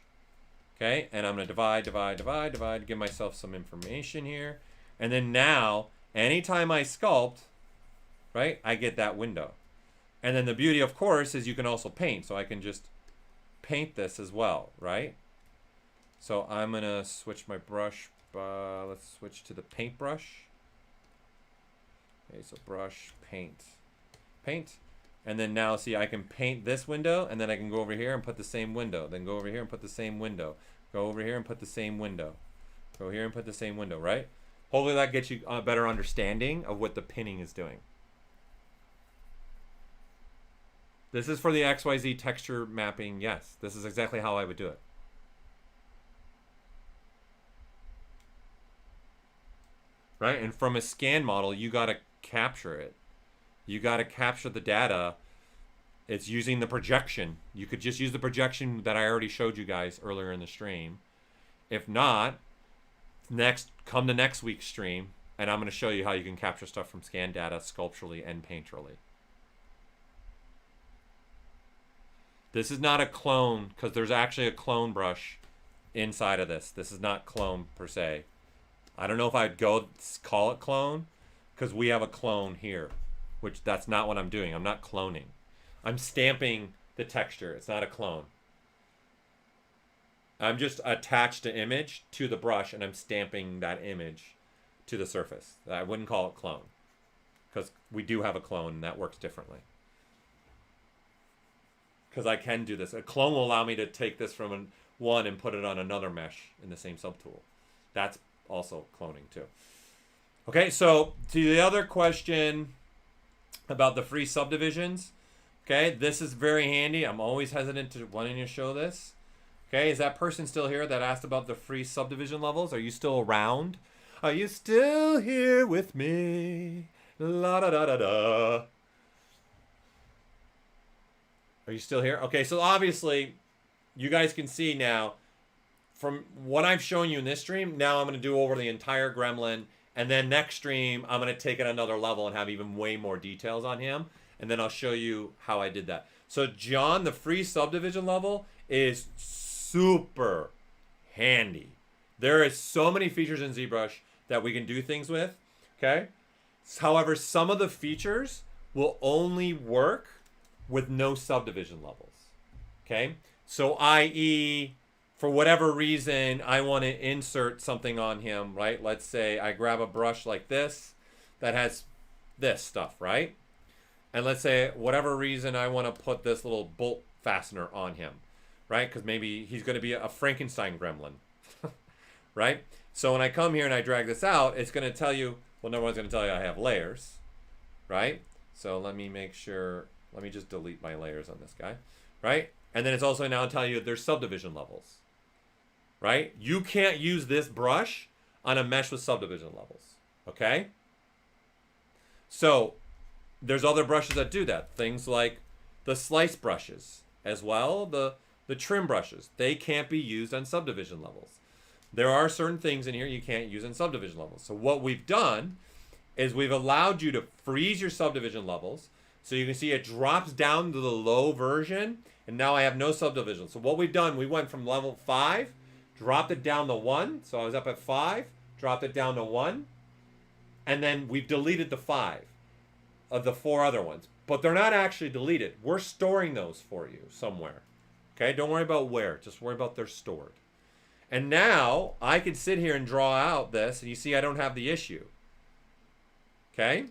Okay, and I'm going to divide, give myself some information here. And then now, anytime I sculpt, right, I get that window. And then the beauty, of course, is you can also paint. So I can just paint this as well, right? So I'm going to switch my brush. Let's switch to the paintbrush. Okay, so brush, paint. And then now, see, I can paint this window, and then I can go over here and put the same window. Then go over here and put the same window. Go over here and put the same window. Go here and put the same window, right? Hopefully that gets you a better understanding of what the pinning is doing. This is for the XYZ texture mapping. Yes, this is exactly how I would do it. Right? And from a scan model, you got to capture it. You got to capture the data. It's using the projection. You could just use the projection that I already showed you guys earlier in the stream. If not, come to next week's stream, and I'm going to show you how you can capture stuff from scan data sculpturally and painterly. This is not a clone, because there's actually a clone brush inside of this. This is not clone per se. I don't know if I'd call it clone, because we have a clone here, which that's not what I'm doing. I'm not cloning. I'm stamping the texture. It's not a clone. I'm just attached the image to the brush, and I'm stamping that image to the surface. I wouldn't call it clone, because we do have a clone, and that works differently. Because I can do this. A clone will allow me to take this from one and put it on another mesh in the same subtool. That's also cloning too. Okay, so to the other question about the free subdivisions. Okay, this is very handy. I'm always hesitant to wanting to show this. Okay, is that person still here that asked about the free subdivision levels? Are you still around? Are you still here with me? La da da da da. Are you still here? Okay, so obviously, you guys can see now, from what I've shown you in this stream, now I'm going to do over the entire Gremlin, and then next stream, I'm going to take it another level and have even way more details on him, and then I'll show you how I did that. So John, the free subdivision level is super handy. There is so many features in ZBrush that we can do things with, okay? However, some of the features will only work with no subdivision levels, okay? So i.e., for whatever reason, I want to insert something on him, right? Let's say I grab a brush like this that has this stuff, right? And let's say whatever reason I want to put this little bolt fastener on him, right? Because maybe he's going to be a Frankenstein gremlin, right? So when I come here and I drag this out, it's going to tell you, well, no one's going to tell you I have layers, right? So let me make sure, let me just delete my layers on this guy, right? And then it's also now telling you there's subdivision levels, right? You can't use this brush on a mesh with subdivision levels, okay? So there's other brushes that do that. Things like the slice brushes as well, the trim brushes. They can't be used on subdivision levels. There are certain things in here you can't use on subdivision levels. So what we've done is we've allowed you to freeze your subdivision levels. So you can see it drops down to the low version, and now I have no subdivision. So what we've done, we went from level 5, dropped it down to 1. So I was up at 5, dropped it down to 1, and then we've deleted the 5 of the 4 other ones. But they're not actually deleted. We're storing those for you somewhere. Okay, don't worry about where. Just worry about they're stored. And now I can sit here and draw out this, and you see I don't have the issue. Okay?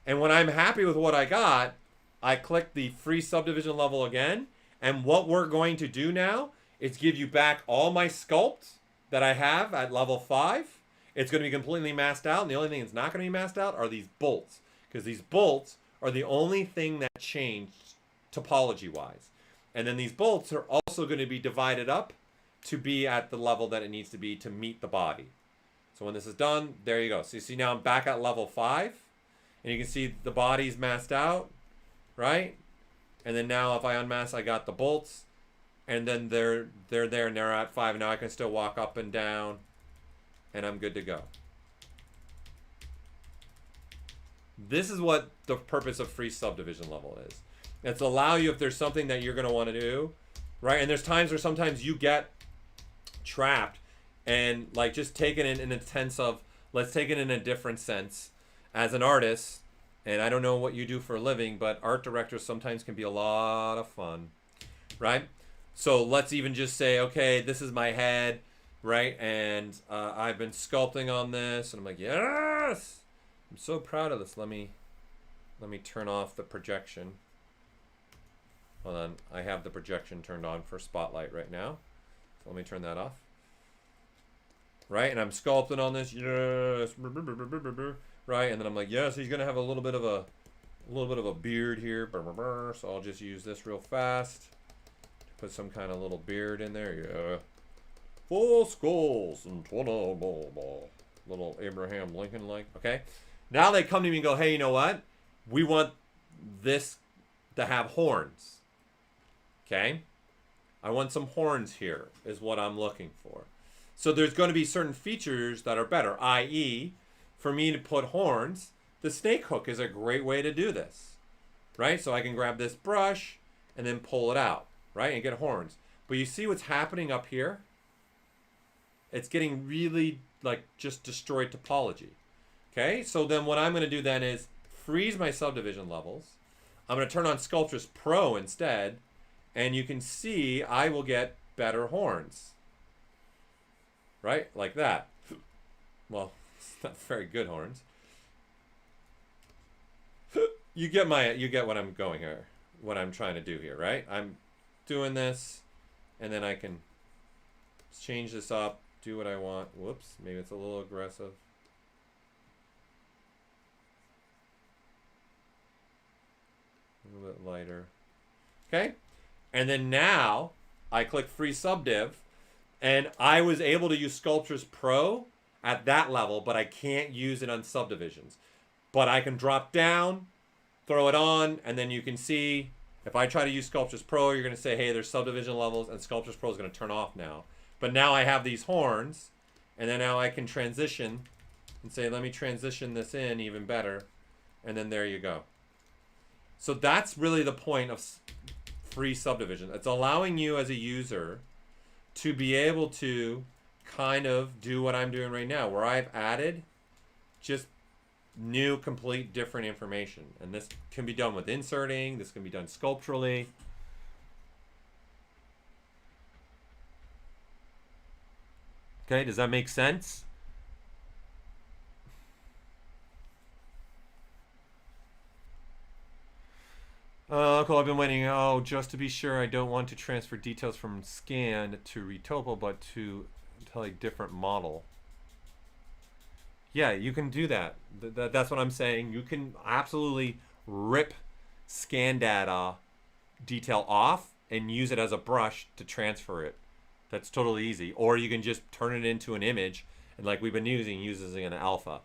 And when I'm happy with what I got, I click the free subdivision level again. And what we're going to do now is give you back all my sculpt that I have at level 5. It's going to be completely masked out. And the only thing that's not going to be masked out are these bolts. Because these bolts are the only thing that changed topology-wise. And then these bolts are also going to be divided up to be at the level that it needs to be to meet the body. So when this is done, there you go. So you see now I'm back at level 5. And you can see the body's masked out, right? And then now if I unmask, I got the bolts. And then they're there and they're at 5. Now I can still walk up and down. And I'm good to go. This is what the purpose of free subdivision level is. It's allow you, if there's something that you're going to want to do, right? And there's times where sometimes you get trapped, and like just taking it in a sense of, let's take it in a different sense. As an artist, and I don't know what you do for a living, but art directors sometimes can be a lot of fun, right? So let's even just say, okay, this is my head, right? And I've been sculpting on this, and I'm like, yes, I'm so proud of this. Let me turn off the projection. Hold on, I have the projection turned on for spotlight right now. So let me turn that off. Right, and I'm sculpting on this, yes, right, and then I'm like, yes, he's gonna have a little bit of a beard here, so I'll just use this real fast to put some kind of little beard in there. Yeah, full skulls and little Abraham Lincoln like. Okay, now they come to me and go, hey, you know what? We want this to have horns. Okay, I want some horns here, is what I'm looking for. So there's going to be certain features that are better, i.e., for me to put horns, the snake hook is a great way to do this, right? So I can grab this brush and then pull it out, right, and get horns. But you see what's happening up here? It's getting really, like, just destroyed topology, okay? So then what I'm going to do then is freeze my subdivision levels. I'm going to turn on Sculptress Pro instead, and you can see I will get better horns. Right? Like that. Well, it's not very good horns. You get what I'm going here, what I'm trying to do here, right? I'm doing this, and then I can change this up, do what I want. Whoops, maybe it's a little aggressive. A little bit lighter. Okay? And then now I click free subdiv, and I was able to use Sculptures Pro at that level, but I can't use it on subdivisions. But I can drop down, throw it on, and then you can see if I try to use Sculptures Pro, you're going to say, hey, there's subdivision levels, and Sculptures Pro is going to turn off now. But now I have these horns, and then now I can transition and say, let me transition this in even better, and then there you go. So that's really the point of free subdivision. It's allowing you as a user to be able to kind of do what I'm doing right now, where I've added just new, complete, different information. And this can be done with inserting. This can be done sculpturally. Okay, does that make sense? Cool, I've been waiting. Oh, just to be sure, I don't want to transfer details from scan to retopo, but to tell a different model. Yeah, you can do that. That's what I'm saying. You can absolutely rip scan data detail off and use it as a brush to transfer it. That's totally easy. Or you can just turn it into an image, and like we've been using an alpha.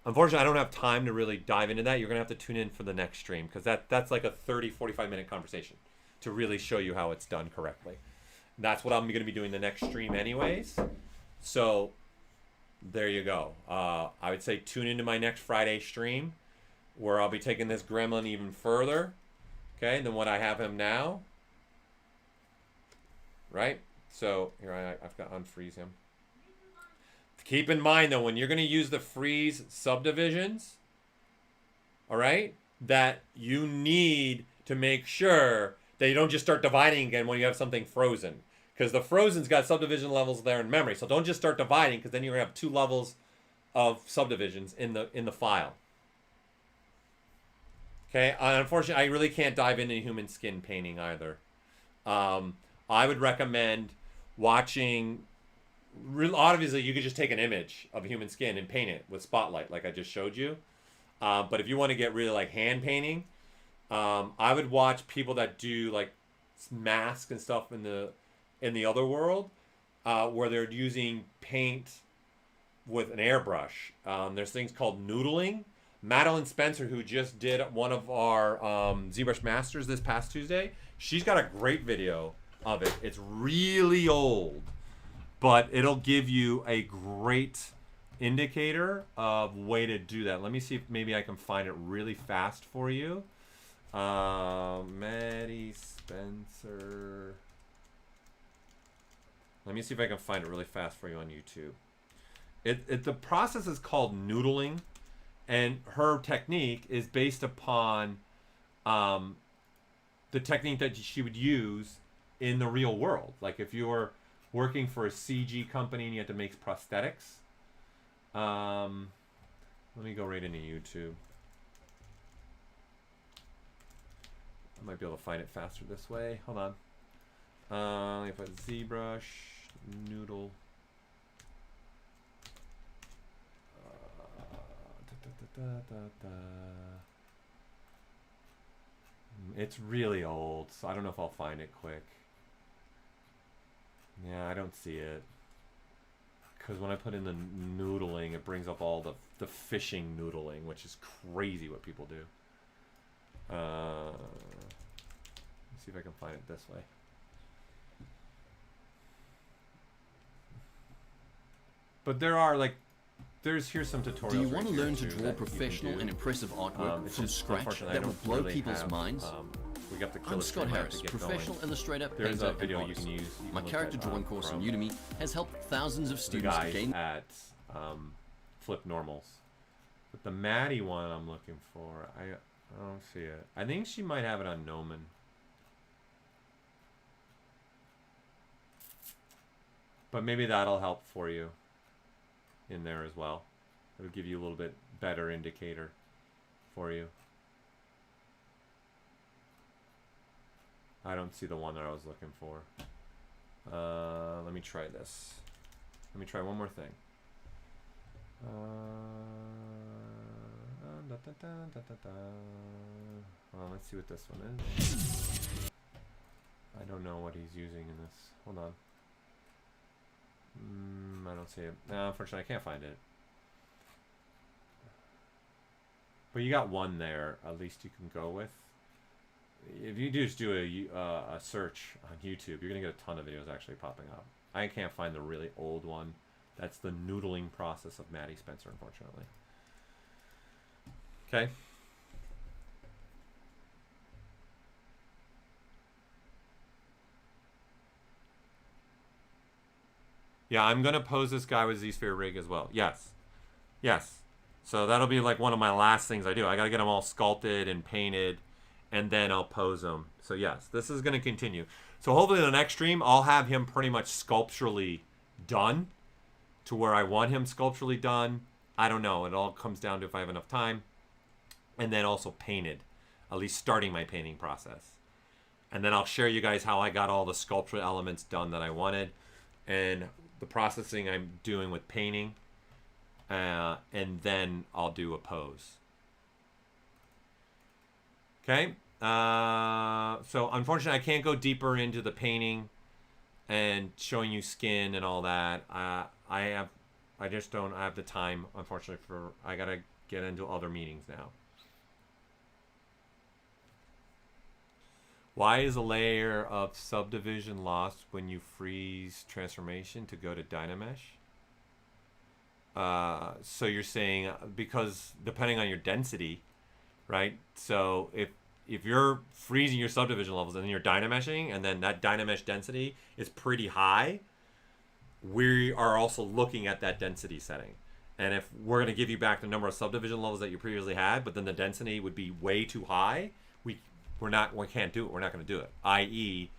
Unfortunately, I don't have time to really dive into that. You're going to have to tune in for the next stream, because that's like a 30, 45-minute conversation to really show you how it's done correctly. That's what I'm going to be doing the next stream anyways. So there you go. I would say tune into my next Friday stream, where I'll be taking this Gremlin even further, okay, than what I have him now. Right? So here I've got to unfreeze him. Keep in mind, though, when you're going to use the freeze subdivisions, all right, that you need to make sure that you don't just start dividing again when you have something frozen. Because the frozen's got subdivision levels there in memory. So don't just start dividing, because then you're going to have 2 levels of subdivisions in the file. Okay, unfortunately, I really can't dive into human skin painting either. I would recommend watching... Obviously, you could just take an image of human skin and paint it with Spotlight, like I just showed you. But if you want to get really like hand painting, I would watch people that do like masks and stuff in the other world, where they're using paint with an airbrush. There's things called noodling. Madeline Spencer, who just did one of our ZBrush Masters this past Tuesday, she's got a great video of it. It's really old, but it'll give you a great indicator of way to do that. Let me see if maybe I can find it really fast for you. Maddie Spencer. Let me see if I can find it really fast for you on YouTube. The process is called noodling, and her technique is based upon the technique that she would use in the real world. Like if you were working for a CG company and you had to make prosthetics. Let me go right into YouTube. I might be able to find it faster this way. Hold on. Let me put ZBrush, noodle. It's really old, so I don't know if I'll find it quick. Yeah, I don't see it. Because when I put in the noodling, it brings up all the fishing noodling, which is crazy what people do. Let's see if I can find it this way. But there are like, here's some tutorials. Do you want to learn to draw professional and impressive artwork from scratch that will blow people's minds? We got the I'm Scott Harris, professional illustrator, painter, and artist. My character drawing course on Udemy has helped thousands of students to gain at Flip Normals. But the Maddie one I'm looking for, I don't see it. I think she might have it on Gnomon. But maybe that'll help for you in there as well. It'll give you a little bit better indicator for you. I don't see the one that I was looking for. Let me try this. Let me try one more thing. Well, let's see what this one is. I don't know what he's using in this. Hold on. I don't see it. No, unfortunately, I can't find it. But you got one there, at least you can go with. If you just do a search on YouTube, you're going to get a ton of videos actually popping up. I can't find the really old one. That's the noodling process of Maddie Spencer, unfortunately. Okay. Yeah, I'm going to pose this guy with Z-Sphere rig as well. Yes. Yes. So that'll be like one of my last things I do. I got to get them all sculpted and painted, and then I'll pose them. So yes, this is going to continue. So hopefully the next stream, I'll have him pretty much sculpturally done to where I want him sculpturally done. I don't know. It all comes down to if I have enough time. And then also painted, at least starting my painting process. And then I'll share you guys how I got all the sculptural elements done that I wanted, and the processing I'm doing with painting, and then I'll do a pose. Okay, so unfortunately I can't go deeper into the painting and showing you skin and all that. I just don't have the time, unfortunately. I gotta get into other meetings now. Why is a layer of subdivision lost when you freeze transformation to go to Dynamesh? So you're saying because depending on your density, right? So if you're freezing your subdivision levels and then you're Dynameshing, and then that Dynamesh density is pretty high, we are also looking at that density setting. And if we're going to give you back the number of subdivision levels that you previously had, but then the density would be way too high, we can't do it. We're not going to do it. I.e.,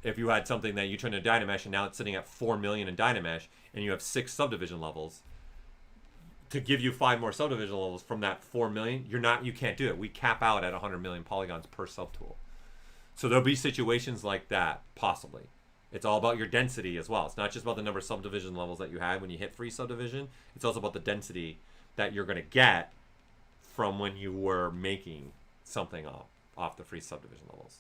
if you had something that you turned into Dynamesh and now it's sitting at 4 million in Dynamesh and you have 6 subdivision levels, to give you 5 more subdivision levels from that 4 million, you can't do it. We cap out at 100 million polygons per subtool. So there'll be situations like that, possibly. It's all about your density as well. It's not just about the number of subdivision levels that you had when you hit free subdivision. It's also about the density that you're going to get from when you were making something off the free subdivision levels.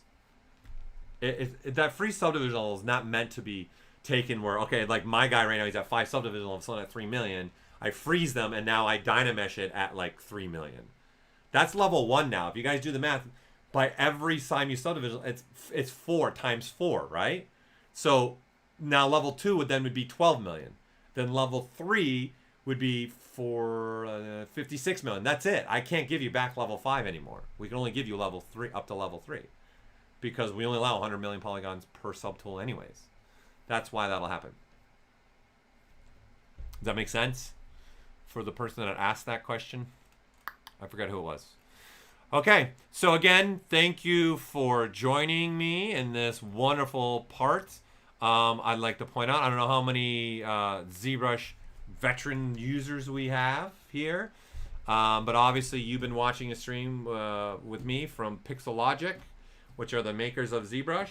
That free subdivision level is not meant to be taken where, okay, like my guy right now, he's at 5 subdivision levels, so at 3 million. I freeze them and now I Dynamesh it at like 3 million. That's level 1 now. If you guys do the math, by every time you subdivision, it's 4 times 4, right? So now level 2 would be 12 million. Then level 3 would be 56 million. That's it. I can't give you back level 5 anymore. We can only give you level 3 up to level 3 because we only allow 100 million polygons per subtool anyways. That's why that'll happen. Does that make sense for the person that asked that question? I forgot who it was. Okay, so again, thank you for joining me in this wonderful part. I'd like to point out, I don't know how many ZBrush veteran users we have here, but obviously you've been watching a stream with me from Pixologic, which are the makers of ZBrush.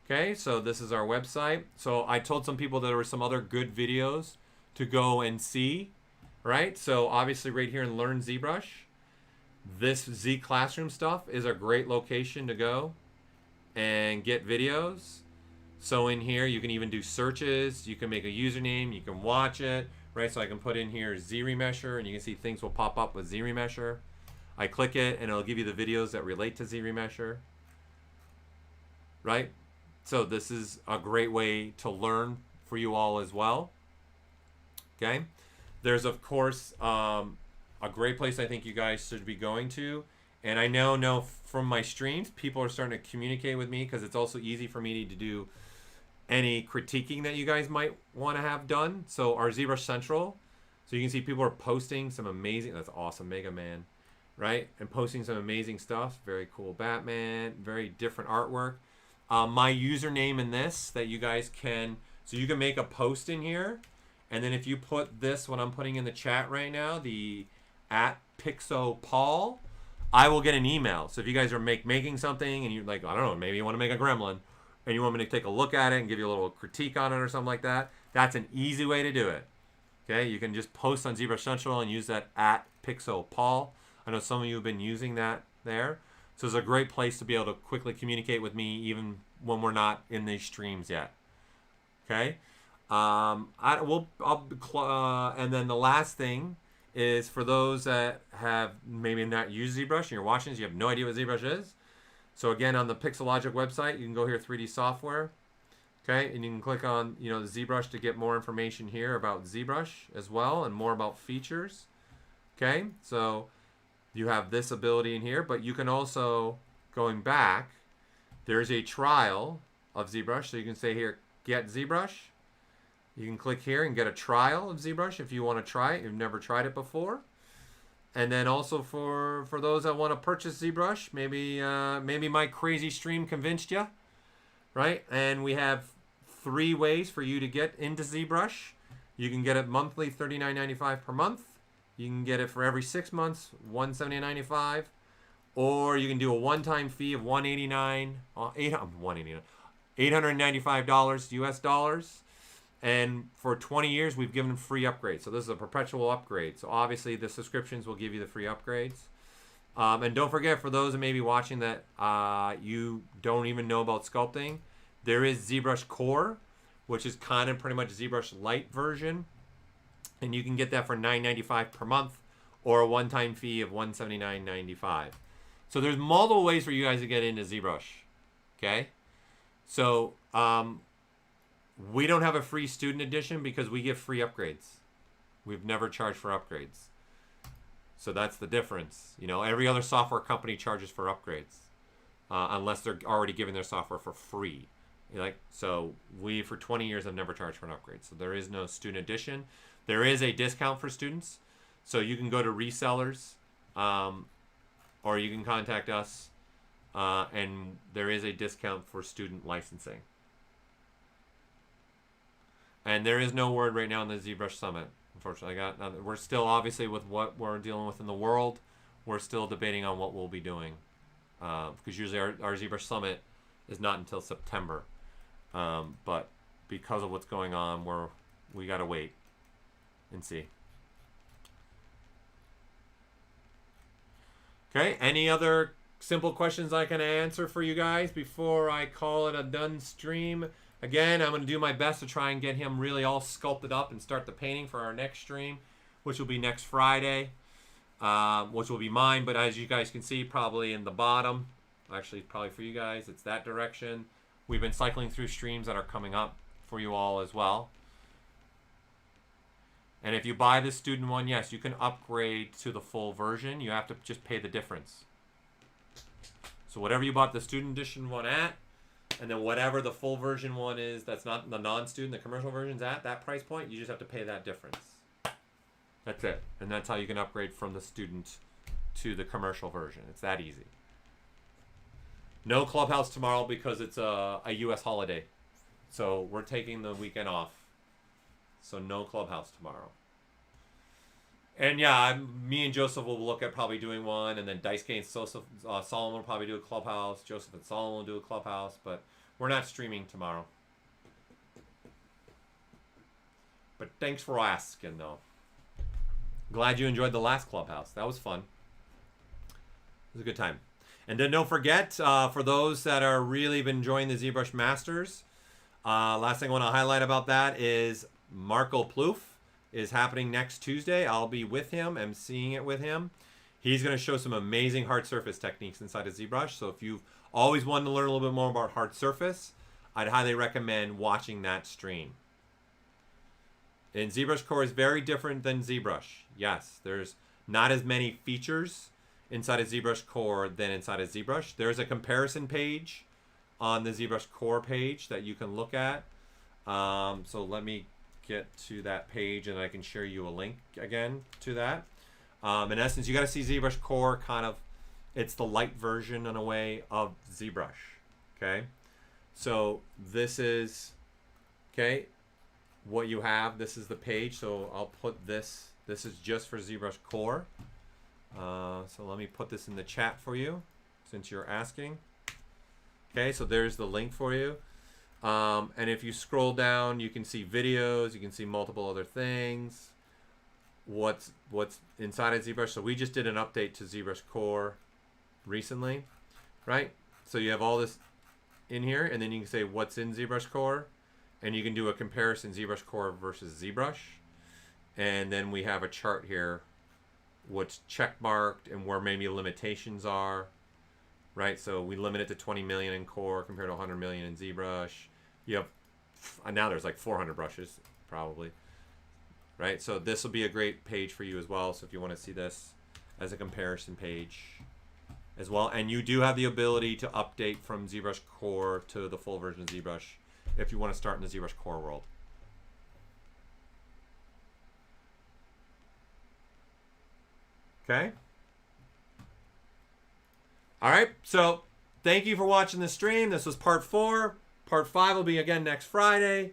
Okay, so this is our website. So I told some people there were some other good videos to go and see, right? So obviously right here in Learn ZBrush, this Z Classroom stuff is a great location to go and get videos. So in here, you can even do searches. You can make a username. You can watch it, right? So I can put in here Zremesher, and you can see things will pop up with Zremesher. I click it, and it'll give you the videos that relate to Zremesher, right? So this is a great way to learn for you all as well. Okay. There's, of course, a great place I think you guys should be going to. And I know from my streams, people are starting to communicate with me because it's also easy for me to do any critiquing that you guys might want to have done. So our ZBrush Central, so you can see people are posting some amazing, that's awesome, Mega Man, right? And posting some amazing stuff. Very cool Batman, very different artwork. My username in this that you guys can, so you can make a post in here. And then if you put this, what I'm putting in the chat right now, the @PixoPaul, I will get an email. So if you guys are making something and you're like, I don't know, maybe you want to make a gremlin and you want me to take a look at it and give you a little critique on it or something like that, that's an easy way to do it. Okay, you can just post on ZBrush Central and use that @PixoPaul. I know some of you have been using that there. So it's a great place to be able to quickly communicate with me even when we're not in these streams yet. Okay. And then the last thing is for those that have maybe not used ZBrush and you're watching this, you have no idea what ZBrush is. So again, on the Pixologic website, you can go here, 3D software, okay, and you can click on the ZBrush to get more information here about ZBrush as well and more about features. Okay, so you have this ability in here, but you can also, going back, there's a trial of ZBrush, so you can say here, get ZBrush. You can click here and get a trial of ZBrush if you want to try it. You've never tried it before. And then also for those that want to purchase ZBrush, maybe my crazy stream convinced you, right? And we have 3 ways for you to get into ZBrush. You can get it monthly, $39.95 per month. You can get it for every 6 months, $179.95. Or you can do a one-time fee of $895 US dollars. And for 20 years, we've given free upgrades. So this is a perpetual upgrade. So obviously, the subscriptions will give you the free upgrades. And don't forget, for those that may be watching that you don't even know about sculpting, there is ZBrush Core, which is kind of pretty much ZBrush Lite version. And you can get that for $9.95 per month or a one-time fee of $179.95. So there's multiple ways for you guys to get into ZBrush. Okay? So we don't have a free student edition because we give free upgrades. We've never charged for upgrades. So that's the difference. Every other software company charges for upgrades unless they're already giving their software for free. So we, for 20 years, have never charged for an upgrade. So there is no student edition. There is a discount for students. So you can go to resellers or you can contact us and there is a discount for student licensing. And there is no word right now on the ZBrush Summit. Unfortunately, we're still, obviously, with what we're dealing with in the world, we're still debating on what we'll be doing. Because usually our ZBrush Summit is not until September. But because of what's going on, we got to wait and see. Okay, any other simple questions I can answer for you guys before I call it a done stream? Again, I'm going to do my best to try and get him really all sculpted up and start the painting for our next stream, which will be next Friday, which will be mine. But as you guys can see, probably in the bottom, actually probably for you guys, it's that direction. We've been cycling through streams that are coming up for you all as well. And if you buy the student one, yes, you can upgrade to the full version. You have to just pay the difference. So whatever you bought the student edition one at, And then whatever the full version one is, that's not the non-student, the commercial version's at that price point, you just have to pay that difference. That's it. And that's how you can upgrade from the student to the commercial version. It's that easy. No Clubhouse tomorrow because it's a U.S. holiday. So we're taking the weekend off. So no Clubhouse tomorrow. And yeah, me and Joseph will look at probably doing one, and then Daisuke and Solomon will probably do a Clubhouse. Joseph and Solomon will do a Clubhouse, but we're not streaming tomorrow. But thanks for asking, though. Glad you enjoyed the last Clubhouse. That was fun. It was a good time. And then don't forget, for those that are really been enjoying the ZBrush Masters, last thing I want to highlight about that is Marco Plouffe is happening next Tuesday. I'll be with him. I'm seeing it with him. He's going to show some amazing hard surface techniques inside of ZBrush. So if you've always wanted to learn a little bit more about hard surface, I'd highly recommend watching that stream. And ZBrush Core is very different than ZBrush. Yes, there's not as many features inside of ZBrush Core than inside of ZBrush. There's a comparison page on the ZBrush Core page that you can look at. So let me get to that page and I can share you a link again to that. In essence, you got to see ZBrush Core kind of, it's the light version in a way of ZBrush. Okay, so this is, okay, what you have. This is the page. So I'll put this. This is just for ZBrush Core. So let me put this in the chat for you since you're asking. Okay, so there's the link for you. And if you scroll down, you can see videos. You can see multiple other things. What's inside of ZBrush. So we just did an update to ZBrush Core recently, right? So you have all this in here, and then you can say what's in ZBrush Core, and you can do a comparison ZBrush Core versus ZBrush. And then we have a chart here, what's check marked and where maybe limitations are, right? So we limit it to 20 million in Core compared to 100 million in ZBrush. You have, now there's like 400 brushes probably, right? So this will be a great page for you as well. So if you want to see this as a comparison page as well. And you do have the ability to update from ZBrush Core to the full version of ZBrush if you want to start in the ZBrush Core world. Okay. All right. So thank you for watching the stream. This was part 4. Part 5 will be again next Friday.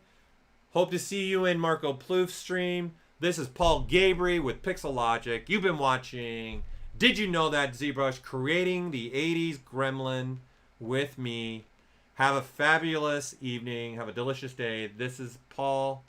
Hope to see you in Marco Plouffe's stream. This is Paul Gaboury with Pixologic. You've been watching Did You Know That ZBrush, creating the 80s Gremlin with me. Have a fabulous evening. Have a delicious day. This is Paul